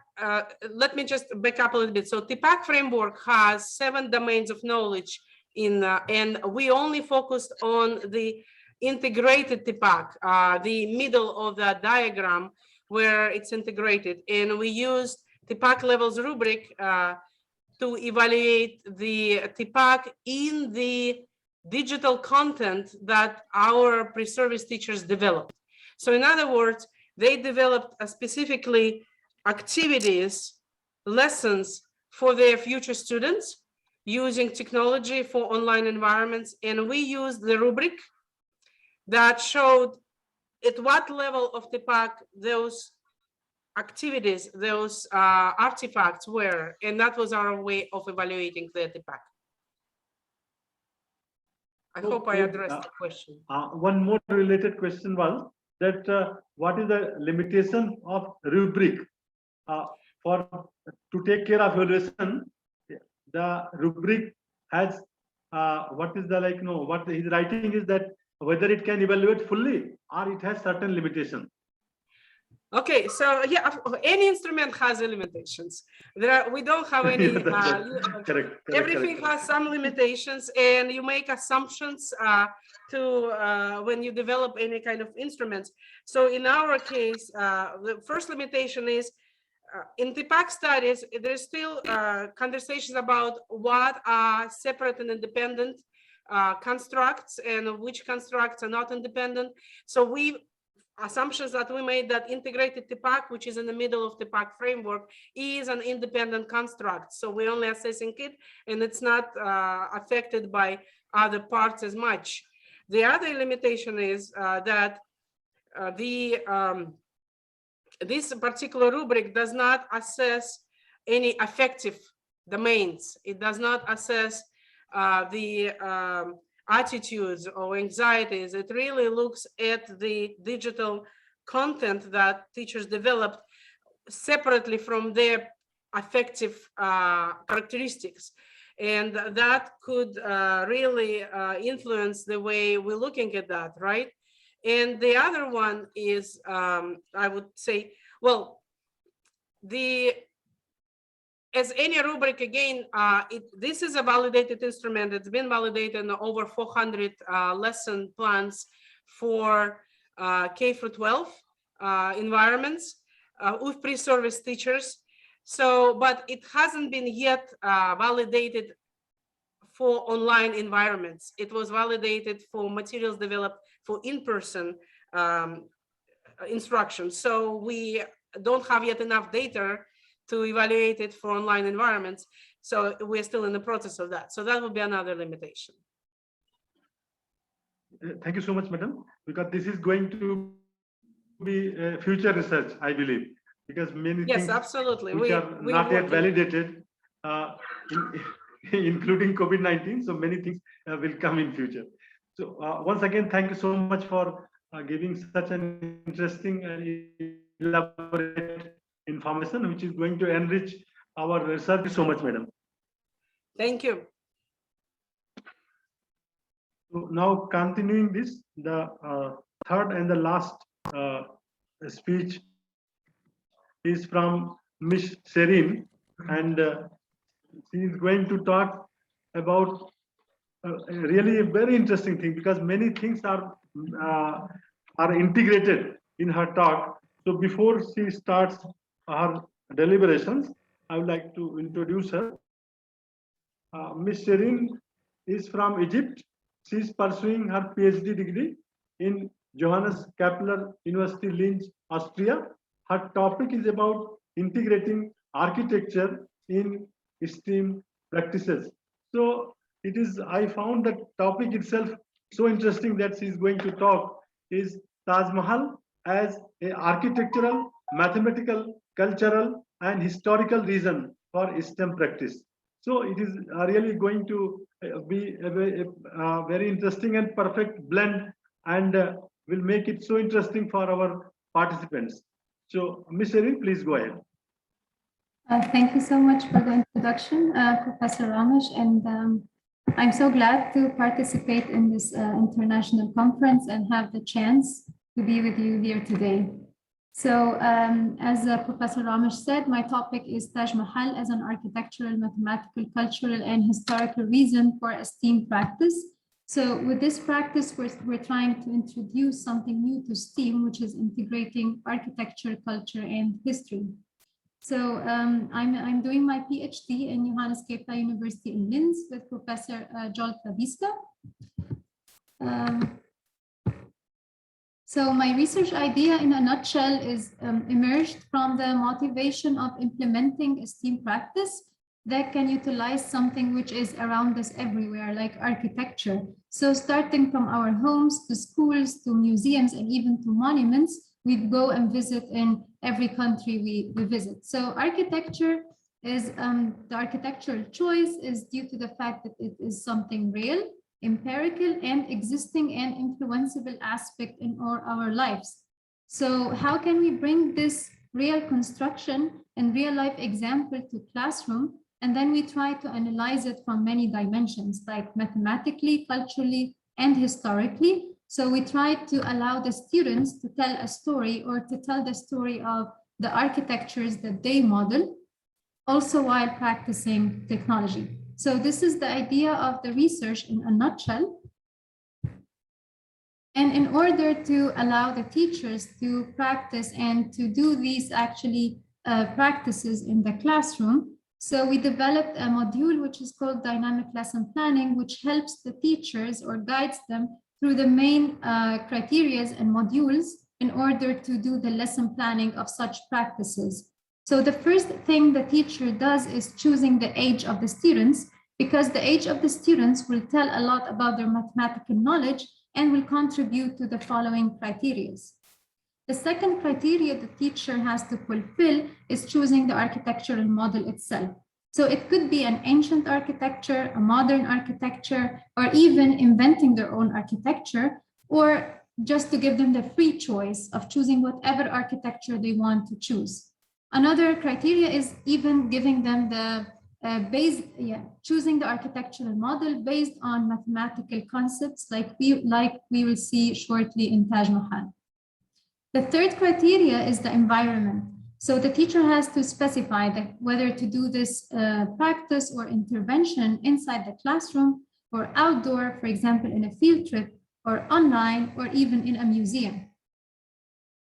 let me just back up a little bit. So Ppac framework has 7 domains of knowledge and we only focused on the integrated Ppac, the middle of the diagram where it's integrated. And we used Ppac levels rubric to evaluate the Ppac in the digital content that our pre-service teachers developed. So in other words, they developed specifically activities, lessons for their future students using technology for online environments. And we used the rubric that showed at what level of Ppac those activities, those artifacts were. And that was our way of evaluating the Ppac. I hope I addressed the question. One more related question was that what is the limitation of rubric to take care of evaluation? The rubric has what is the what his writing is that whether it can evaluate fully or it has certain limitation. Okay, so yeah, any instrument has limitations. We don't have any. Correct. Everything has some limitations, and you make assumptions when you develop any kind of instruments. So in our case, the first limitation is in Ppac studies, there's still conversations about what are separate and independent constructs and which constructs are not independent. So assumptions that we made that integrated Ppac, which is in the middle of the Ppac framework, is an independent construct. So we're only assessing it, and it's not affected by other parts as much. The other limitation is that this particular rubric does not assess any affective domains. It does not assess the attitudes or anxieties. It really looks at the digital content that teachers developed separately from their affective characteristics. And that could really influence the way we're looking at that, right? And the other one is, I would say, well, as any rubric, again, this is a validated instrument. It's been validated in over 400 lesson plans for K-12 environments with pre-service teachers. So, but it hasn't been yet validated for online environments. It was validated for materials developed for in-person instruction. So we don't have yet enough data to evaluate it for online environments. So we're still in the process of that. So that would be another limitation. Thank you so much, madam, because this is going to be future research, I believe, because many things absolutely. which are not yet validated, including COVID-19. So many things will come in future. So once again, thank you so much for giving such an interesting and elaborate information, which is going to enrich our research so much, madam. Thank you. So now continuing this, the third and the last speech is from Ms. Sherin, and she is going to talk about really a very interesting thing, because many things are integrated in her talk. So before she starts her deliberations, I would like to introduce her. Ms. Sherin is from Egypt. She is pursuing her PhD degree in Johannes Kepler University, Linz, Austria. Her topic is about integrating architecture in Esteem practices. So it is, I found that topic itself so interesting that she is going to talk is Taj Mahal as an architectural, mathematical, cultural, and historical reason for STEM practice. So it is really going to be a very interesting and perfect blend, and will make it so interesting for our participants. So Ms. Sherin, please go ahead. Thank you so much for the introduction, Professor Ramesh, and I'm so glad to participate in this international conference and have the chance to be with you here today. So as Professor Ramesh said, my topic is Taj Mahal as an architectural, mathematical, cultural, and historical reason for Esteem practice. So with this practice, we're trying to introduce something new to Esteem, which is integrating architecture, culture, and history. So I'm doing my PhD in Johannes Kepler University in Linz with Professor Joel Klaviska. So my research idea in a nutshell is emerged from the motivation of implementing Esteem practice that can utilize something which is around us everywhere, like architecture. So starting from our homes to schools to museums and even to monuments, we go and visit in every country we visit. So architecture is, the architectural choice is due to the fact that it is something real, empirical, and existing and influenceable aspect in all our lives. So how can we bring this real construction and real life example to classroom? And then we try to analyze it from many dimensions, like mathematically, culturally, and historically. So we try to allow the students to tell a story or to tell the story of the architectures that they model, also while practicing technology. So this is the idea of the research in a nutshell. And in order to allow the teachers to practice and to do these actually practices in the classroom, so we developed a module which is called Dynamic Lesson Planning, which helps the teachers or guides them through the main criteria and modules in order to do the lesson planning of such practices. So the first thing the teacher does is choosing the age of the students, because the age of the students will tell a lot about their mathematical knowledge and will contribute to the following criteria. The second criteria the teacher has to fulfill is choosing the architectural model itself. So it could be an ancient architecture, a modern architecture, or even inventing their own architecture, or just to give them the free choice of choosing whatever architecture they want to choose. Another criteria is even giving them the choosing the architectural model based on mathematical concepts like we will see shortly in Taj Mahal. The third criteria is the environment. So the teacher has to specify that whether to do this practice or intervention inside the classroom or outdoor, for example, in a field trip, or online, or even in a museum.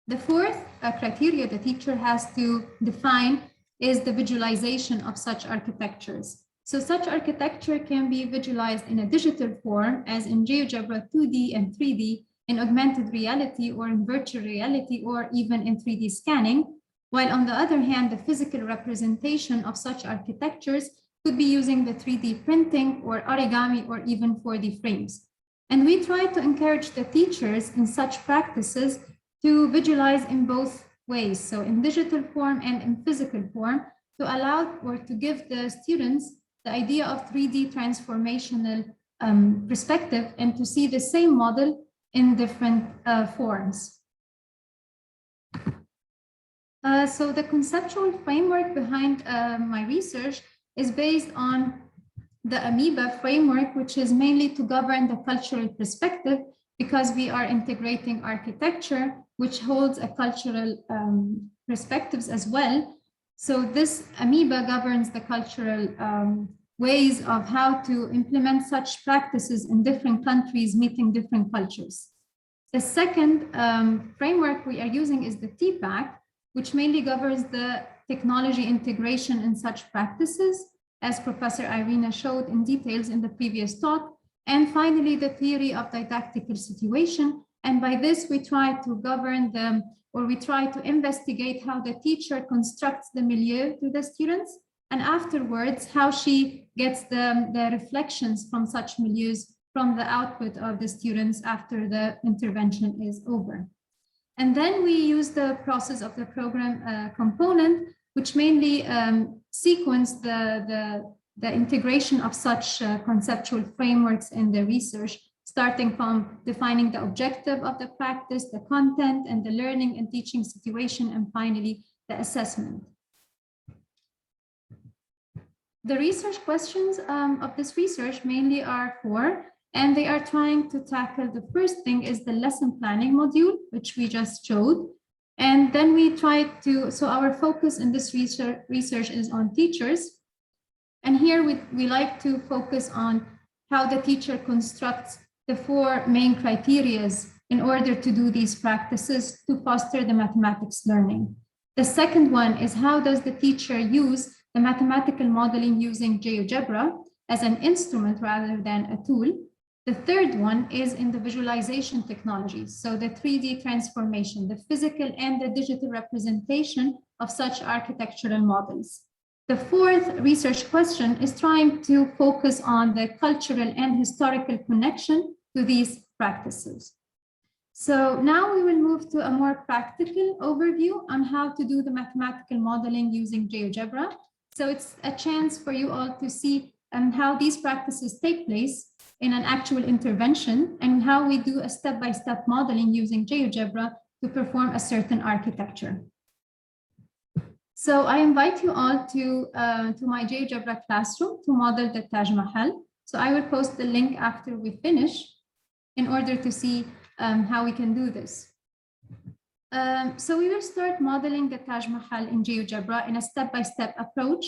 The fourth criteria the teacher has to define is the visualization of such architectures. So such architecture can be visualized in a digital form, as in Geogebra 2D and 3D, in augmented reality or in virtual reality, or even in 3D scanning, while on the other hand, the physical representation of such architectures could be using the 3D printing or origami or even 4D frames. And we try to encourage the teachers in such practices to visualize in both ways, so in digital form and in physical form, to allow or to give the students the idea of 3D transformational perspective and to see the same model in different forms. So the conceptual framework behind my research is based on the Amoeba Framework, which is mainly to govern the cultural perspective, because we are integrating architecture, which holds a cultural perspectives as well. So this Amoeba governs the cultural ways of how to implement such practices in different countries, meeting different cultures. The second framework we are using is the Ppac, which mainly governs the technology integration in such practices, as Professor Irina showed in details in the previous talk. And finally, the theory of didactical situation. And by this, we try to govern them, or we try to investigate how the teacher constructs the milieu to the students, and afterwards, how she gets the reflections from such milieus from the output of the students after the intervention is over. And then we use the process of the program component, which mainly sequence the integration of such conceptual frameworks in the research, starting from defining the objective of the practice, the content, and the learning and teaching situation, and finally, the assessment. The research questions of this research mainly are 4, and they are trying to tackle, the first thing is the lesson planning module, which we just showed. And then we try to, so our focus in this research is on teachers. And here we like to focus on how the teacher constructs the 4 main criterias in order to do these practices to foster the mathematics learning. The second one is how does the teacher use the mathematical modeling using Geogebra as an instrument rather than a tool. The third one is in the visualization technologies. So the 3D transformation, the physical and the digital representation of such architectural models. The fourth research question is trying to focus on the cultural and historical connection to these practices. So now we will move to a more practical overview on how to do the mathematical modeling using Geogebra. So it's a chance for you all to see how these practices take place in an actual intervention and how we do a step-by-step modeling using Geogebra to perform a certain architecture. So I invite you all to my Geogebra classroom to model the Taj Mahal. So I will post the link after we finish in order to see how we can do this. So we will start modeling the Taj Mahal in Geogebra in a step-by-step approach.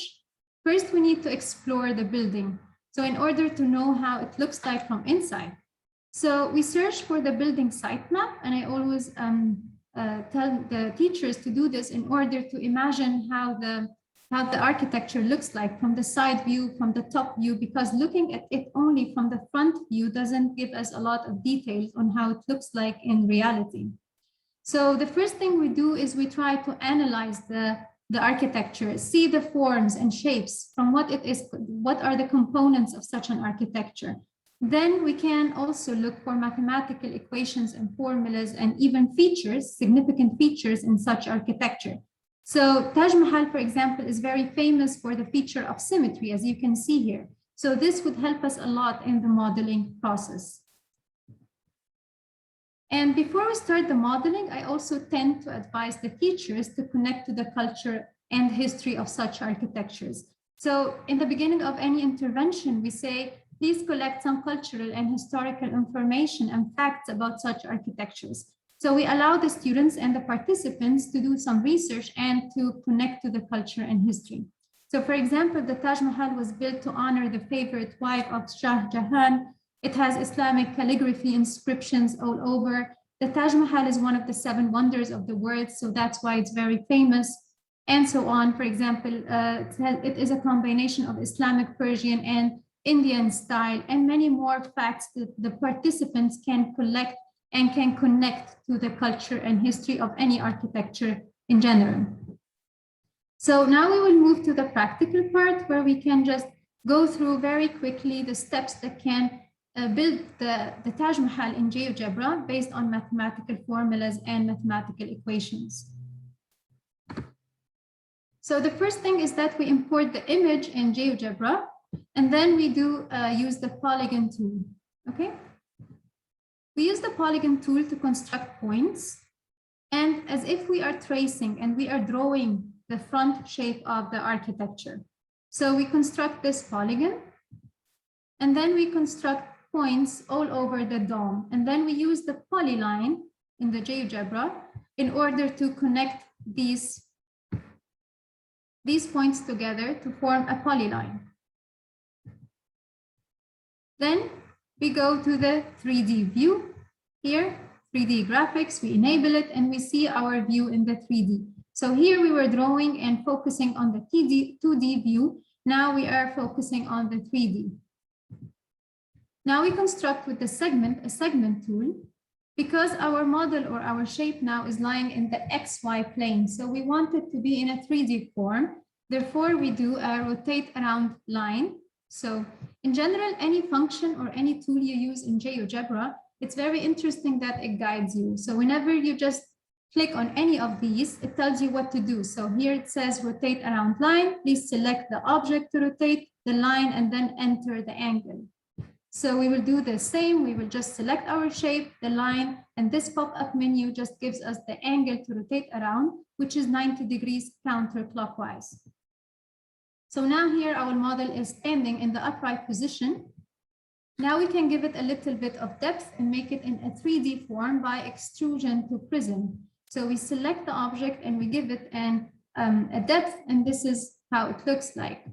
First, we need to explore the building. So in order to know how it looks like from inside. So we search for the building site map, and I always tell the teachers to do this in order to imagine how the architecture looks like from the side view, from the top view, because looking at it only from the front view doesn't give us a lot of details on how it looks like in reality. So the first thing we do is we try to analyze the architecture, see the forms and shapes from what it is, what are the components of such an architecture. Then we can also look for mathematical equations and formulas and even features, significant features in such architecture. So Taj Mahal, for example, is very famous for the feature of symmetry, as you can see here. So this would help us a lot in the modeling process. And before we start the modeling, I also tend to advise the teachers to connect to the culture and history of such architectures. So in the beginning of any intervention, we say, please collect some cultural and historical information and facts about such architectures. So we allow the students and the participants to do some research and to connect to the culture and history. So for example, the Taj Mahal was built to honor the favorite wife of Shah Jahan. It has Islamic calligraphy inscriptions all over. The Taj Mahal is one of the 7 wonders of the world, so that's why it's very famous, and so on. For example, it is a combination of Islamic, Persian, and Indian style, and many more facts that the participants can collect and can connect to the culture and history of any architecture in general. So now we will move to the practical part where we can just go through very quickly the steps that can build the Taj Mahal in Geogebra based on mathematical formulas and mathematical equations. So the first thing is that we import the image in Geogebra, and then we do use the polygon tool, okay? We use the polygon tool to construct points, and as if we are tracing and we are drawing the front shape of the architecture. So we construct this polygon, and then we construct points all over the dome. And then we use the polyline in the Geogebra in order to connect these points together to form a polyline. Then we go to the 3D view. Here, 3D graphics, we enable it and we see our view in the 3D. So here we were drawing and focusing on the 2D view. Now we are focusing on the 3D. Now we construct with the segment, a segment tool, because our model or our shape now is lying in the XY plane. So we want it to be in a 3D form. Therefore, we do a rotate around line. So in general, any function or any tool you use in Geogebra, it's very interesting that it guides you. So whenever you just click on any of these, it tells you what to do. So here it says rotate around line. Please select the object to rotate the line and then enter the angle. So we will do the same. We will just select our shape, the line, and this pop-up menu just gives us the angle to rotate around, which is 90 degrees counterclockwise. So now here our model is standing in the upright position. Now we can give it a little bit of depth and make it in a 3D form by extrusion to prism. So we select the object and we give it a depth, and this is how it looks like.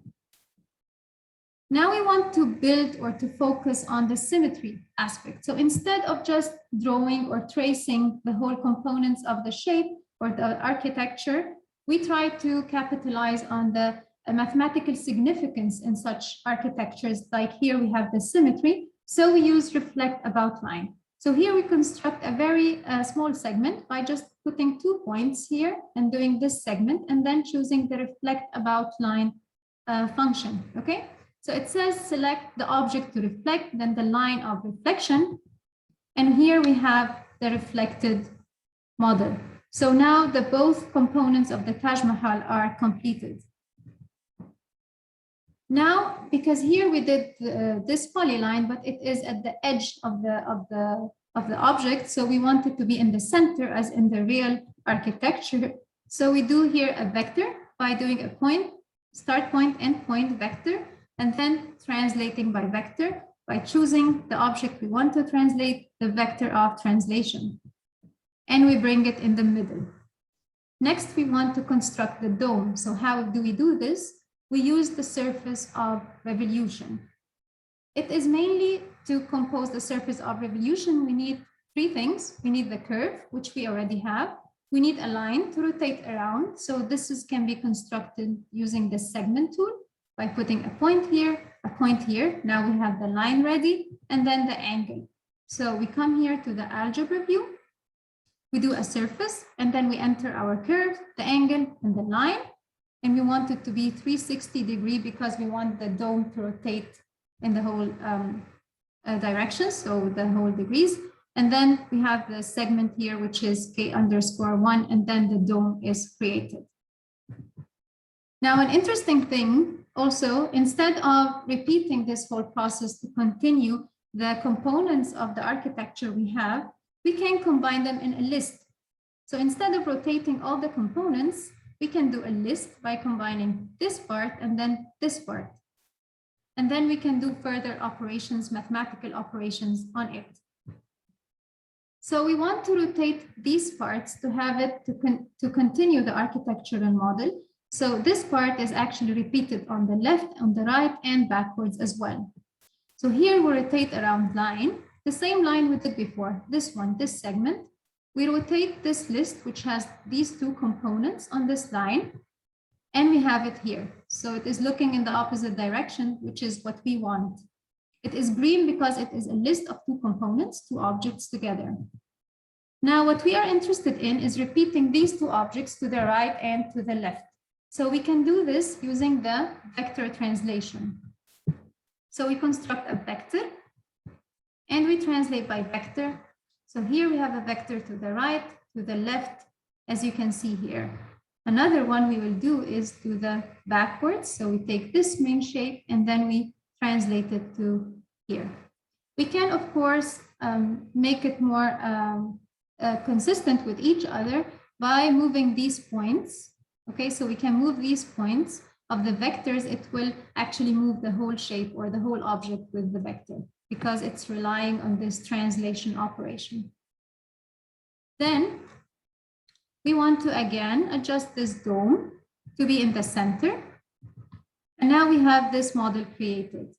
Now we want to build or to focus on the symmetry aspect. So instead of just drawing or tracing the whole components of the shape or the architecture, we try to capitalize on the mathematical significance in such architectures. Like here we have the symmetry. So we use reflect about line. So here we construct a very small segment by just putting 2 points here and doing this segment and then choosing the reflect about line function, okay? So it says select the object to reflect, then the line of reflection. And here we have the reflected model. So now the both components of the Taj Mahal are completed. Now, because here we did this polyline, but it is at the edge of the object, so we want it to be in the center as in the real architecture. So we do here a vector by doing a point, start point, end point vector, and then translating by vector by choosing the object we want to translate, the vector of translation. And we bring it in the middle. Next, we want to construct the dome. So how do we do this? We use the surface of revolution. It is mainly to compose the surface of revolution. We need 3 things. We need the curve, which we already have. We need a line to rotate around. So this can be constructed using the segment tool by putting a point here, a point here. Now we have the line ready, and then the angle. So we come here to the algebra view. We do a surface, and then we enter our curve, the angle, and the line. And we want it to be 360 degree because we want the dome to rotate in the whole direction, so the whole degrees. And then we have the segment here, which is k_1, and then the dome is created. Now, an interesting thing also, instead of repeating this whole process to continue the components of the architecture we have, we can combine them in a list. So instead of rotating all the components, we can do a list by combining this part and then this part. And then we can do further operations, mathematical operations on it. So we want to rotate these parts to have it to continue the architectural model. So this part is actually repeated on the left, on the right, and backwards as well. So here we rotate around line, the same line we did before, this one, this segment. We rotate this list, which has these 2 components on this line, and we have it here. So it is looking in the opposite direction, which is what we want. It is green because it is a list of 2 components, 2 objects together. Now, what we are interested in is repeating these 2 objects to the right and to the left. So we can do this using the vector translation. So we construct a vector, and we translate by vector. So here we have a vector to the right, to the left, as you can see here. Another one we will do is to the backwards. So we take this main shape and then we translate it to here. We can, of course, make it more consistent with each other by moving these points. Okay, so we can move these points of the vectors. It will actually move the whole shape or the whole object with the vector, because it's relying on this translation operation. Then we want to again adjust this dome to be in the center. And now we have this model created.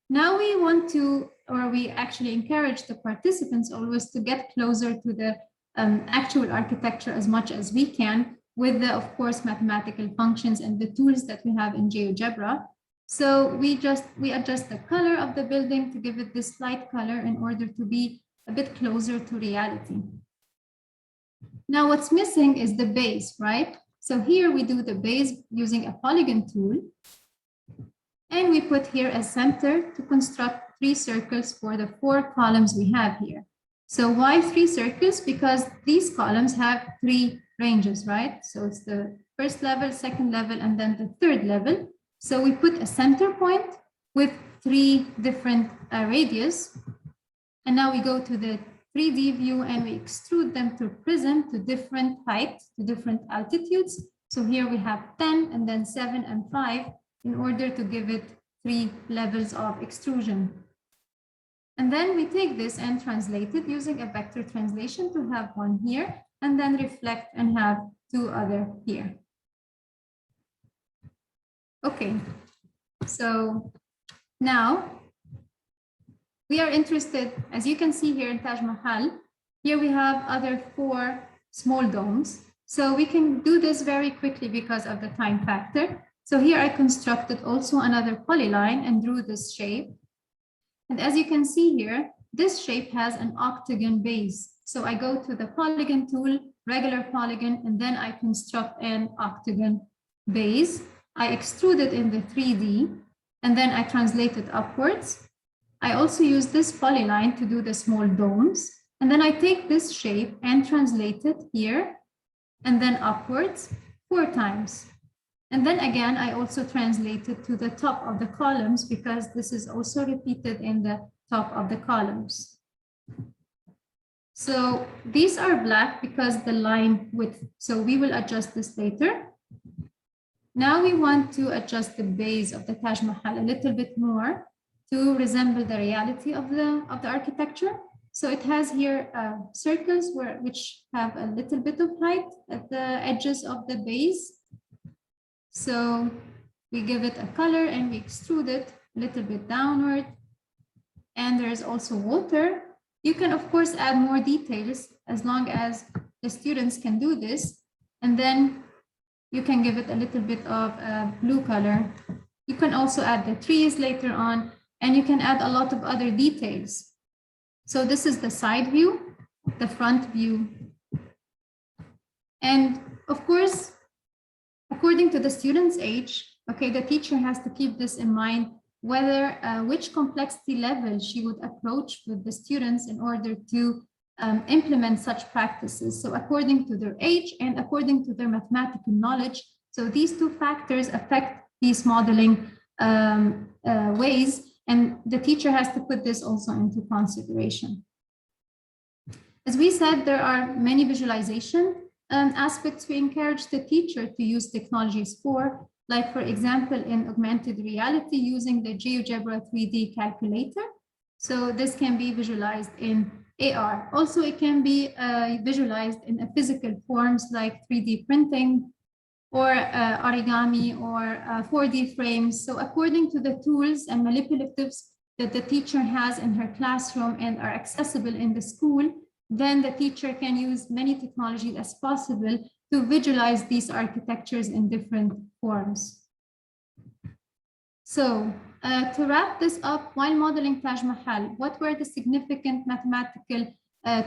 Now we want to, or we actually encourage the participants always to get closer to the actual architecture as much as we can with the, of course, mathematical functions and the tools that we have in GeoGebra. So we adjust the color of the building to give it this light color in order to be a bit closer to reality. Now what's missing is the base, right? So here we do the base using a polygon tool. And we put here a center to construct 3 circles for the 4 columns we have here. So why 3 circles? Because these columns have 3 ranges, right? So it's the first level, second level, and then the 3rd level. So we put a center point with 3 different radius. And now we go to the 3D view and we extrude them to prism to different heights, to different altitudes. So here we have 10 and then 7 and 5. in order to give it 3 levels of extrusion. And then we take this and translate it using a vector translation to have one here, and then reflect and have 2 other here. Okay, so now we are interested, as you can see here in Taj Mahal, here we have other 4 small domes. So we can do this very quickly because of the time factor. So here I constructed also another polyline and drew this shape. And as you can see here, this shape has an octagon base. So I go to the polygon tool, regular polygon, and then I construct an octagon base. I extrude it in the 3D, and then I translate it upwards. I also use this polyline to do the small domes. And then I take this shape and translate it here, and then upwards 4 times. And then again, I also translate it to the top of the columns because this is also repeated in the top of the columns. So these are black because the line width. So we will adjust this later. Now we want to adjust the base of the Taj Mahal a little bit more to resemble the reality of the architecture. So it has here circles which have a little bit of height at the edges of the base. So we give it a color and we extrude it a little bit downward. And there is also water. You can, of course, add more details as long as the students can do this. And then you can give it a little bit of blue color. You can also add the trees later on, and you can add a lot of other details. So this is the side view, the front view. And of course, according to the student's age, okay, the teacher has to keep this in mind, whether which complexity level she would approach with the students in order to implement such practices. So according to their age and according to their mathematical knowledge. So these 2 factors affect these modeling ways, and the teacher has to put this also into consideration. As we said, there are many visualization aspects we encourage the teacher to use technologies for, like for example, in augmented reality using the Geogebra 3D calculator. So this can be visualized in AR. Also, it can be visualized in physical forms like 3D printing or origami or 4D frames. So according to the tools and manipulatives that the teacher has in her classroom and are accessible in the school, then the teacher can use many technologies as possible to visualize these architectures in different forms. So to wrap this up, while modeling Taj Mahal, what were the significant mathematical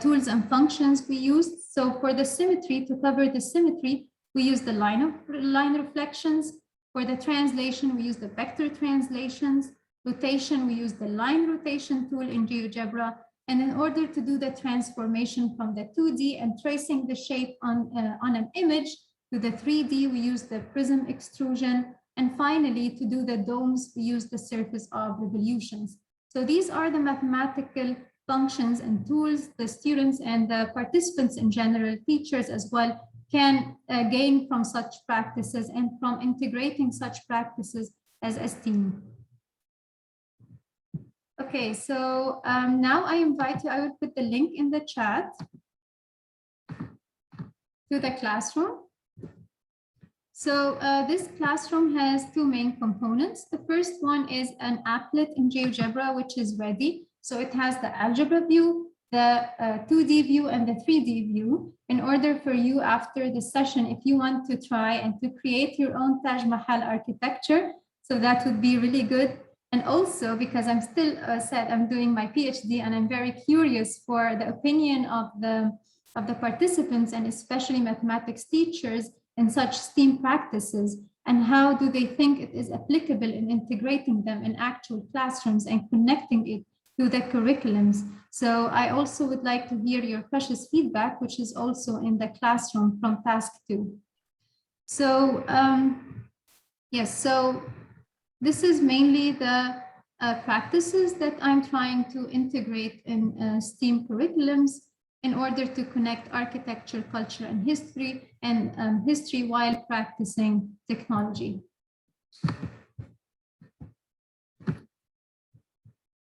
tools and functions we used? So for the symmetry, to cover the symmetry, we use the line reflections. For the translation, we use the vector translations. Rotation, we use the line rotation tool in Geogebra. And in order to do the transformation from the 2D and tracing the shape on an image to the 3D, we use the prism extrusion. And finally, to do the domes, we use the surface of revolutions. So these are the mathematical functions and tools the students and the participants in general, teachers as well, can gain from such practices and from integrating such practices as Esteem. Okay, so now I invite you, I will put the link in the chat to the classroom. So this classroom has 2 main components. The first one is an applet in Geogebra, which is ready. So it has the algebra view, the 2D view, and the 3D view. In order for you after the session, if you want to try and to create your own Taj Mahal architecture, so that would be really good. And also because I'm still I'm doing my PhD and I'm very curious for the opinion of the participants and especially mathematics teachers in such STEAM practices, and how do they think it is applicable in integrating them in actual classrooms and connecting it to the curriculums. So I also would like to hear your precious feedback, which is also in the classroom from task 2. So yes, so this is mainly the practices that I'm trying to integrate in STEAM curriculums in order to connect architecture, culture, and history while practicing technology.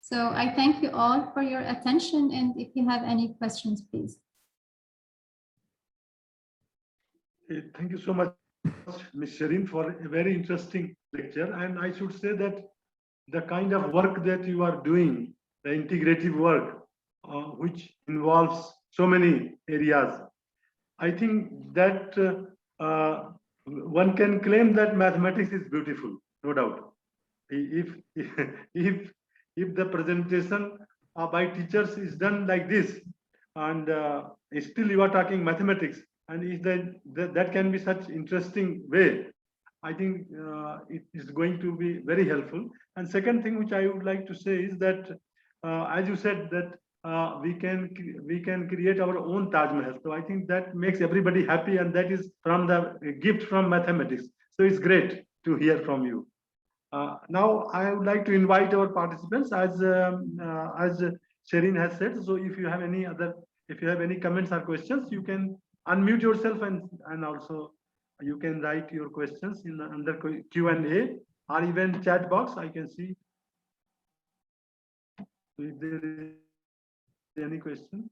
So I thank you all for your attention, and if you have any questions, please. Thank you so much, Ms. Shireen, for a very interesting lecture. And I should say that the kind of work that you are doing, the integrative work, which involves so many areas, I think that one can claim that mathematics is beautiful, no doubt. If the presentation by teachers is done like this, and still you are talking mathematics, and if that can be such interesting way, I think it is going to be very helpful. And second thing which I would like to say is that, as you said, that we can create our own Taj Mahal. So I think that makes everybody happy, and that is from the gift from mathematics. So it's great to hear from you. Now I would like to invite our participants, as Shireen has said. So if you have any comments or questions, you can unmute yourself, and also you can write your questions in under Q&A or even chat box. I can see if there is any question.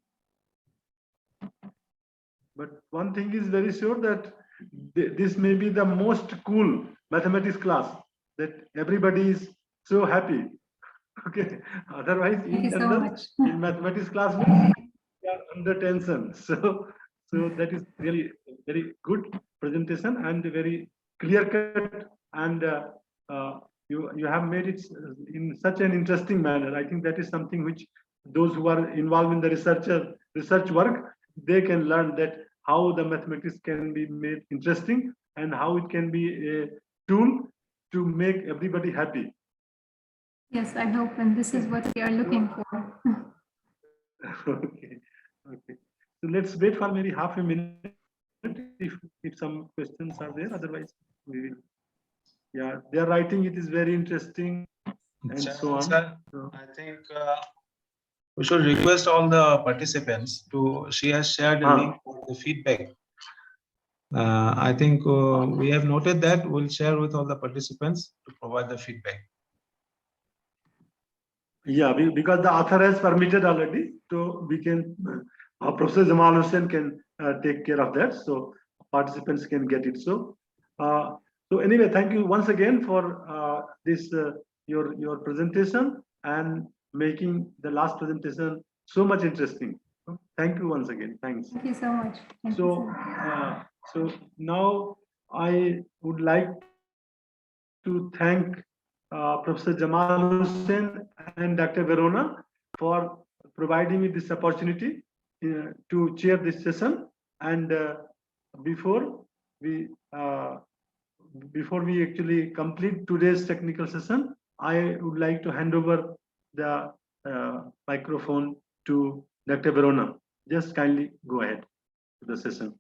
But one thing is very sure, that this may be the most cool mathematics class, that everybody is so happy. Okay. Otherwise, in general, in mathematics class, we are under tension. So that is really very good presentation and very clear cut, and you have made it in such an interesting manner. I think that is something which those who are involved in the research work, they can learn that how the mathematics can be made interesting and how it can be a tool to make everybody happy. Yes, I hope, and this is what we are looking for. Okay. So let's wait for maybe half a minute if some questions are there. Otherwise, we will. Yeah, they are writing it is very interesting and so on. Sir, I think we should request all the participants to. She has shared a link for the feedback. I think we have noted that. We'll share with all the participants to provide the feedback. Yeah, because the author has permitted already, so we can. Professor Jamal Hussain can take care of that, so participants can get it. So anyway, thank you once again for this your presentation and making the last presentation so much interesting. Thank you once again. Thanks. Thank you so much. So now I would like to thank Professor Jamal Hussain and Dr. Verona for providing me this opportunity to chair this session. And before we actually complete today's technical session, I would like to hand over the microphone to Dr. Verona. Just kindly go ahead to the session.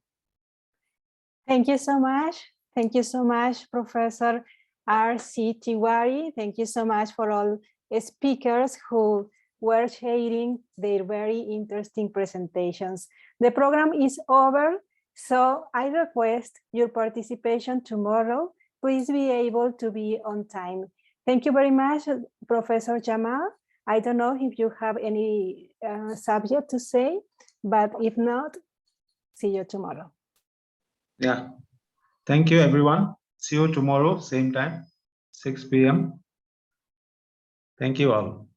Thank you so much. Thank you so much, Professor R.C. Tiwari. Thank you so much for all speakers who were sharing their very interesting presentations. The program is over, so I request your participation tomorrow. Please be able to be on time. Thank you very much, Professor Jamal. I don't know if you have any subject to say, but if not, see you tomorrow. Yeah. Thank you, everyone. See you tomorrow, same time, 6 p.m. Thank you all.